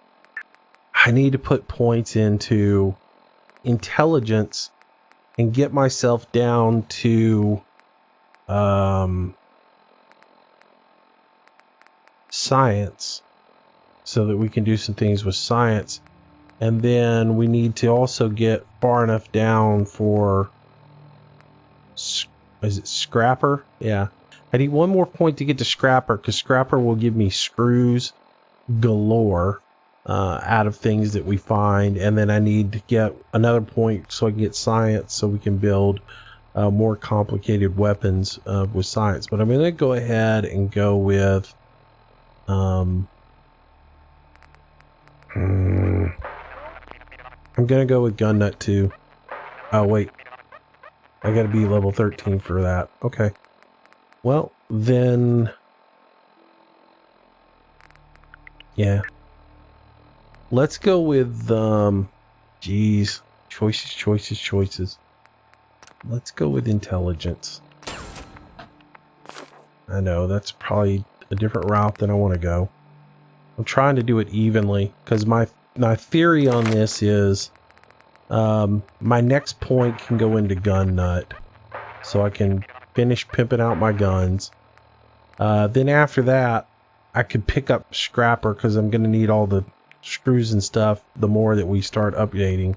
I need to put points into intelligence and get myself down to science so that we can do some things with science. And then we need to also get far enough down for, is it Scrapper? Yeah. I need one more point to get to Scrapper, because Scrapper will give me screws galore out of things that we find. And then I need to get another point so I can get science so we can build more complicated weapons with science. But I'm going to go ahead and go with... I'm going to go with Gun Nut 2. Oh, wait. I got to be level 13 for that. Okay. Well, then... Yeah. Let's go with, geez. Choices. Let's go with intelligence. I know, that's probably a different route than I want to go. I'm trying to do it evenly, because my theory on this is my next point can go into Gun Nut, so I can finish pimping out my guns. Then after that, I could pick up Scrapper, because I'm going to need all the screws and stuff the more that we start updating.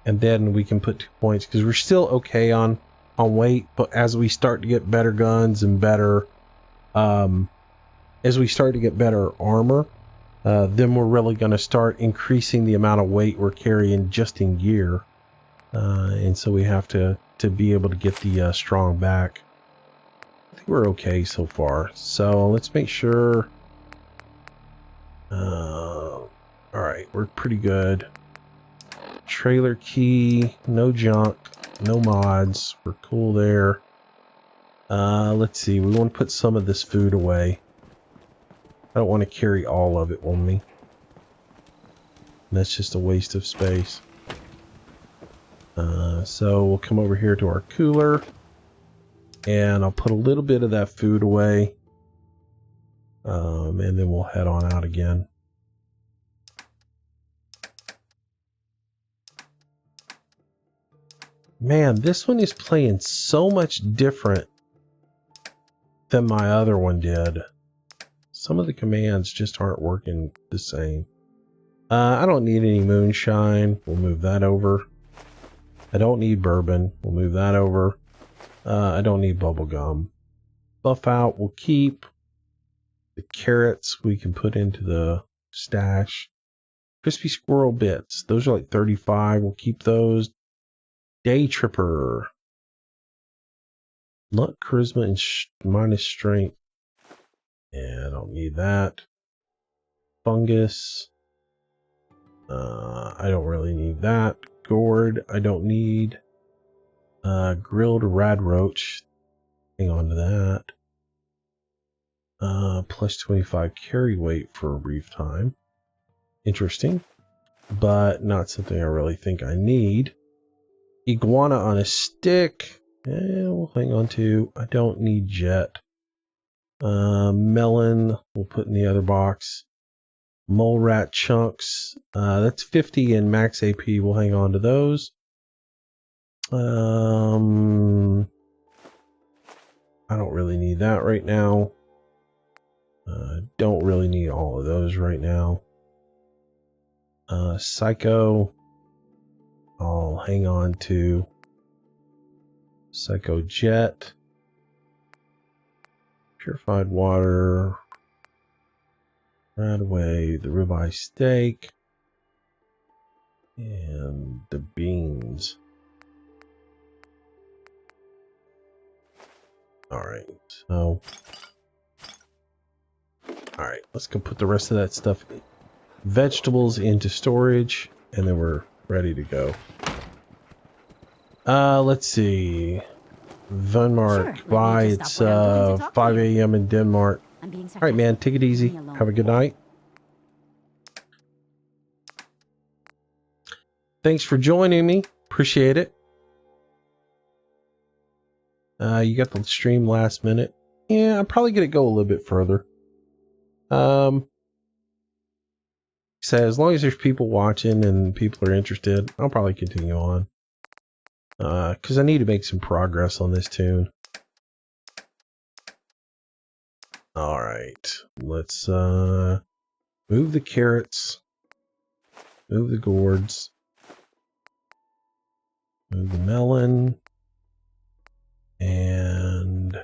And then we can put 2 points, because we're still okay on weight, but as we start to get better guns and better as we start to get better armor, then we're really going to start increasing the amount of weight we're carrying just in gear. And so we have to be able to get the strong back. I think we're okay so far. So let's make sure. Alright, we're pretty good. Trailer key, no junk, no mods. We're cool there. Let's see, we want to put some of this food away. I don't want to carry all of it on me. And that's just a waste of space. So we'll come over here to our cooler. And I'll put a little bit of that food away. And then we'll head on out again. Man, this one is playing so much different than my other one did. Some of the commands just aren't working the same. I don't need any moonshine. We'll move that over. I don't need bourbon. We'll move that over. I don't need bubblegum. Buff out we'll keep. The carrots we can put into the stash. Crispy squirrel bits. Those are like 35. We'll keep those. Day tripper. Luck, charisma, and minus strength. Yeah, I don't need that. Fungus. I don't really need that. Gourd, I don't need. Grilled radroach. Hang on to that. Plus 25 carry weight for a brief time. Interesting. But not something I really think I need. Iguana on a stick. We'll hang on to. I don't need jet. Melon, we'll put in the other box. Mole rat chunks. That's 50 in max AP. We'll hang on to those. I don't really need that right now. Don't really need all of those right now. Psycho. I'll hang on to. Psycho jet. Purified water. Right away, the ribeye steak. And the beans. Alright, so All right, let's go put the rest of that stuff, vegetables, into storage, and then we're ready to go. Let's see. Denmark. Sure, Bye. maybe just It's stop what I'm doing to talk to 5 you. a.m. in Denmark. I'm being All right, man. Take it easy. Leave me alone. Have a good night. Thanks for joining me. Appreciate it. You got the stream last minute. Yeah, I'm probably gonna go a little bit further. So as long as there's people watching and people are interested, I'll probably continue on. Because I need to make some progress on this tune. All right, let's move the carrots, move the gourds, move the melon, and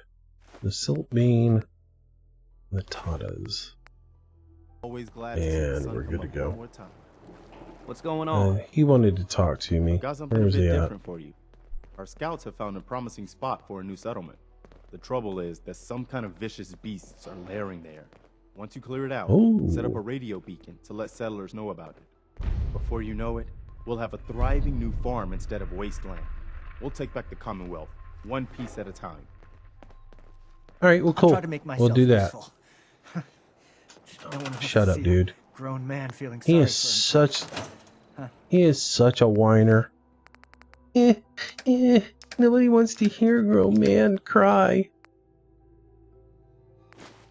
the silt bean, and the tatas. Always glad and we're good to go. What's going on? He wanted to talk to me. Got something Where's a bit he at? different for you. Our scouts have found a promising spot for a new settlement. The trouble is that some kind of vicious beasts are lairing there. Once you clear it out, set up a radio beacon to let settlers know about it. Before you know it, we'll have a thriving new farm instead of Wasteland. We'll take back the Commonwealth, one piece at a time. All right, well, cool. I'll try to make We'll do that. useful. No one wants Shut to up, see dude. a grown man feeling He sorry is for himself. such. He is such a whiner. Nobody wants to hear a grown man cry.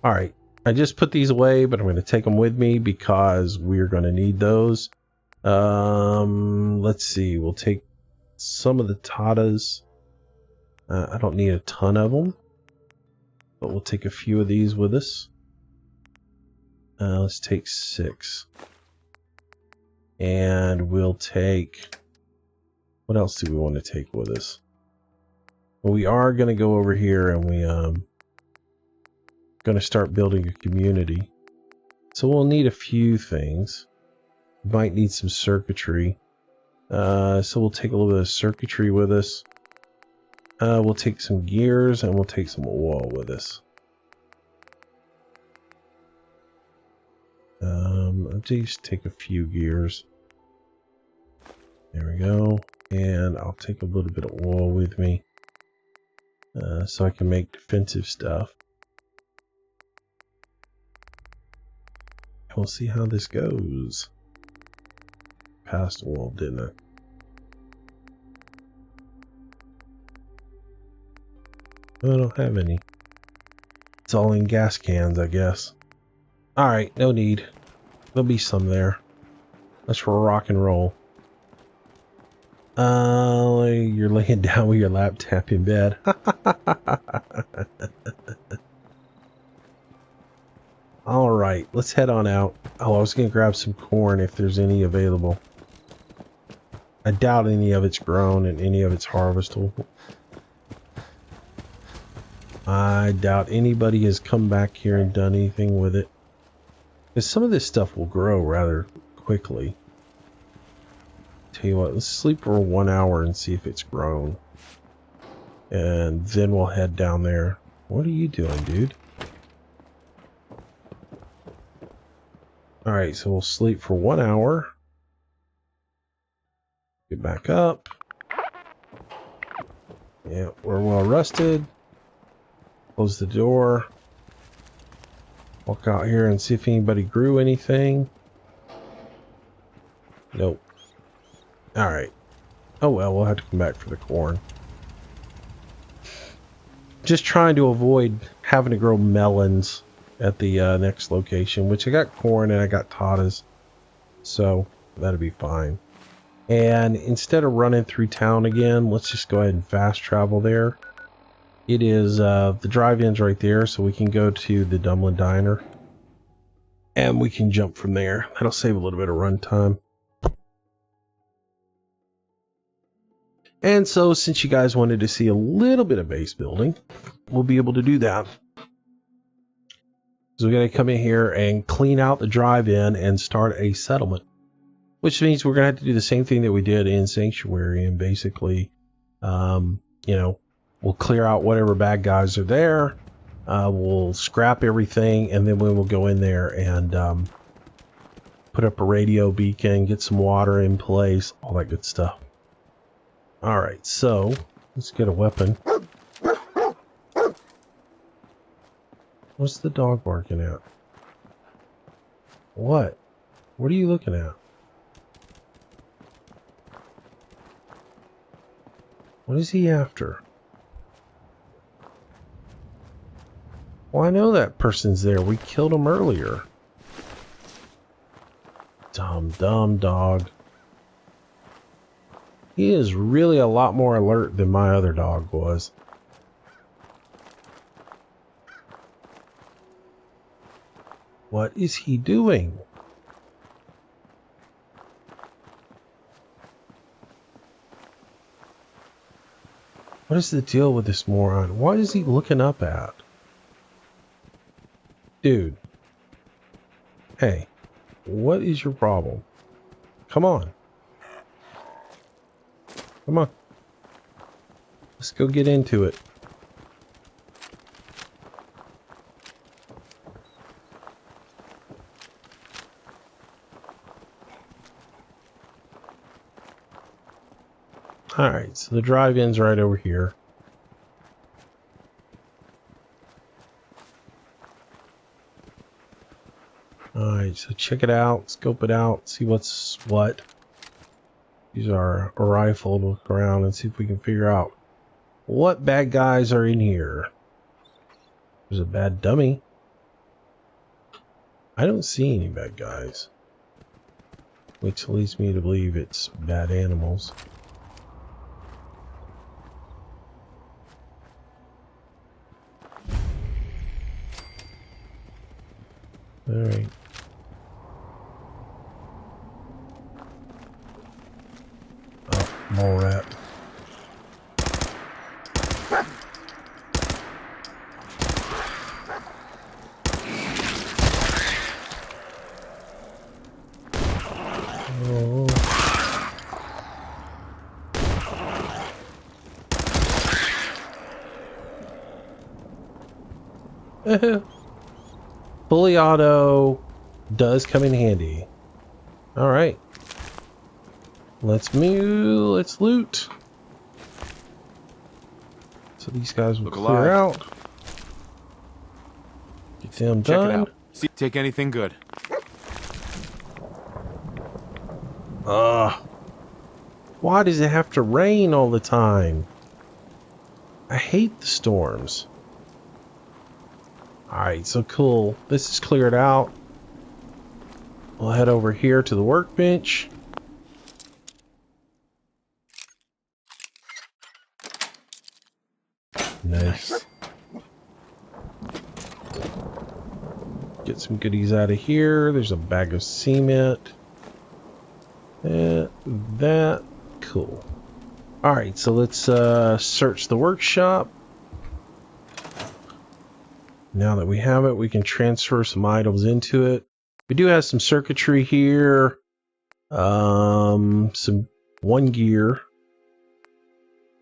All right, I just put these away, but I'm going to take them with me because we're going to need those. Let's see. We'll take some of the tatas. I don't need a ton of them, but we'll take a few of these with us. Let's take 6. And we'll take... What else do we want to take with us? Well, we are going to go over here and we going to start building a community. So we'll need a few things. We might need some circuitry. So we'll take a little bit of circuitry with us. We'll take some gears and we'll take some oil with us. I'll just take a few gears. There we go. And I'll take a little bit of oil with me. So I can make defensive stuff. We'll see how this goes. Passed oil, didn't I? I don't have any. It's all in gas cans, I guess. Alright, no need. There'll be some there. Let's rock and roll. You're laying down with your laptop in bed. Alright, let's head on out. Oh, I was going to grab some corn if there's any available. I doubt any of it's grown and any of it's harvestable. I doubt anybody has come back here and done anything with it. Because some of this stuff will grow rather quickly. Tell you what, let's sleep for 1 hour and see if it's grown. And then we'll head down there. What are you doing, dude? Alright, so we'll sleep for 1 hour. Get back up. Yeah, we're well rested. Close the door. Walk out here and see if anybody grew anything. Nope. Alright. Oh well, we'll have to come back for the corn. Just trying to avoid having to grow melons at the next location, which I got corn and I got tatas. So that'll be fine. And instead of running through town again, let's just go ahead and fast travel there. It is the drive-in's right there, so we can go to the Dumpling Diner. And we can jump from there. That'll save a little bit of run time. And so, since you guys wanted to see a little bit of base building, we'll be able to do that. So we're going to come in here and clean out the drive-in and start a settlement. Which means we're going to have to do the same thing that we did in Sanctuary and basically, you know, we'll clear out whatever bad guys are there. We'll scrap everything, and then we will go in there and put up a radio beacon, get some water in place, all that good stuff. Alright, so let's get a weapon. What's the dog barking at? What? What are you looking at? What is he after? Well, I know that person's there. We killed him earlier. Dumb dog. He is really a lot more alert than my other dog was. What is he doing? What is the deal with this moron? What is he looking up at? Dude. Hey. What is your problem? Come on. Come on. Let's go get into it. Alright, so the drive-in's right over here. Alright, so check it out, scope it out, see what's what. Use our rifle to look around and see if we can figure out what bad guys are in here. There's a bad dummy. I don't see any bad guys, which leads me to believe it's bad animals. Alright. Oh, mole rat. Oh. Fully auto does come in handy. All right. Let's move. Let's loot. So these guys will clear out. Get them done. Check it out. See, take anything good. Why does it have to rain all the time? I hate the storms. Alright, so cool. This is cleared out. We'll head over here to the workbench. Nice. Get some goodies out of here. There's a bag of cement. That. Cool. Alright, so let's search the workshop. Now that we have it, we can transfer some items into it. We do have some circuitry here. Some one gear.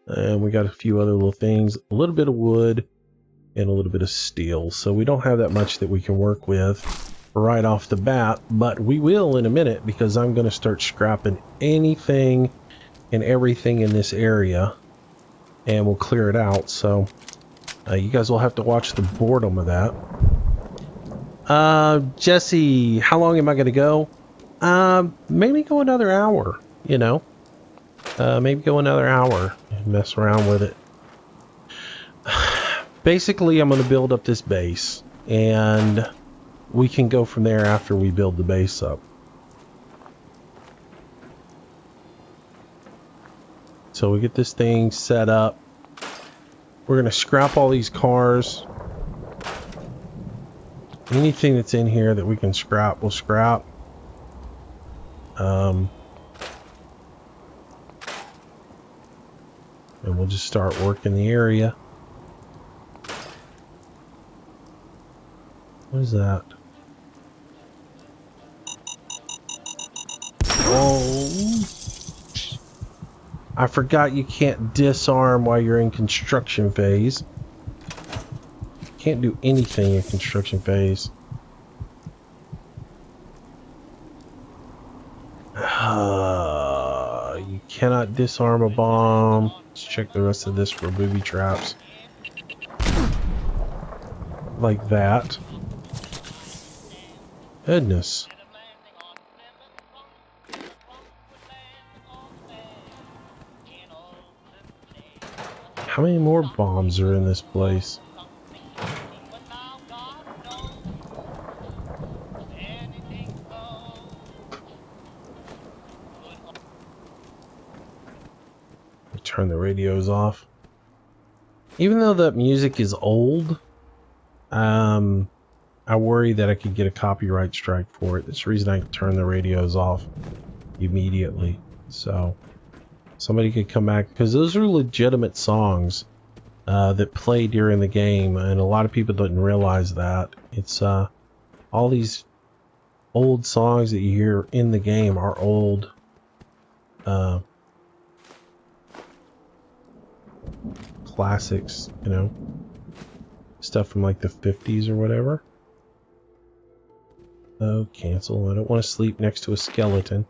And we got a few other little things. A little bit of wood and a little bit of steel. So we don't have that much that we can work with right off the bat. But we will in a minute, because I'm going to start scrapping anything and everything in this area. And we'll clear it out. So you guys will have to watch the boredom of that. Jesse, how long am I going to go? Maybe go another hour, you know. Maybe go another hour and mess around with it. Basically, I'm going to build up this base, and we can go from there after we build the base up. So we get this thing set up. We're going to scrap all these cars. Anything that's in here that we can scrap, we'll scrap. And we'll just start working the area. What is that? Oh, I forgot you can't disarm while you're in construction phase. can't do anything in construction phase. You cannot disarm a bomb. Let's check the rest of this for booby traps. Like that. Goodness. How many more bombs are in this place? Turn the radios off. Even though that music is old, I worry that I could get a copyright strike for it. That's the reason I turn the radios off immediately. So somebody could come back, because those are legitimate songs that play during the game, and a lot of people didn't realize that. It's all these old songs that you hear in the game are old classics, you know, stuff from like the 50s or whatever. Oh, cancel. I don't want to sleep next to a skeleton.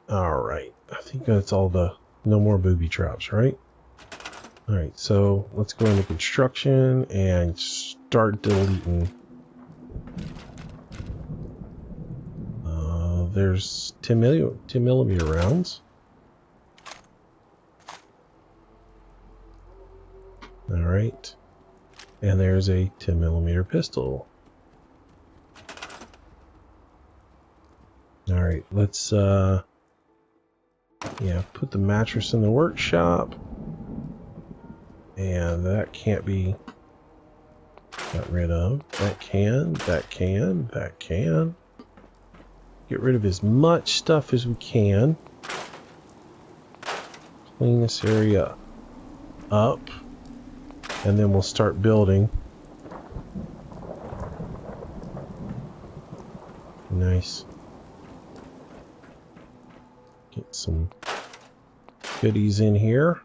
Alright, I think that's all the... No more booby traps, right? Alright, so let's go into construction and start deleting. There's 10 millimeter rounds. Alright. And there's a 10 millimeter pistol. Alright, let's yeah, put the mattress in the workshop. And that can't be got rid of. That can. Get rid of as much stuff as we can. Clean this area up. And then we'll start building. Nice. Get some goodies in here.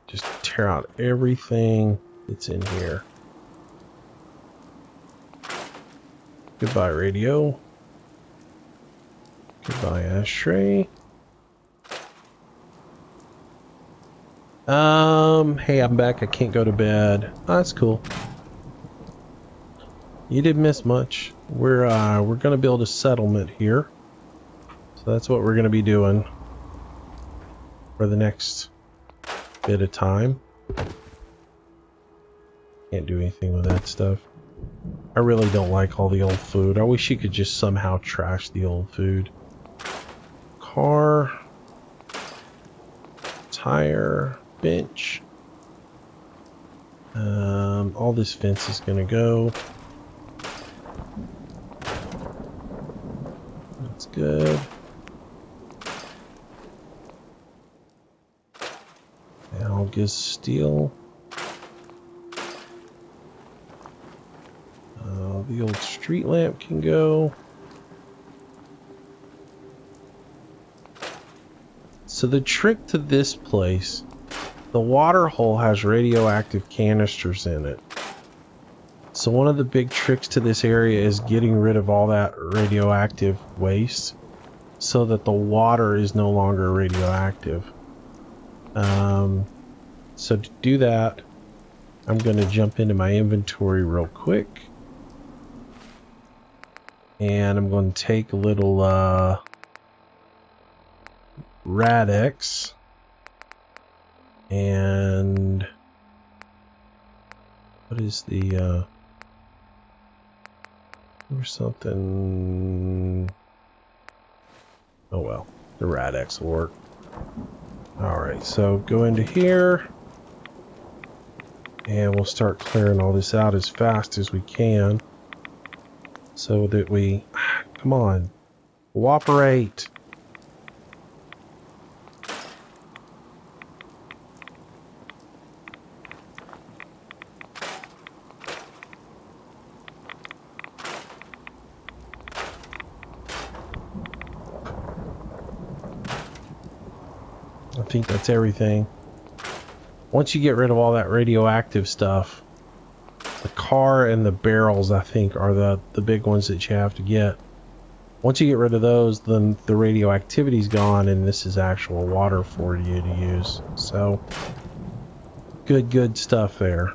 Just tear out everything that's in here. Goodbye, radio. Goodbye, ashtray. Hey, I'm back. I can't go to bed. Oh, that's cool. You didn't miss much. We're gonna build a settlement here. So that's what we're gonna be doing for the next bit of time. Can't do anything with that stuff. I really don't like all the old food. I wish you could just somehow trash the old food. Car. Tire. Bench. All this fence is gonna go. That's good. Now I'll get steel. The old street lamp can go. So the trick to this place, the water hole has radioactive canisters in it. So one of the big tricks to this area is getting rid of all that radioactive waste so that the water is no longer radioactive. So to do that, I'm going to jump into my inventory real quick. And I'm going to take a little Radex and what is the or something. Oh well, the Radex will work. Alright, so go into here and we'll start clearing all this out as fast as we can. So that we... Come on. Cooperate. I think that's everything. once you get rid of all that radioactive stuff, the car and the barrels, I think, are the big ones that you have to get. Once you get rid of those, then the radioactivity's gone, and this is actual water for you to use. So, good stuff there.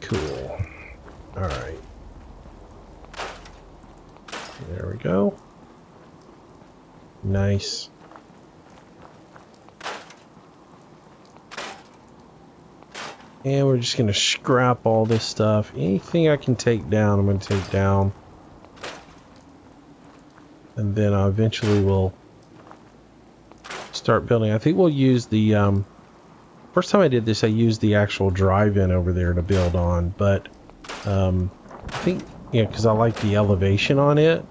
Cool. Alright. There we go. Nice. And we're just going to scrap all this stuff. Anything I can take down, I'm going to take down. And then eventually we'll start building. I think we'll use the... first time I did this, I used the actual drive-in over there to build on. But I think, because I like the elevation on it.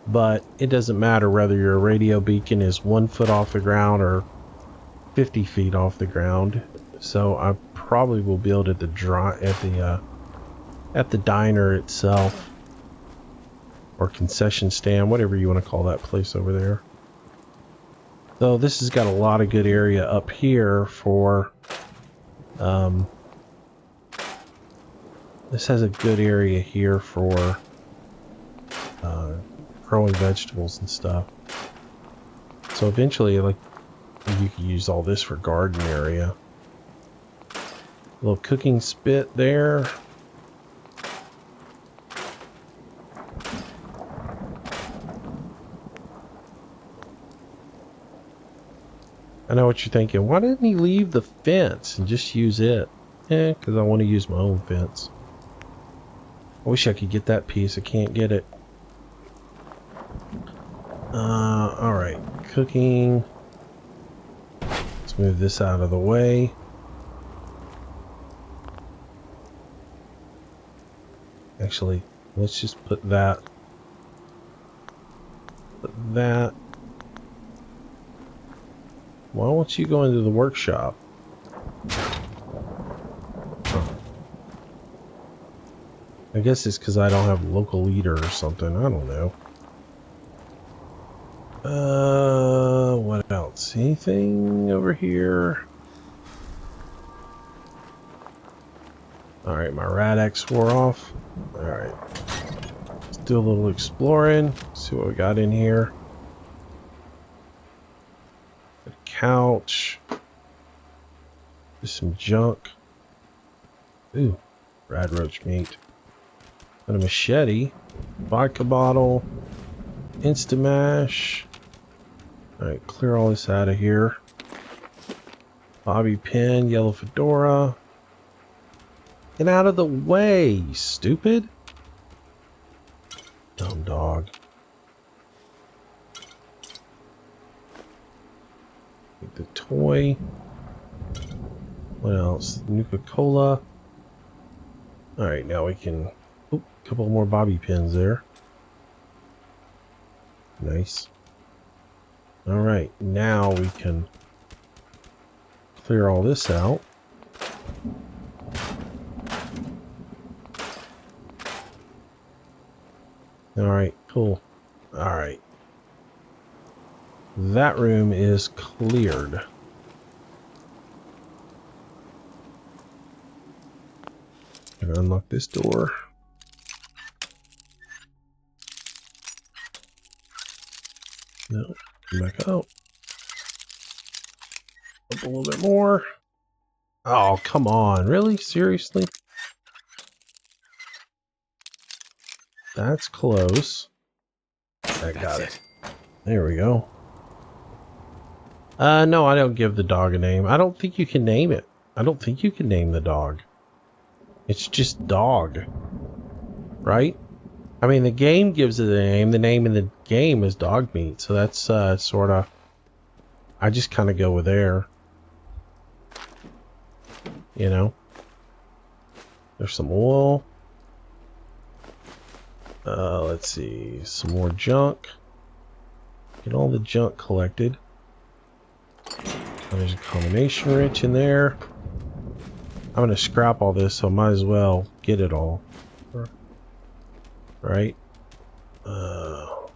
But it doesn't matter whether your radio beacon is 1 foot off the ground or 50 feet off the ground. So I probably will build at the diner itself, or concession stand, whatever you want to call that place over there. So this has got a lot of good area up here for. This has a good area here for growing vegetables and stuff. So eventually, like, you can use all this for garden area. Little cooking spit there. I know what you're thinking. Why didn't he leave the fence and just use it? Because I want to use my own fence. I wish I could get that piece. I can't get it. Alright. Cooking. Let's move this out of the way. Actually, let's just put that. Put that. Why don't you go into the workshop? I guess it's because I don't have a local leader or something. I don't know. What else? Anything over here? Alright, my Rad-X wore off. Alright. Let's do a little exploring. See what we got in here. A couch. Just some junk. Ooh, rad roach meat. And a machete. Vodka bottle. Instamash. Alright, clear all this out of here. Bobby pin, yellow fedora. Get out of the way, you stupid. Dumb dog. Get the toy. What else? Nuka-Cola. Alright, now we can... Oop, a couple more bobby pins there. Nice. Alright, now we can clear all this out. Alright, cool. Alright. That room is cleared. Gonna unlock this door. No, come back out. Up a little bit more. Oh, come on. Really? Seriously? That's close. I got it. There we go. No, I don't give the dog a name. I don't think you can name it. I don't think you can name the dog. It's just dog. Right? I mean, the game gives it a name. The name in the game is dog meat. So that's sort of... I just kind of go with there. You know? There's some oil. Let's see. Some more junk. Get all the junk collected. There's a combination wrench in there. I'm going to scrap all this, so I might as well get it all. Right? A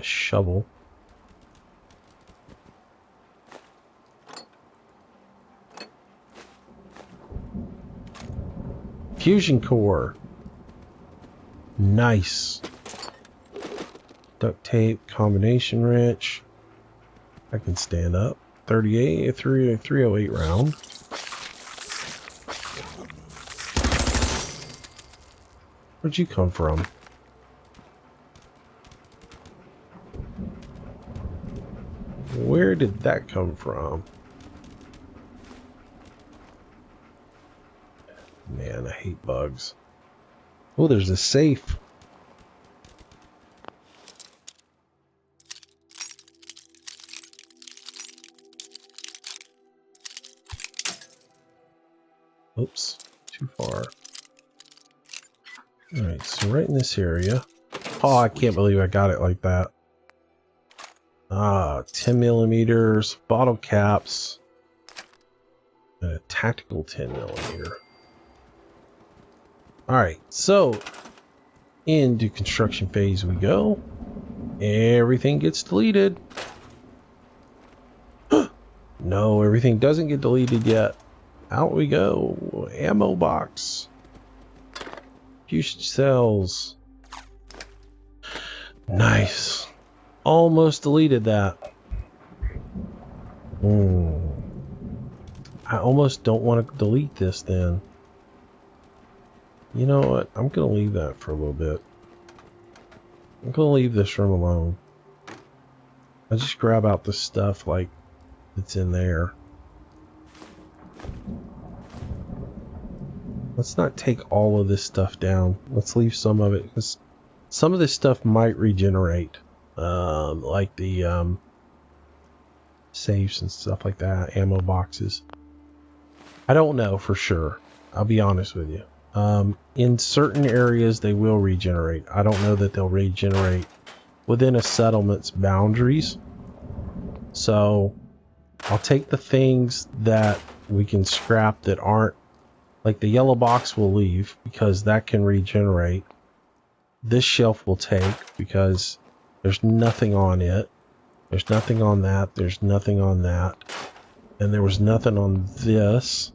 shovel. Fusion core. Nice. Duct tape, combination wrench. I can stand up. 308 round. Where'd you come from? Where did that come from? Man, I hate bugs. Oh, there's a safe. Oops, too far. Alright, so right in this area. Oh, I can't believe I got it like that. 10 millimeters, bottle caps, and a tactical 10 millimeter. Alright, so into construction phase we go. Everything gets deleted. No, everything doesn't get deleted yet. Out we go. Ammo box. Fusion cells. Nice. Almost deleted that. I almost don't want to delete this then. You know what? I'm going to leave that for a little bit. I'm going to leave this room alone. I just grab out the stuff like that's in there. Let's not take all of this stuff down. Let's leave some of it, because some of this stuff might regenerate. Like the safes and stuff like that, ammo boxes. I don't know for sure. I'll be honest with you. In certain areas they will regenerate. I don't know that they'll regenerate within a settlement's boundaries. So I'll take the things that we can scrap that aren't, like the yellow box will leave because that can regenerate. This shelf will take because there's nothing on it. There's nothing on that. There's nothing on that. And there was nothing on this.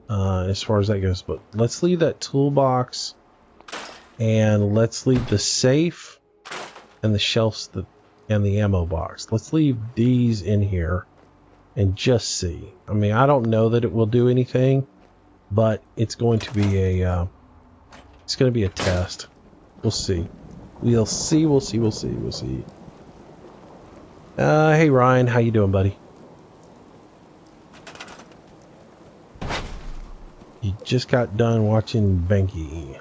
As far as that goes. But let's leave that toolbox. And let's leave the safe. And the shelves and the ammo box. Let's leave these in here. And just see. I mean, I don't know that it will do anything. But it's going to be a... it's going to be a test. We'll see. We'll see, we'll see, we'll see, we'll see. Hey Ryan, how you doing, buddy? You just got done watching Benki.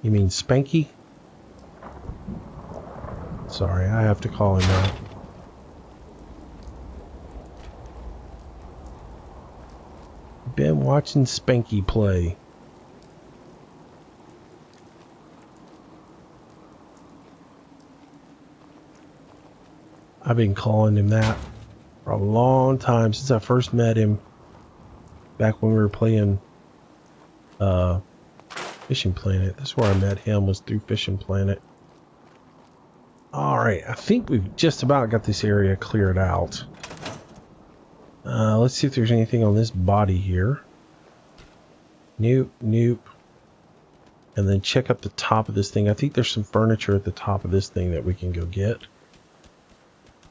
You mean Spanky? Sorry, I have to call him out. Been watching Spanky play. I've been calling him that for a long time, since I first met him back when we were playing Fishing Planet. That's where I met him, was through Fishing Planet. Alright, I think we've just about got this area cleared out. Let's see if there's anything on this body here. Nope, nope. And then check up the top of this thing. I think there's some furniture at the top of this thing that we can go get.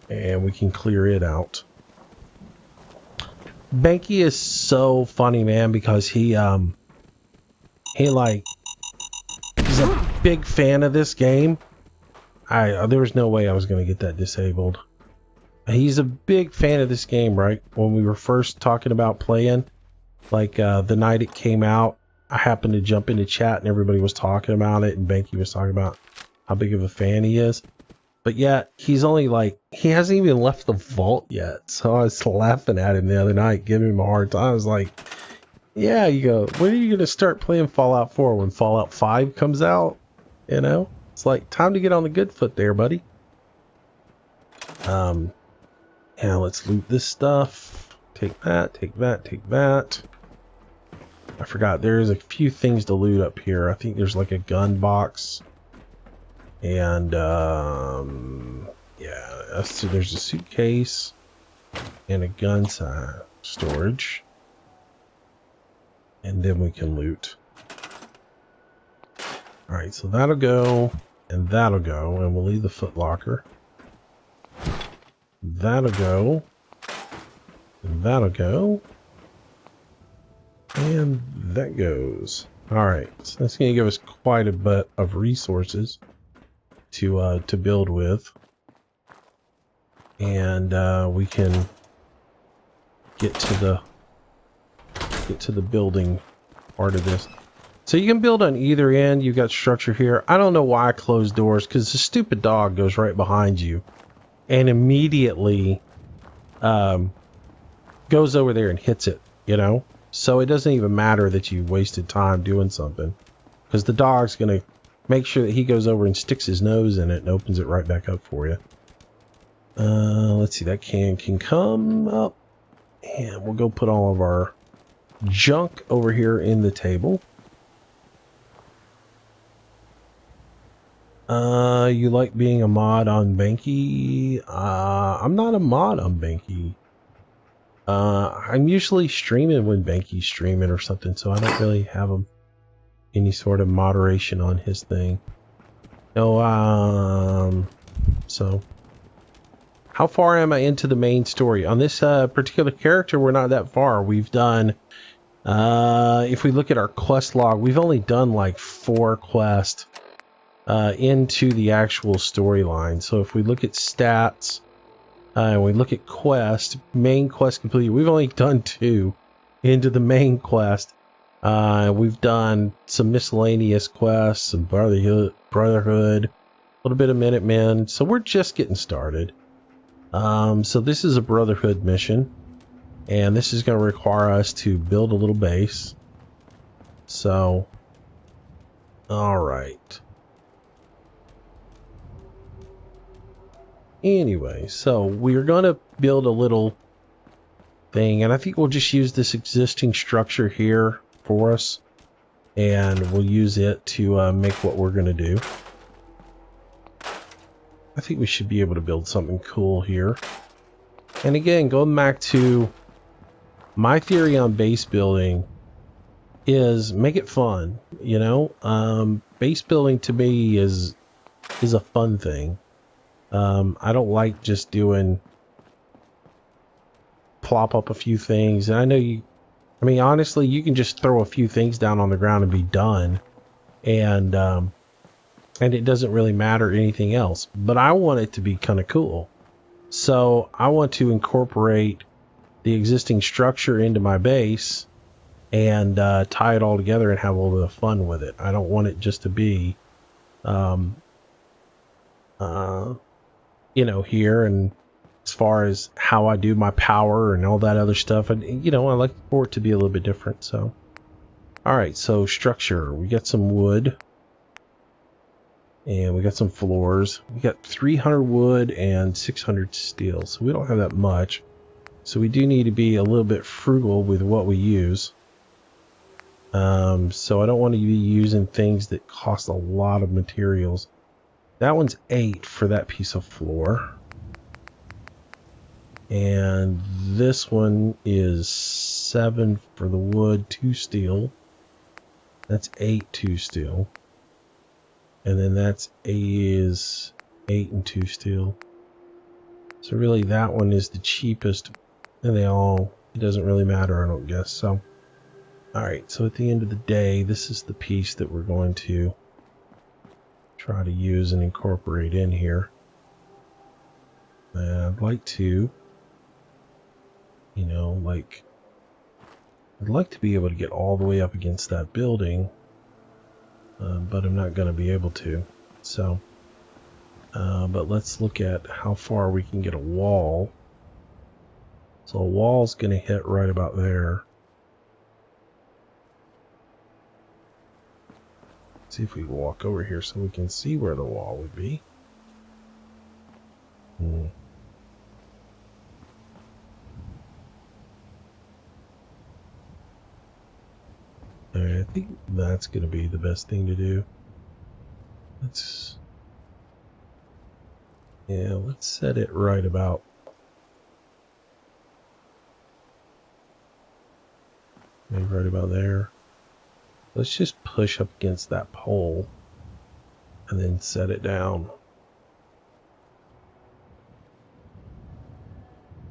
And we can clear it out. Banky is so funny, man, because he's a big fan of this game. There was no way I was going to get that disabled. He's a big fan of this game, right? When we were first talking about playing, like the night it came out, I happened to jump into chat and everybody was talking about it, and Banky was talking about how big of a fan he is. But yet, he's only he hasn't even left the vault yet. So I was laughing at him the other night, giving him a hard time. I was like, yeah, you go, when are you going to start playing Fallout 4? When Fallout 5 comes out? You know? It's like, time to get on the good foot there, buddy. Yeah, let's loot this stuff. Take that, take that, take that. I forgot, there's a few things to loot up here. I think there's like a gun box And yeah, so there's a suitcase and a gun storage, and then we can loot. All right, so that'll go, and that'll go, and we'll leave the footlocker. That'll go, and that'll go, and that goes. All right, so that's going to give us quite a bit of resources to build with, and we can get to the building part of this. So you can build on either end. You've got structure here. I don't know why I closed doors, because the stupid dog goes right behind you and immediately goes over there and hits it, you know? So it doesn't even matter that you wasted time doing something, because the dog's going to make sure that he goes over and sticks his nose in it and opens it right back up for you. Let's see, that can come up, and we'll go put all of our junk over here in the table. You like being a mod on Banky? I'm not a mod on Banky. I'm usually streaming when Banky's streaming or something, so I don't really have any sort of moderation on his thing. No, so how far am I into the main story? On this particular character, we're not that far. We've done, if we look at our quest log, we've only done like 4 quests into the actual storyline. So if we look at stats, and we look at quest, main quest completed, we've only done 2 into the main quest. We've done some miscellaneous quests, some Brotherhood, a little bit of Minutemen. So we're just getting started. So this is a Brotherhood mission, and this is going to require us to build a little base. So, all right. Anyway, so we're going to build a little thing, and I think we'll just use this existing structure here for us, and we'll use it to make what we're going to do. I think we should be able to build something cool here. And again, going back to my theory on base building is make it fun, you know? Base building to me is a fun thing. I don't like just doing plop up a few things. And I know I mean, honestly, you can just throw a few things down on the ground and be done. And it doesn't really matter anything else. But I want it to be kind of cool. So I want to incorporate the existing structure into my base and tie it all together and have a little bit of fun with it. I don't want it just to be, you know, here, and as far as how I do my power and all that other stuff, and you know, I like for it to be a little bit different. So, all right, so structure, we got some wood, and we got some floors. We got 300 wood and 600 steel, so we don't have that much. So we do need to be a little bit frugal with what we use. So I don't want to be using things that cost a lot of materials. That one's 8 for that piece of floor. And this one is 7 for the wood, 2 steel. That's 8, 2 steel. And then that's is 8 and 2 steel. So really that one is the cheapest. And it doesn't really matter, I don't guess. So, alright, so at the end of the day, this is the piece that we're going to try to use and incorporate in here. And I'd like to, you know, like, I'd like to be able to get all the way up against that building, but I'm not going to be able to. So, but let's look at how far we can get a wall. So a wall's going to hit right about there. See if we can walk over here so we can see where the wall would be. I think that's going to be the best thing to do. Yeah, let's set it right about. Maybe right about there. Let's just push up against that pole and then set it down.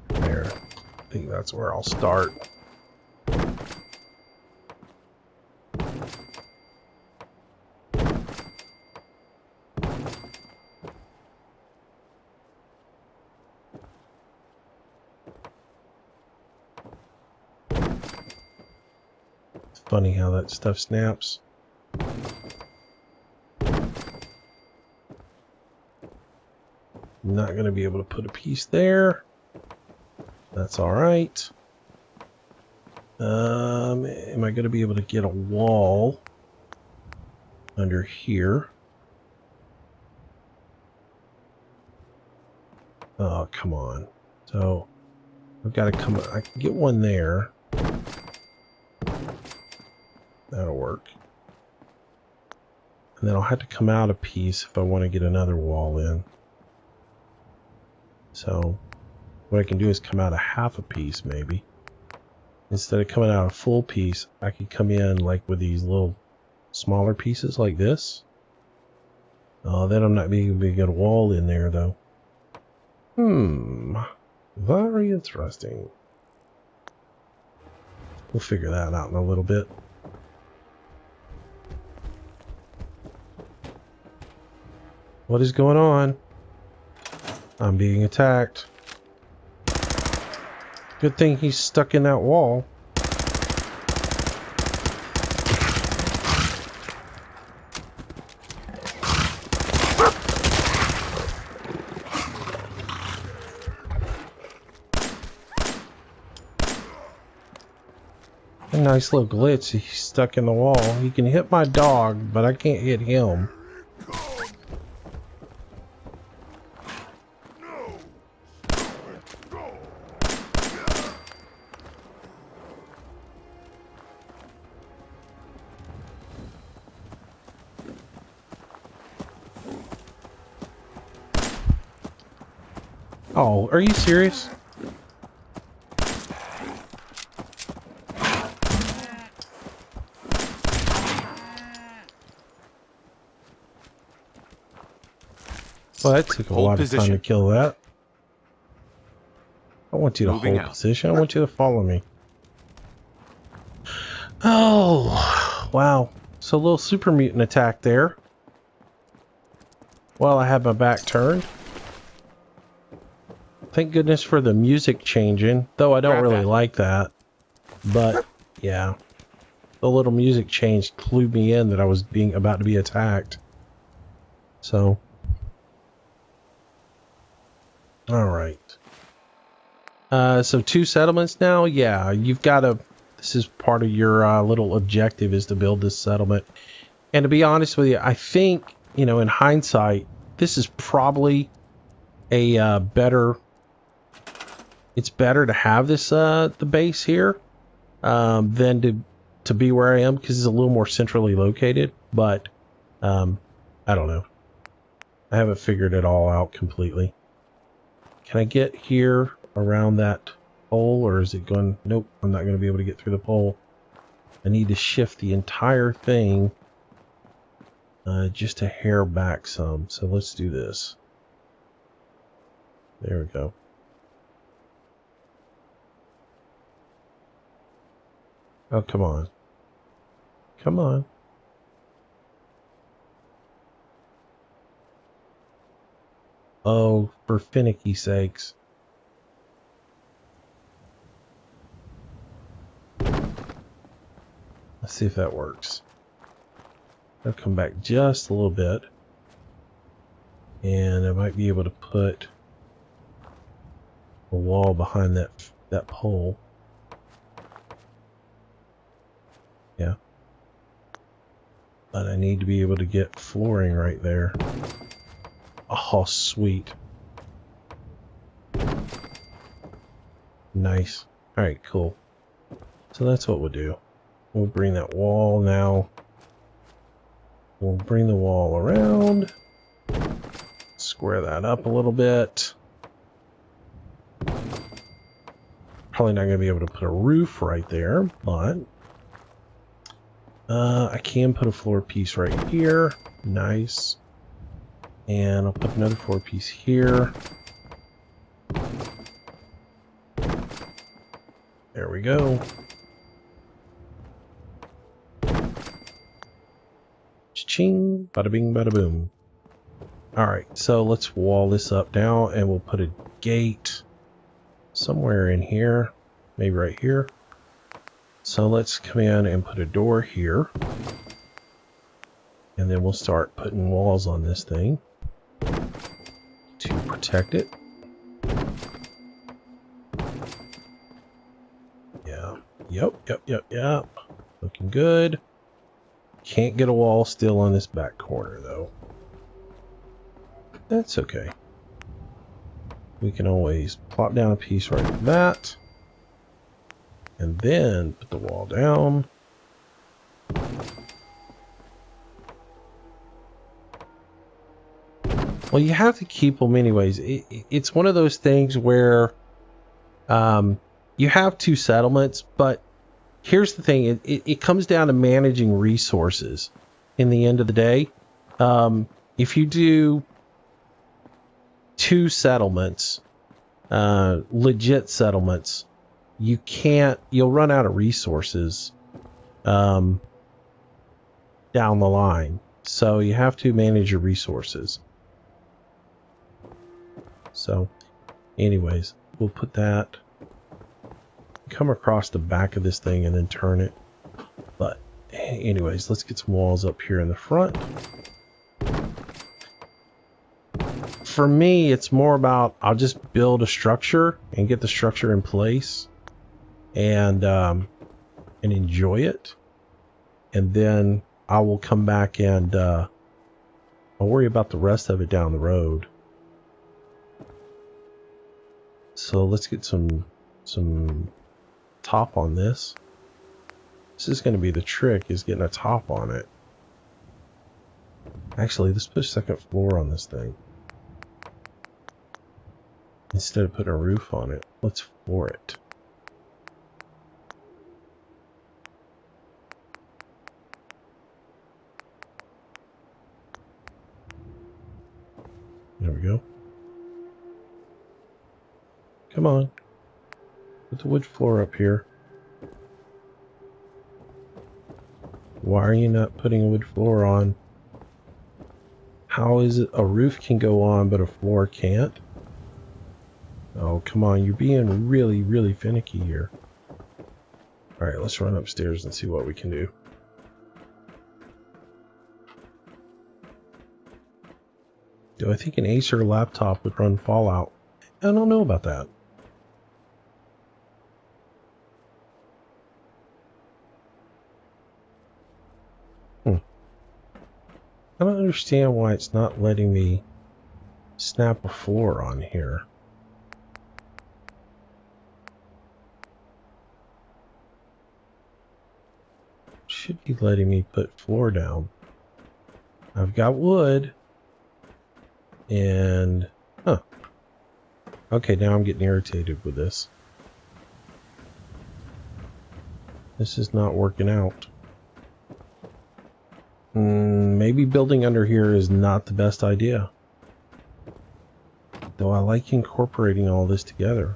There. I think that's where I'll start. Funny how that stuff snaps. I'm not going to be able to put a piece there. That's all right. Am I going to be able to get a wall under here? Oh, come on. So I've got to come. I can get one there. That'll work. And then I'll have to come out a piece if I want to get another wall in. So what I can do is come out a half a piece maybe. Instead of coming out a full piece, I could come in like with these little smaller pieces like this. Oh, then I'm not being able to get a wall in there though. Very interesting. We'll figure that out in a little bit. What is going on? I'm being attacked. Good thing he's stuck in that wall. A nice little glitch. He's stuck in the wall. He can hit my dog, but I can't hit him. Oh, are you serious? Well, that took a lot of time to kill that. I want you to hold position. I want you to follow me. Oh, wow. So a little super mutant attack there. Well, I have my back turned. Thank goodness for the music changing, though I don't really like that. But, yeah. The little music change clued me in that I was about to be attacked. So. Alright. So 2 settlements now? Yeah, you've got to... This is part of your little objective is to build this settlement. And to be honest with you, I think, you know, in hindsight, this is probably a better... It's better to have this, the base here, than to be where I am, because it's a little more centrally located. But, I don't know. I haven't figured it all out completely. Can I get here around that pole, or is it going... Nope, I'm not going to be able to get through the pole. I need to shift the entire thing just a hair back some. So let's do this. There we go. Oh, come on. Come on. Oh, for finicky sakes. Let's see if that works. I'll come back just a little bit. And I might be able to put a wall behind that pole. Yeah. But I need to be able to get flooring right there. Oh, sweet. Nice. Alright, cool. So that's what we'll do. We'll bring that wall now. We'll bring the wall around. square that up a little bit. Probably not going to be able to put a roof right there, but I can put a floor piece right here. Nice. And I'll put another floor piece here. There we go. Cha-ching, bada bing, bada boom. Alright, so let's wall this up now, and we'll put a gate somewhere in here. Maybe right here. So let's come in and put a door here. And then we'll start putting walls on this thing to protect it. Yeah. Yep. Looking good. Can't get a wall still on this back corner, though. That's okay. We can always plop down a piece right like that. And then put the wall down. Well, you have to keep them anyways. It's one of those things where you have two settlements, but here's the thing. It comes down to managing resources in the end of the day. If you do two settlements, legit settlements, you'll run out of resources down the line. So you have to manage your resources. So anyways, we'll put that, come across the back of this thing and then turn it. But anyways, let's get some walls up here in the front. For me, it's more about I'll just build a structure and get the structure in place and enjoy it. And then I will come back and I'll worry about the rest of it down the road. So let's get some top on this. This is going to be the trick, is getting a top on it. Actually, let's put a second floor on this thing. Instead of putting a roof on it, let's floor it. There we go. Come on. Put the wood floor up here. Why are you not putting a wood floor on? How is it a roof can go on but a floor can't? Oh, come on. You're being really, really finicky here. Alright, let's run upstairs and see what we can do. Do I think an Acer laptop would run Fallout? I don't know about that. I don't understand why it's not letting me snap a floor on here. Should be letting me put floor down. I've got wood. And, okay, now I'm getting irritated with this. This is not working out. Maybe building under here is not the best idea. Though I like incorporating all this together.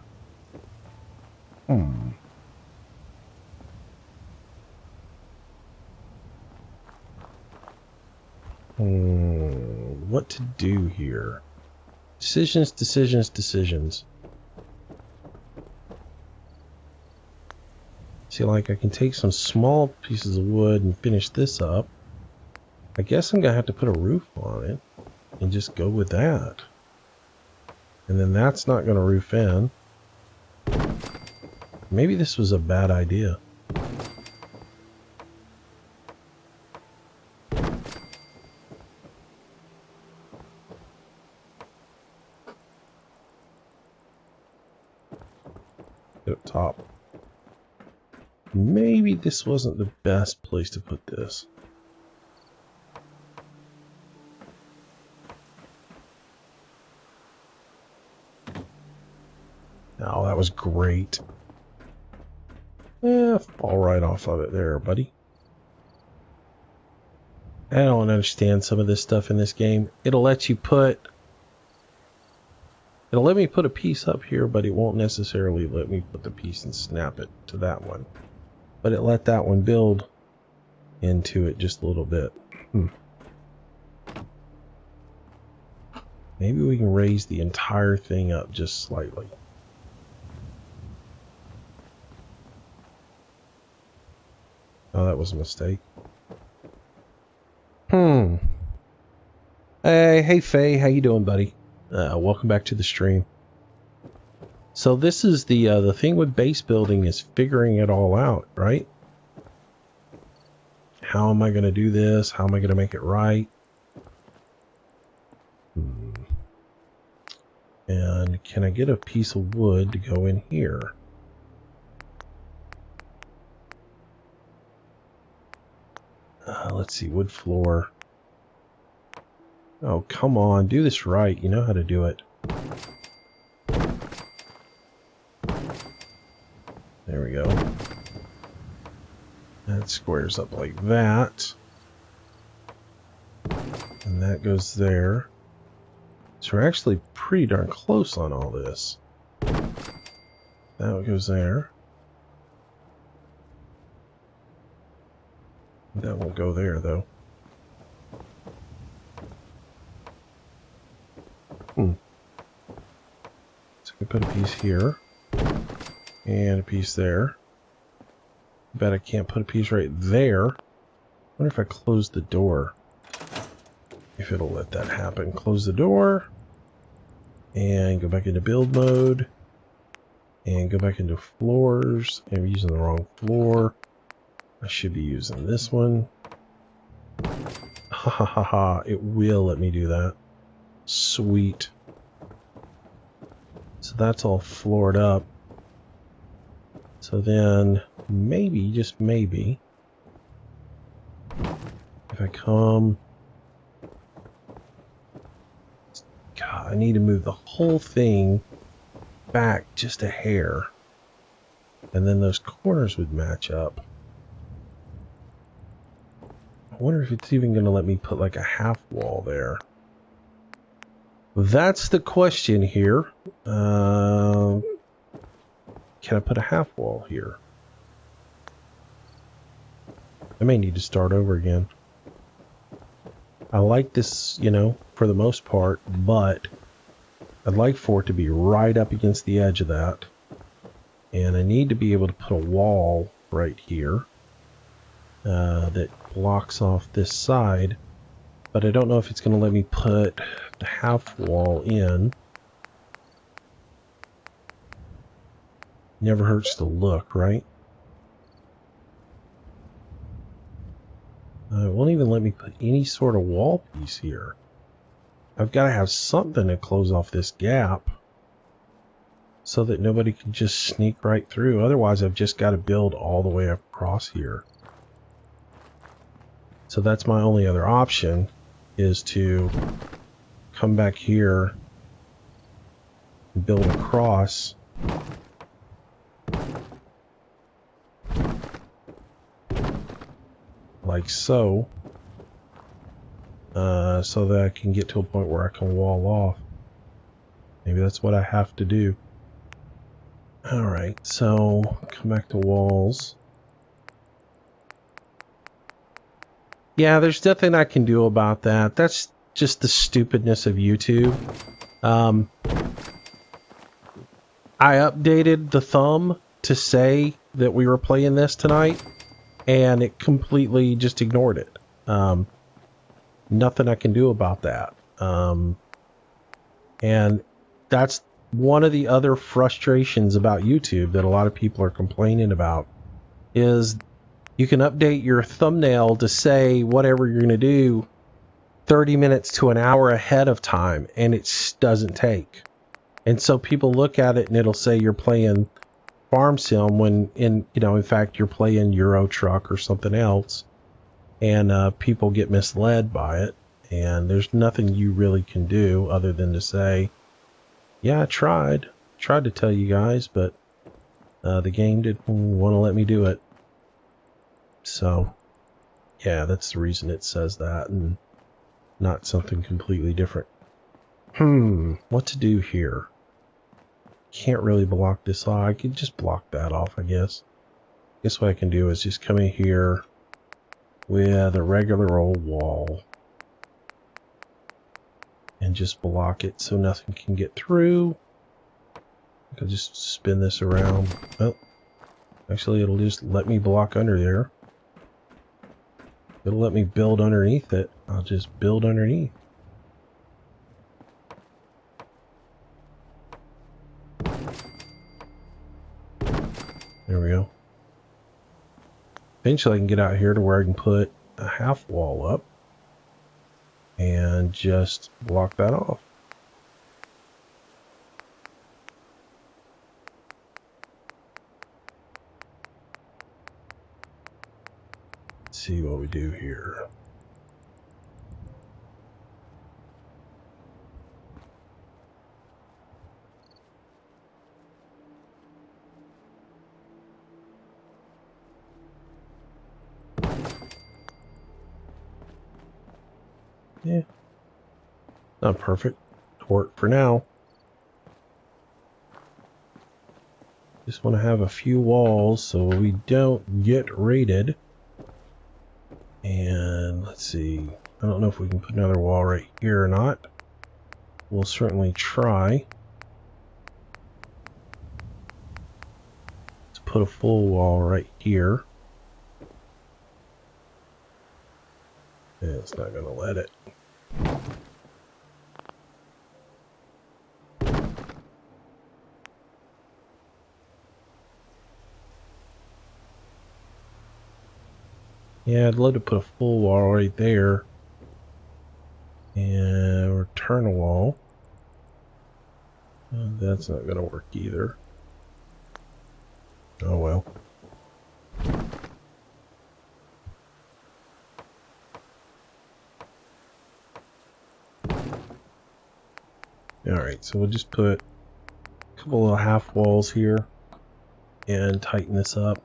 What to do here? Decisions. See, like, I can take some small pieces of wood and finish this up. I guess I'm gonna have to put a roof on it and just go with that. And then that's not gonna roof in. Maybe this was a bad idea. Up top. Maybe this wasn't the best place to put this. Oh, that was great. Fall right off of it there, buddy. I don't understand some of this stuff in this game. It'll let me put a piece up here, but it won't necessarily let me put the piece and snap it to that one. But it let that one build into it just a little bit. Maybe we can raise the entire thing up just slightly. Oh, that was a mistake. Hey Faye, how you doing, buddy? Welcome back to the stream. So this is the thing with base building is figuring it all out, right? How am I going to do this? How am I going to make it right? And can I get a piece of wood to go in here? Let's see, wood floor. Oh, come on, do this right. You know how to do it. There we go. That squares up like that. And that goes there. So we're actually pretty darn close on all this. That goes there. That won't go there, though. So I can put a piece here. And a piece there. Bet I can't put a piece right there. I wonder if I close the door. If it'll let that happen. Close the door. And go back into build mode. And go back into floors. I'm using the wrong floor. I should be using this one. Ha ha ha ha. It will let me do that. Sweet. So that's all floored up. So then, maybe, just maybe, if I come... God, I need to move the whole thing back just a hair. And then those corners would match up. I wonder if it's even going to let me put like a half wall there. That's the question here. Can I put a half wall here? I may need to start over again. I like this, you know, for the most part, but I'd like for it to be right up against the edge of that. And I need to be able to put a wall right here that blocks off this side. But I don't know if it's going to let me put the half wall in. Never hurts to look, right? It won't even let me put any sort of wall piece here. I've got to have something to close off this gap so that nobody can just sneak right through. Otherwise, I've just got to build all the way across here. So that's my only other option, is to come back here and build across. Like so. So that I can get to a point where I can wall off. Maybe that's what I have to do. Alright, so come back to walls. Yeah, there's nothing I can do about that. That's just the stupidness of YouTube. I updated the thumb to say that we were playing this tonight, and it completely just ignored it. Nothing I can do about that. And that's one of the other frustrations about YouTube that a lot of people are complaining about, is you can update your thumbnail to say whatever you're going to do 30 minutes to an hour ahead of time, and it doesn't take. And so people look at it and it'll say you're playing Farm Sim when in fact you're playing Euro Truck or something else, and people get misled by it, and there's nothing you really can do other than to say, yeah, I tried. Tried to tell you guys, but the game didn't want to let me do it. So, yeah, that's the reason it says that, and not something completely different. What to do here? Can't really block this off. I could just block that off, I guess. Guess what I can do is just come in here with a regular old wall and just block it so nothing can get through. I can just spin this around. Oh, actually it'll just let me block under there. It'll let me build underneath it. I'll just build underneath. There we go. Eventually I can get out here to where I can put a half wall up and just block that off. Let's see what we do here. Yeah, not perfect. Work for now. Just want to have a few walls so we don't get raided. And let's see. I don't know if we can put another wall right here or not. We'll certainly try. Let's put a full wall right here. Yeah, it's not going to let it. Yeah, I'd love to put a full wall right there. And return a wall. That's not going to work either. Oh well. Alright, so we'll just put a couple of half walls here and tighten this up.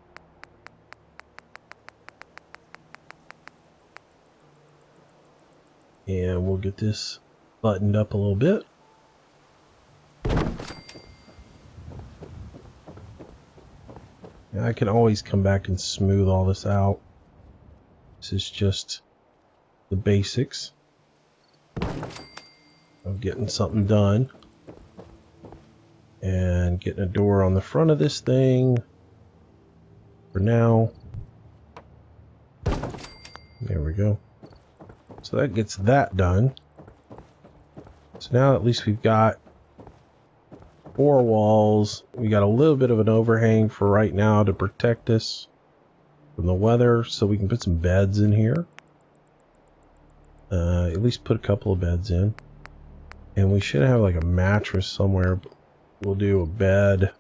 And we'll get this buttoned up a little bit. And I can always come back and smooth all this out. This is just the basics of getting something done. And getting a door on the front of this thing for now. There we go. So that gets that done. So now at least we've got 4 walls. We got a little bit of an overhang for right now to protect us from the weather, so we can put some beds in here. At least put a couple of beds in. And we should have like a mattress somewhere. We'll do a bed.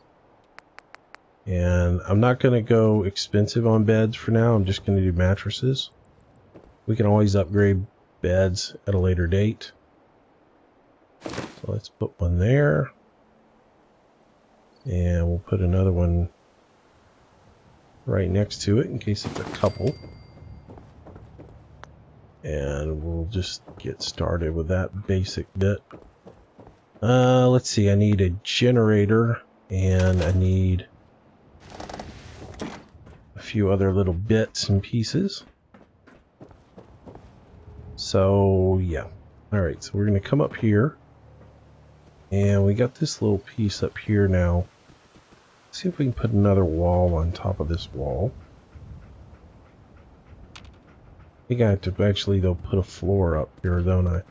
And I'm not going to go expensive on beds for now. I'm just going to do mattresses. We can always upgrade beds at a later date. So let's put one there. And we'll put another one right next to it in case it's a couple. And we'll just get started with that basic bit. Let's see, I need a generator and I need a few other little bits and pieces. So yeah. Alright, so we're going to come up here. And we got this little piece up here now. Let's see if we can put another wall on top of this wall. I think I have to actually, though, put a floor up here, don't I?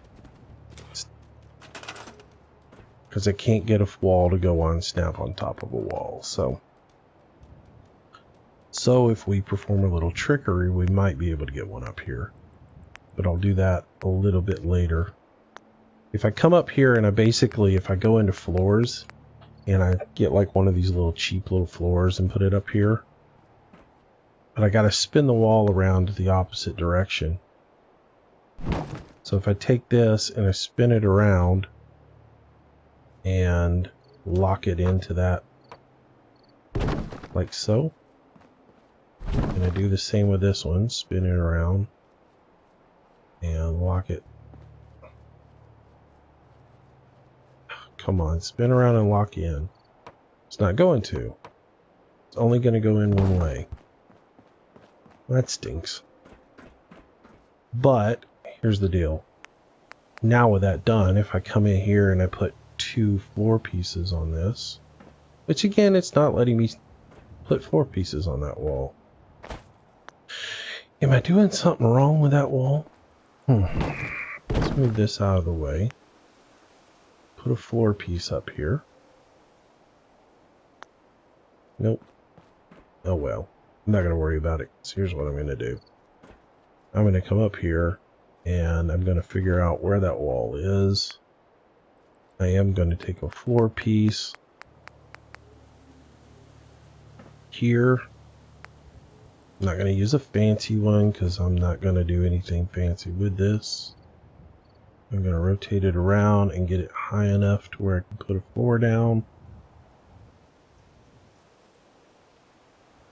Because I can't get a wall to go on snap on top of a wall, so if we perform a little trickery, we might be able to get one up here. But I'll do that a little bit later. If I come up here and if I go into floors and I get like one of these little cheap little floors and put it up here, but I got to spin the wall around the opposite direction. So if I take this and I spin it around and lock it into that, like so. And I do the same with this one, spin it around and lock it. Come on, spin around and lock in. It's not going to. It's only going to go in one way. That stinks. But here's the deal. Now with that done, if I come in here and I put 2 floor pieces on this, which again, it's not letting me put 4 pieces on that wall. Am I doing something wrong with that wall? Let's move this out of the way. Put a floor piece up here. Nope. Oh well. I'm not going to worry about it. So here's what I'm going to do. I'm going to come up here and I'm going to figure out where that wall is. I am going to take a floor piece here. I'm not going to use a fancy one because I'm not going to do anything fancy with this. I'm going to rotate it around and get it high enough to where I can put a floor down.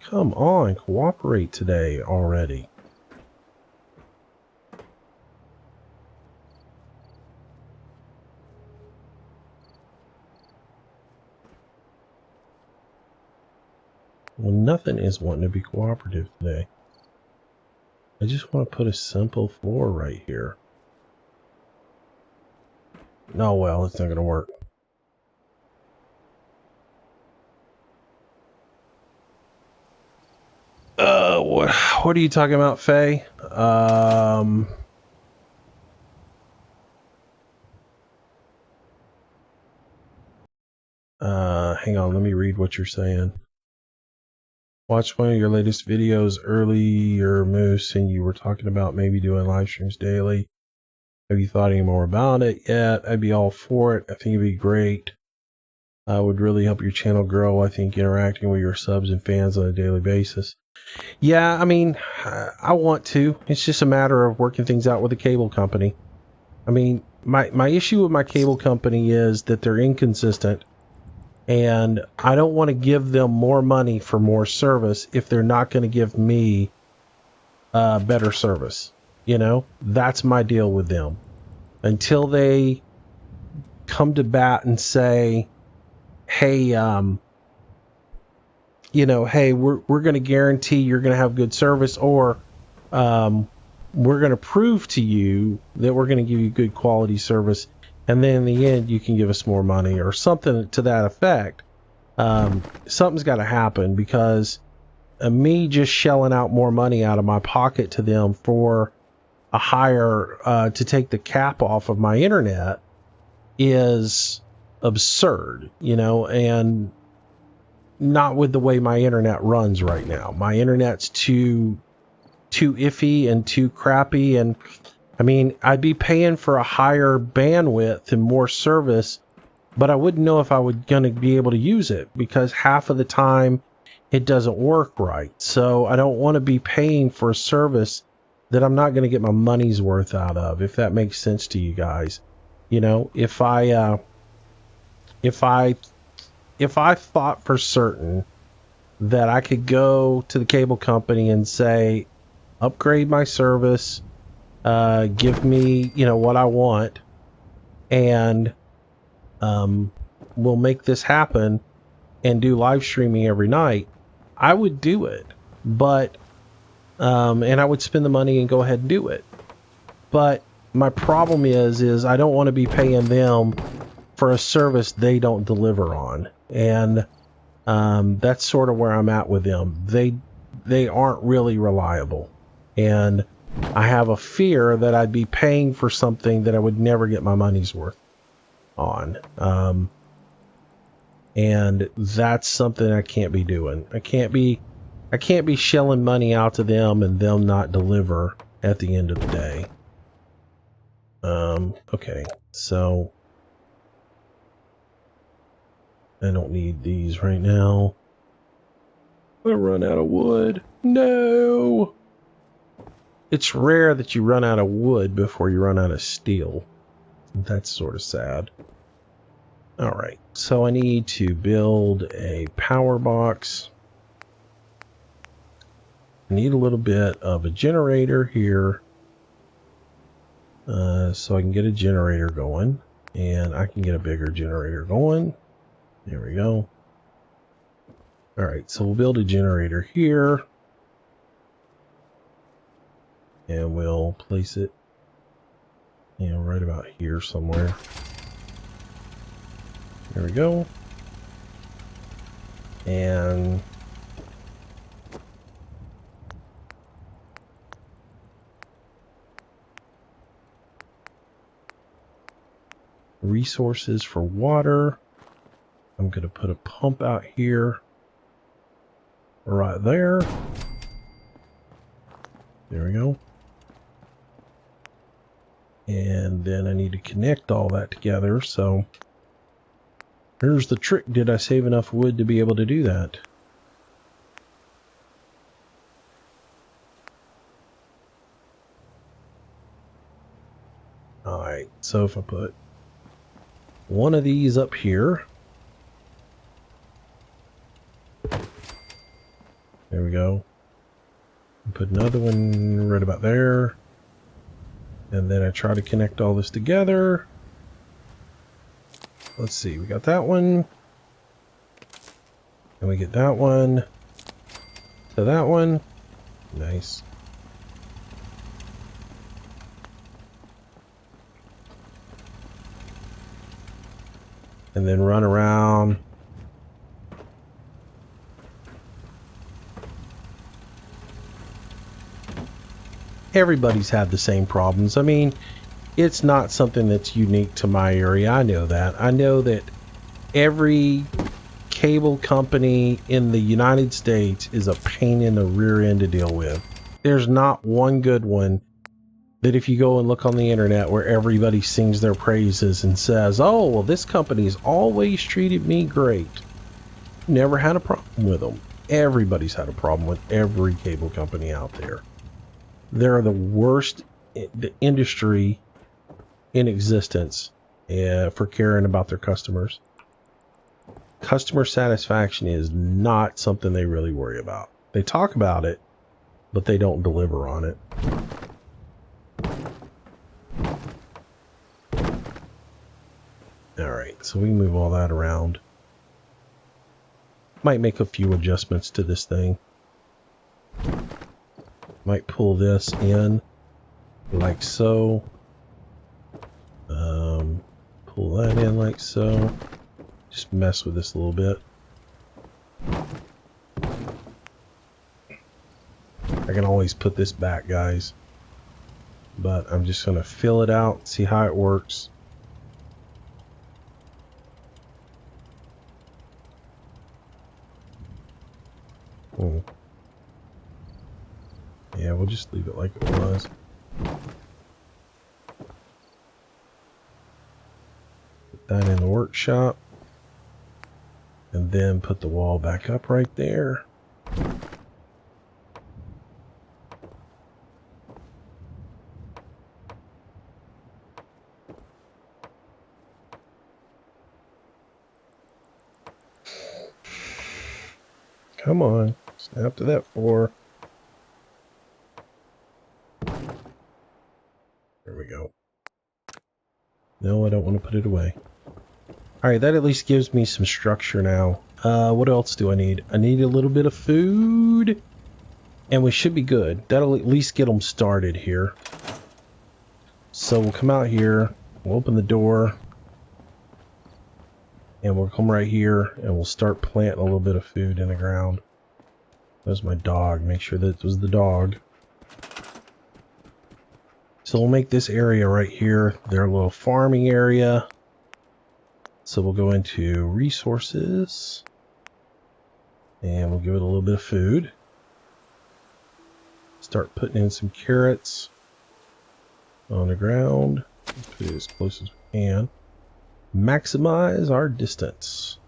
Come on, cooperate today already. Well, nothing is wanting to be cooperative today. I just want to put a simple floor right here. No, well, it's not going to work. What are you talking about, Faye? Hang on, let me read what you're saying. Watched one of your latest videos earlier, Moose, and you were talking about maybe doing live streams daily. Have you thought any more about it yet? I'd be all for it. I think it'd be great. Would really help your channel grow. I think interacting with your subs and fans on a daily basis. Yeah, I mean, I want to. It's just a matter of working things out with the cable company. I mean, my issue with my cable company is that they're inconsistent. And I don't want to give them more money for more service if they're not going to give me better service. You know, that's my deal with them. Until they come to bat and say, hey, you know, hey, we're going to guarantee you're going to have good service, or we're going to prove to you that we're going to give you good quality service, and then in the end you can give us more money or something to that effect. Something's got to happen, because me just shelling out more money out of my pocket to them for a higher to take the cap off of my internet is absurd, you know, and not with the way my internet runs right now. My internet's too iffy and too crappy, and I mean, I'd be paying for a higher bandwidth and more service, but I wouldn't know if I was going to be able to use it, because half of the time it doesn't work right. So I don't want to be paying for a service that I'm not going to get my money's worth out of, if that makes sense to you guys. You know, if I thought for certain that I could go to the cable company and say, upgrade my service, give me, you know, what I want, and we'll make this happen and do live streaming every night, I would do it. But and I would spend the money and go ahead and do it. But my problem is I don't want to be paying them for a service they don't deliver on. And that's sort of where I'm at with them. They aren't really reliable. And I have a fear that I'd be paying for something that I would never get my money's worth on. And that's something I can't be doing. I can't be shelling money out to them and them not deliver at the end of the day. Okay, so I don't need these right now. I run out of wood. No! It's rare that you run out of wood before you run out of steel. That's sort of sad. All right, so I need to build a power box. I need a little bit of a generator here, so I can get a generator going, and I can get a bigger generator going. There we go. All right, so we'll build a generator here, and we'll place it, you know, right about here somewhere. There we go. And resources for water. I'm going to put a pump out here, right there. There we go. And then I need to connect all that together. So here's the trick. Did I save enough wood to be able to do that? All right. So if I put one of these up here, there we go. And put another one right about there. And then I try to connect all this together. Let's see, we got that one. And we get that one to that one. Nice. And then run around. Everybody's had the same problems. I mean, it's not something that's unique to my area. I know that. I know that every cable company in the United States is a pain in the rear end to deal with. There's not one good one that if you go and look on the internet where everybody sings their praises and says, oh, well, this company's always treated me great. Never had a problem with them. Everybody's had a problem with every cable company out there. They're the worst industry in existence for caring about their customers. Customer satisfaction is not something they really worry about. They talk about it, but they don't deliver on it. All right, so we can move all that around. Might make a few adjustments to this thing. Might pull this in like so. Pull that in like so. Just mess with this a little bit. I can always put this back, guys. But I'm just going to fill it out, see how it works. Yeah, we'll just leave it like it was. Put that in the workshop. And then put the wall back up right there. Come on, snap to that 4. There we go. No, I don't want to put it away. Alright, that at least gives me some structure now. What else do I need? I need a little bit of food. And we should be good. That'll at least get them started here. So we'll come out here. We'll open the door. And we'll come right here. And we'll start planting a little bit of food in the ground. There's my dog. Make sure that it was the dog. So we'll make this area right here their little farming area. So we'll go into resources. And we'll give it a little bit of food. Start putting in some carrots on the ground. Put it as close as we can. Maximize our distance.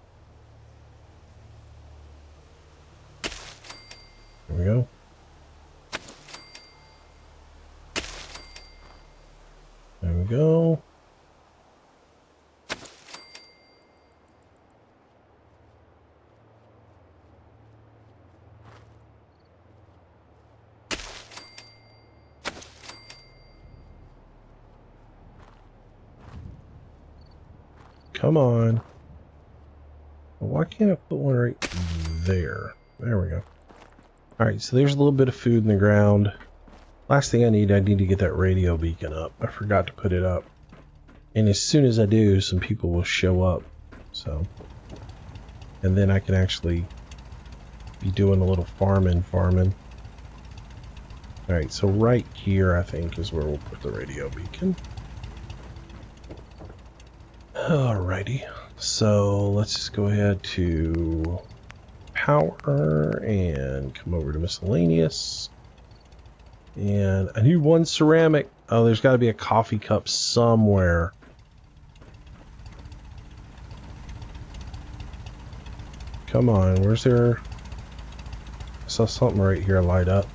There we go. There we go. Come on. Why can't I put one right there? There we go. Alright, so there's a little bit of food in the ground. Last thing I need to get that radio beacon up. I forgot to put it up. And as soon as I do, some people will show up. So, and then I can actually be doing a little farming. Alright, so right here I think is where we'll put the radio beacon. Alrighty, so let's just go ahead to power and come over to miscellaneous. And I need one ceramic. Oh, there's got to be a coffee cup somewhere. Come on, where's there? I saw something right here light up.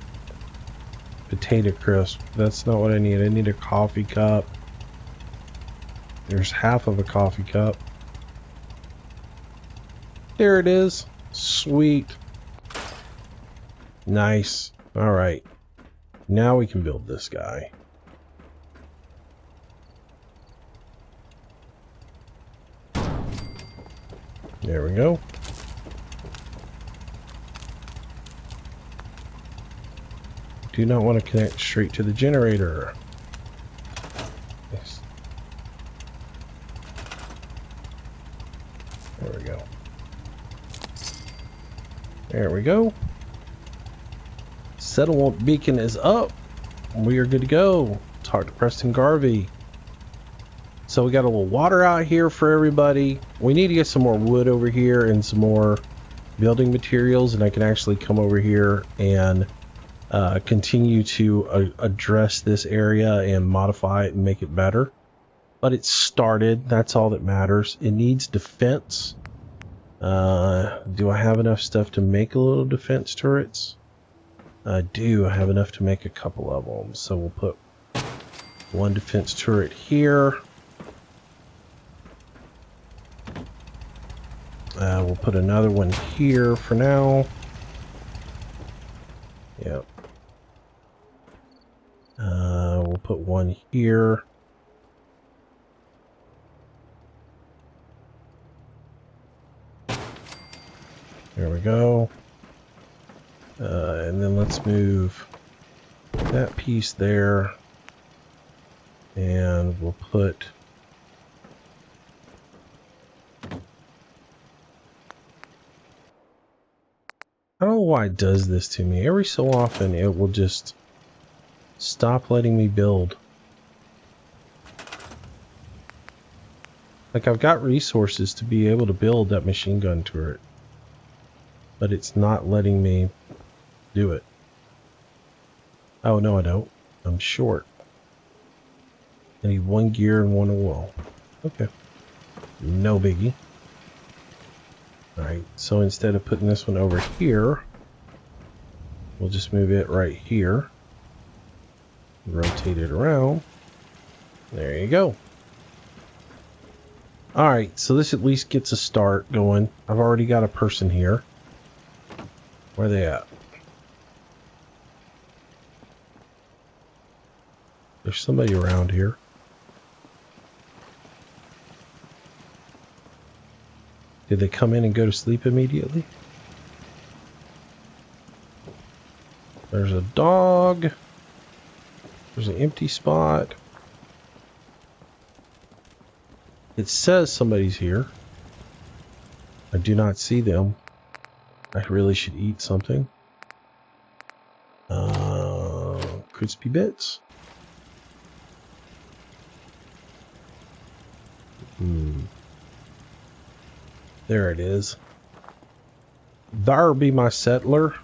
Potato crisp. That's not what I need. I need a coffee cup. There's half of a coffee cup. There it is. Sweet. Nice. Alright. Now we can build this guy. There we go. Do not want to connect straight to the generator. Yes. There we go. There we go. Settlement beacon is up. We are good to go. Talk to Preston Garvey. So we got a little water out here for everybody. We need to get some more wood over here and some more building materials, and I can actually come over here and continue to address this area and modify it and make it better. But it's started. That's all that matters. It needs defense. Do I have enough stuff to make a little defense turrets? I do. I have enough to make a couple of them. So we'll put one defense turret here. We'll put another one here for now. Yep. We'll put one here. There we go. And then let's move that piece there. And we'll put I don't know why it does this to me. Every so often it will just stop letting me build. Like, I've got resources to be able to build that machine gun turret, but it's not letting me do it. Oh, no, I don't. I'm short. I need one gear and one oil. Okay. No biggie. Alright, so instead of putting this one over here, we'll just move it right here. Rotate it around. There you go. Alright, so this at least gets a start going. I've already got a person here. Where are they at? There's somebody around here. Did they come in and go to sleep immediately? There's a dog. There's an empty spot. It says somebody's here. I do not see them. I really should eat something. Crispy bits. There it is. There be my settler.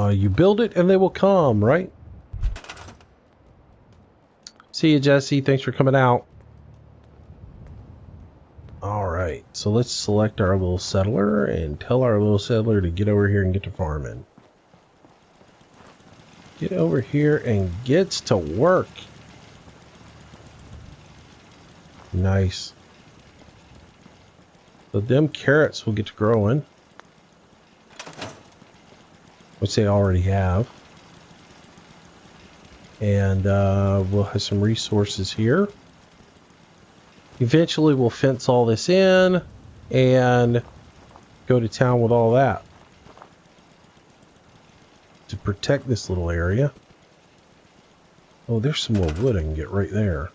You build it and they will come, right? See you, Jesse. Thanks for coming out. Alright, so let's select our little settler and tell our little settler to get over here and get to farming. Get over here and gets to work. Nice. So them carrots will get to growing. which they already have. And we'll have some resources here. Eventually we'll fence all this in and go to town with all that to protect this little area. Oh, there's some more wood I can get right there.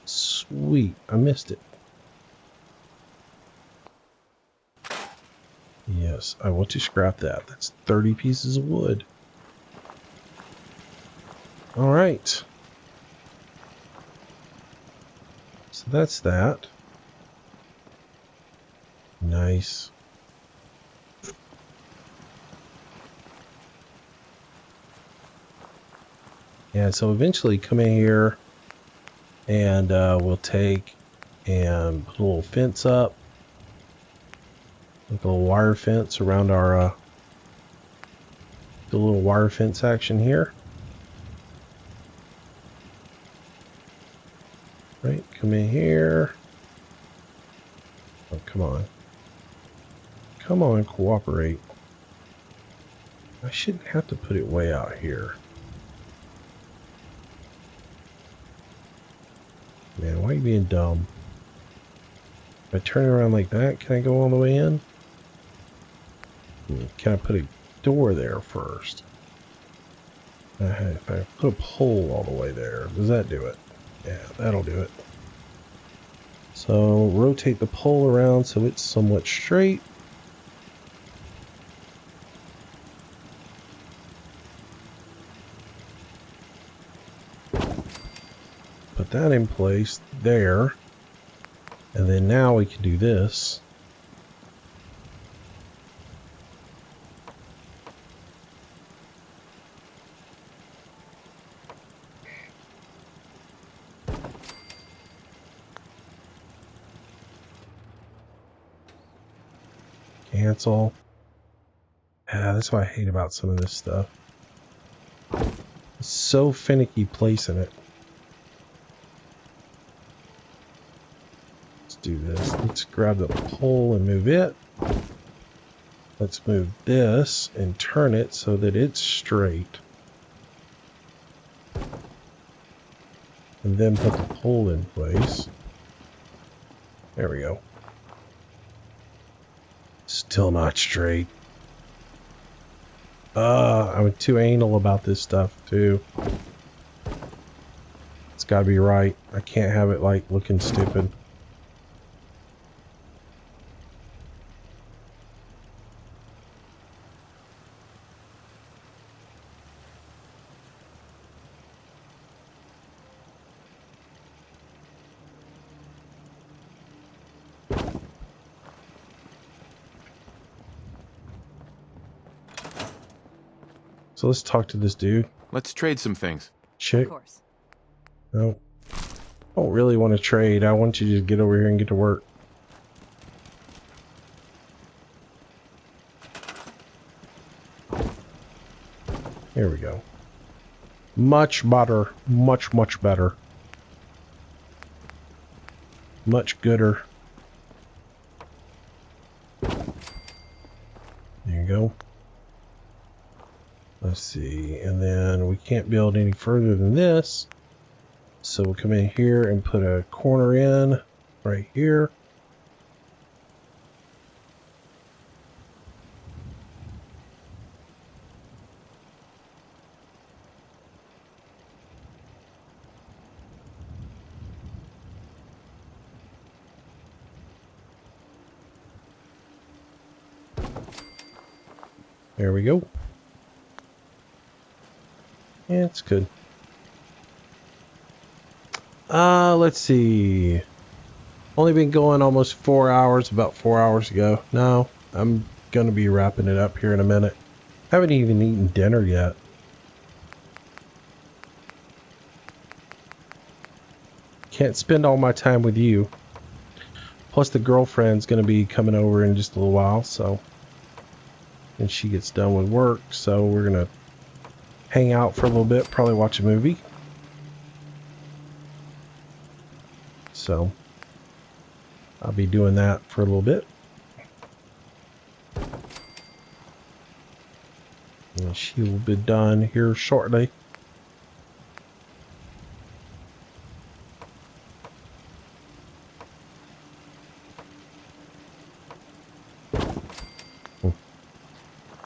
Sweet, I missed it. Yes, I want to scrap that. That's 30 pieces of wood. All right. So that's that. Nice. And so eventually come in here and we'll take and put a little fence up. Like a little wire fence around our the little wire fence action here. Right, come in here. Oh, come on. Come on, cooperate. I shouldn't have to put it way out here. Man, why are you being dumb? If I turn it around like that, can I go all the way in? Can I put a door there first? If I put a pole all the way there, does that do it? Yeah, that'll do it. So rotate the pole around so it's somewhat straight. Put that in place there. And then now we can do this. Cancel. Yeah, that's what I hate about some of this stuff. It's so finicky placing it. Let's do this. Let's grab the pole and move it. Let's move this and turn it so that it's straight. And then put the pole in place. There we go. Still not straight. I'm too anal about this stuff too. It's gotta be right. I can't have it like looking stupid. So let's talk to this dude. Let's trade some things. Chick. Of course. No. I don't really want to trade. I want you to just get over here and get to work. Here we go. Much better. Much, much better. Much gooder. There you go. Let's see, and then we can't build any further than this. So we'll come in here and put a corner in right here. There we go. Yeah, it's good. Let's see. Only been going almost 4 hours, about 4 hours ago. No, I'm gonna be wrapping it up here in a minute. Haven't even eaten dinner yet. Can't spend all my time with you. Plus the girlfriend's gonna be coming over in just a little while, so. And she gets done with work, so we're gonna hang out for a little bit, probably watch a movie. So I'll be doing that for a little bit. And she will be done here shortly.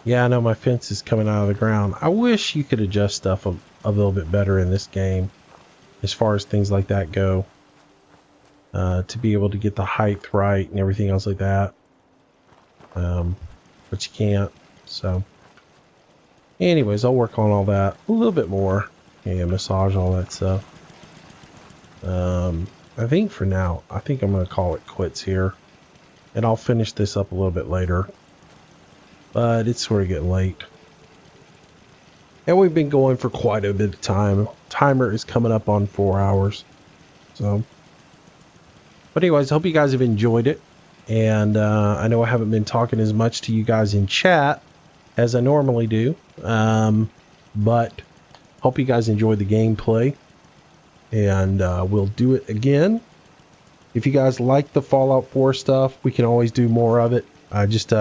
Yeah, I know my fence is coming out of the ground. I wish you could adjust stuff a little bit better in this game as far as things like that go. To be able to get the height right and everything else like that. But you can't. So, anyways, I'll work on all that a little bit more. And massage all that stuff. I think for now, I think I'm going to call it quits here. And I'll finish this up a little bit later. But it's sort of getting late. And we've been going for quite a bit of time. Timer is coming up on 4 hours. So, but anyways, I hope you guys have enjoyed it. And I know I haven't been talking as much to you guys in chat as I normally do. But hope you guys enjoyed the gameplay. And we'll do it again. If you guys like the Fallout 4 stuff, we can always do more of it. I just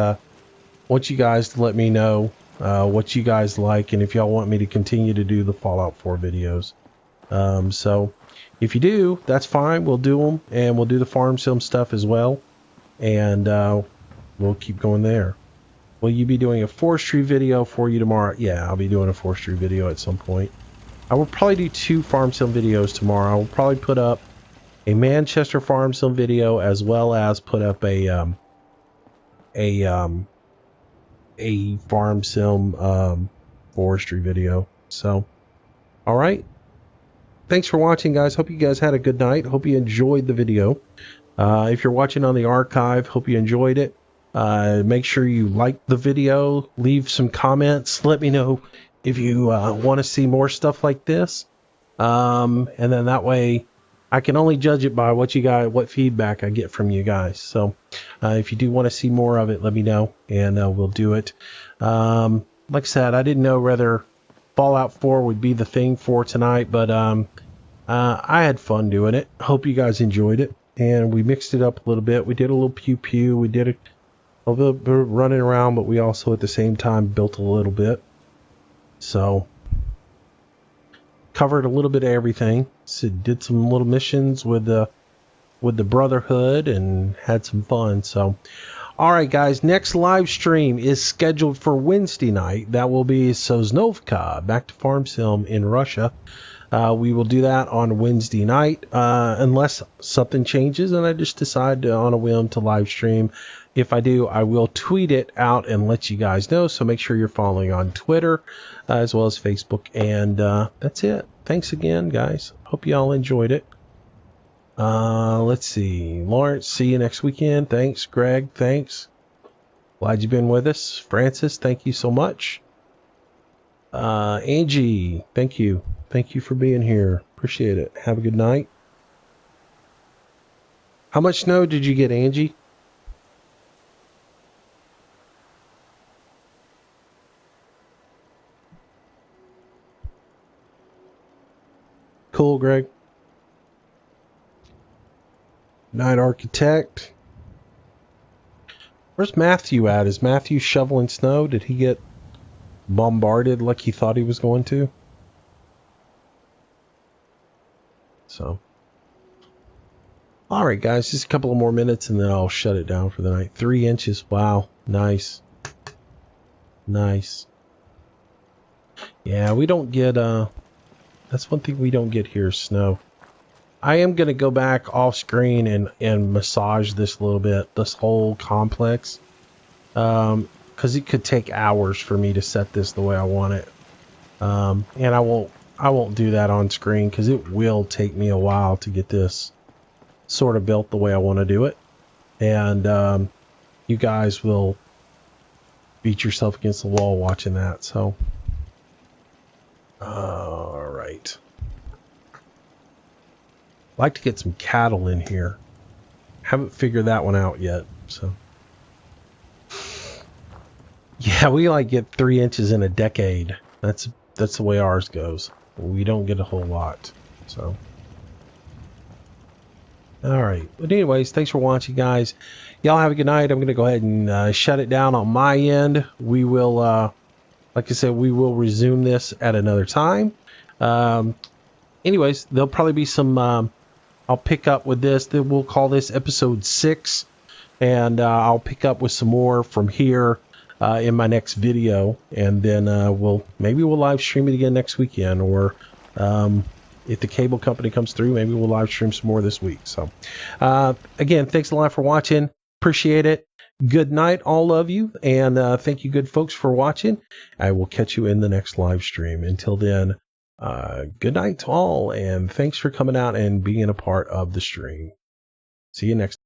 want you guys to let me know what you guys like and if y'all want me to continue to do the Fallout 4 videos. So if you do, that's fine. We'll do them, and we'll do the farm sim stuff as well. And we'll keep going there. Will you be doing a forestry video for you tomorrow? Yeah, I'll be doing a forestry video at some point. I will probably do 2 farm sim videos tomorrow. I will probably put up a Manchester farm sim video as well as put up a farm sim forestry video. So, all right. Thanks for watching, guys. Hope you guys had a good night. Hope you enjoyed the video. If you're watching on the archive, hope you enjoyed it. Make sure you like the video, leave some comments, let me know if you want to see more stuff like this. And then that way I can only judge it by what feedback I get from you guys. So if you do want to see more of it, let me know, and we'll do it. Like I said, I didn't know whether Fallout 4 would be the thing for tonight, but I had fun doing it. Hope you guys enjoyed it. And we mixed it up a little bit. We did a little pew-pew. We did a little bit of running around, but we also at the same time built a little bit. So, covered a little bit of everything. So did some little missions with the Brotherhood and had some fun. So, all right, guys. Next live stream is scheduled for Wednesday night. That will be Sosnovka, back to Farm Sim in Russia. We will do that on Wednesday night, unless something changes and I just decide on a whim to live stream. If I do, I will tweet it out and let you guys know. So make sure you're following on Twitter as well as Facebook. And that's it. Thanks again, guys. Hope you all enjoyed it. Let's see. Lawrence, see you next weekend. Thanks. Greg, thanks. Glad you've been with us. Francis, thank you so much. Angie, thank you. Thank you for being here. Appreciate it. Have a good night. How much snow did you get, Angie? Cool, Greg. Night Architect. Where's Matthew at? Is Matthew shoveling snow? Did he get bombarded like he thought he was going to? So, all right, guys, just a couple of more minutes and then I'll shut it down for the night. 3 inches. Wow. Nice. Nice. Yeah, we don't get, that's one thing we don't get here, snow. I am going to go back off screen and massage this a little bit, this whole complex. Because it could take hours for me to set this the way I want it. And I won't do that on screen because it will take me a while to get this sort of built the way I want to do it. And you guys will beat yourself against the wall watching that. So, all right. I'd like to get some cattle in here. Haven't figured that one out yet. So, yeah, we like get 3 inches in a decade. That's the way ours goes. We don't get a whole lot. So, all right. But anyways, thanks for watching, guys. Y'all have a good night. I'm going to go ahead and shut it down on my end. We will like I said, we will resume this at another time. Anyways, there'll probably be some, I'll pick up with this. We'll call this episode 6. And I'll pick up with some more from here in my next video. And then maybe we'll live stream it again next weekend. Or if the cable company comes through, maybe we'll live stream some more this week. So again, thanks a lot for watching. Appreciate it. Good night, all of you. And thank you, good folks, for watching. I will catch you in the next live stream. Until then, good night to all. And thanks for coming out and being a part of the stream. See you next time.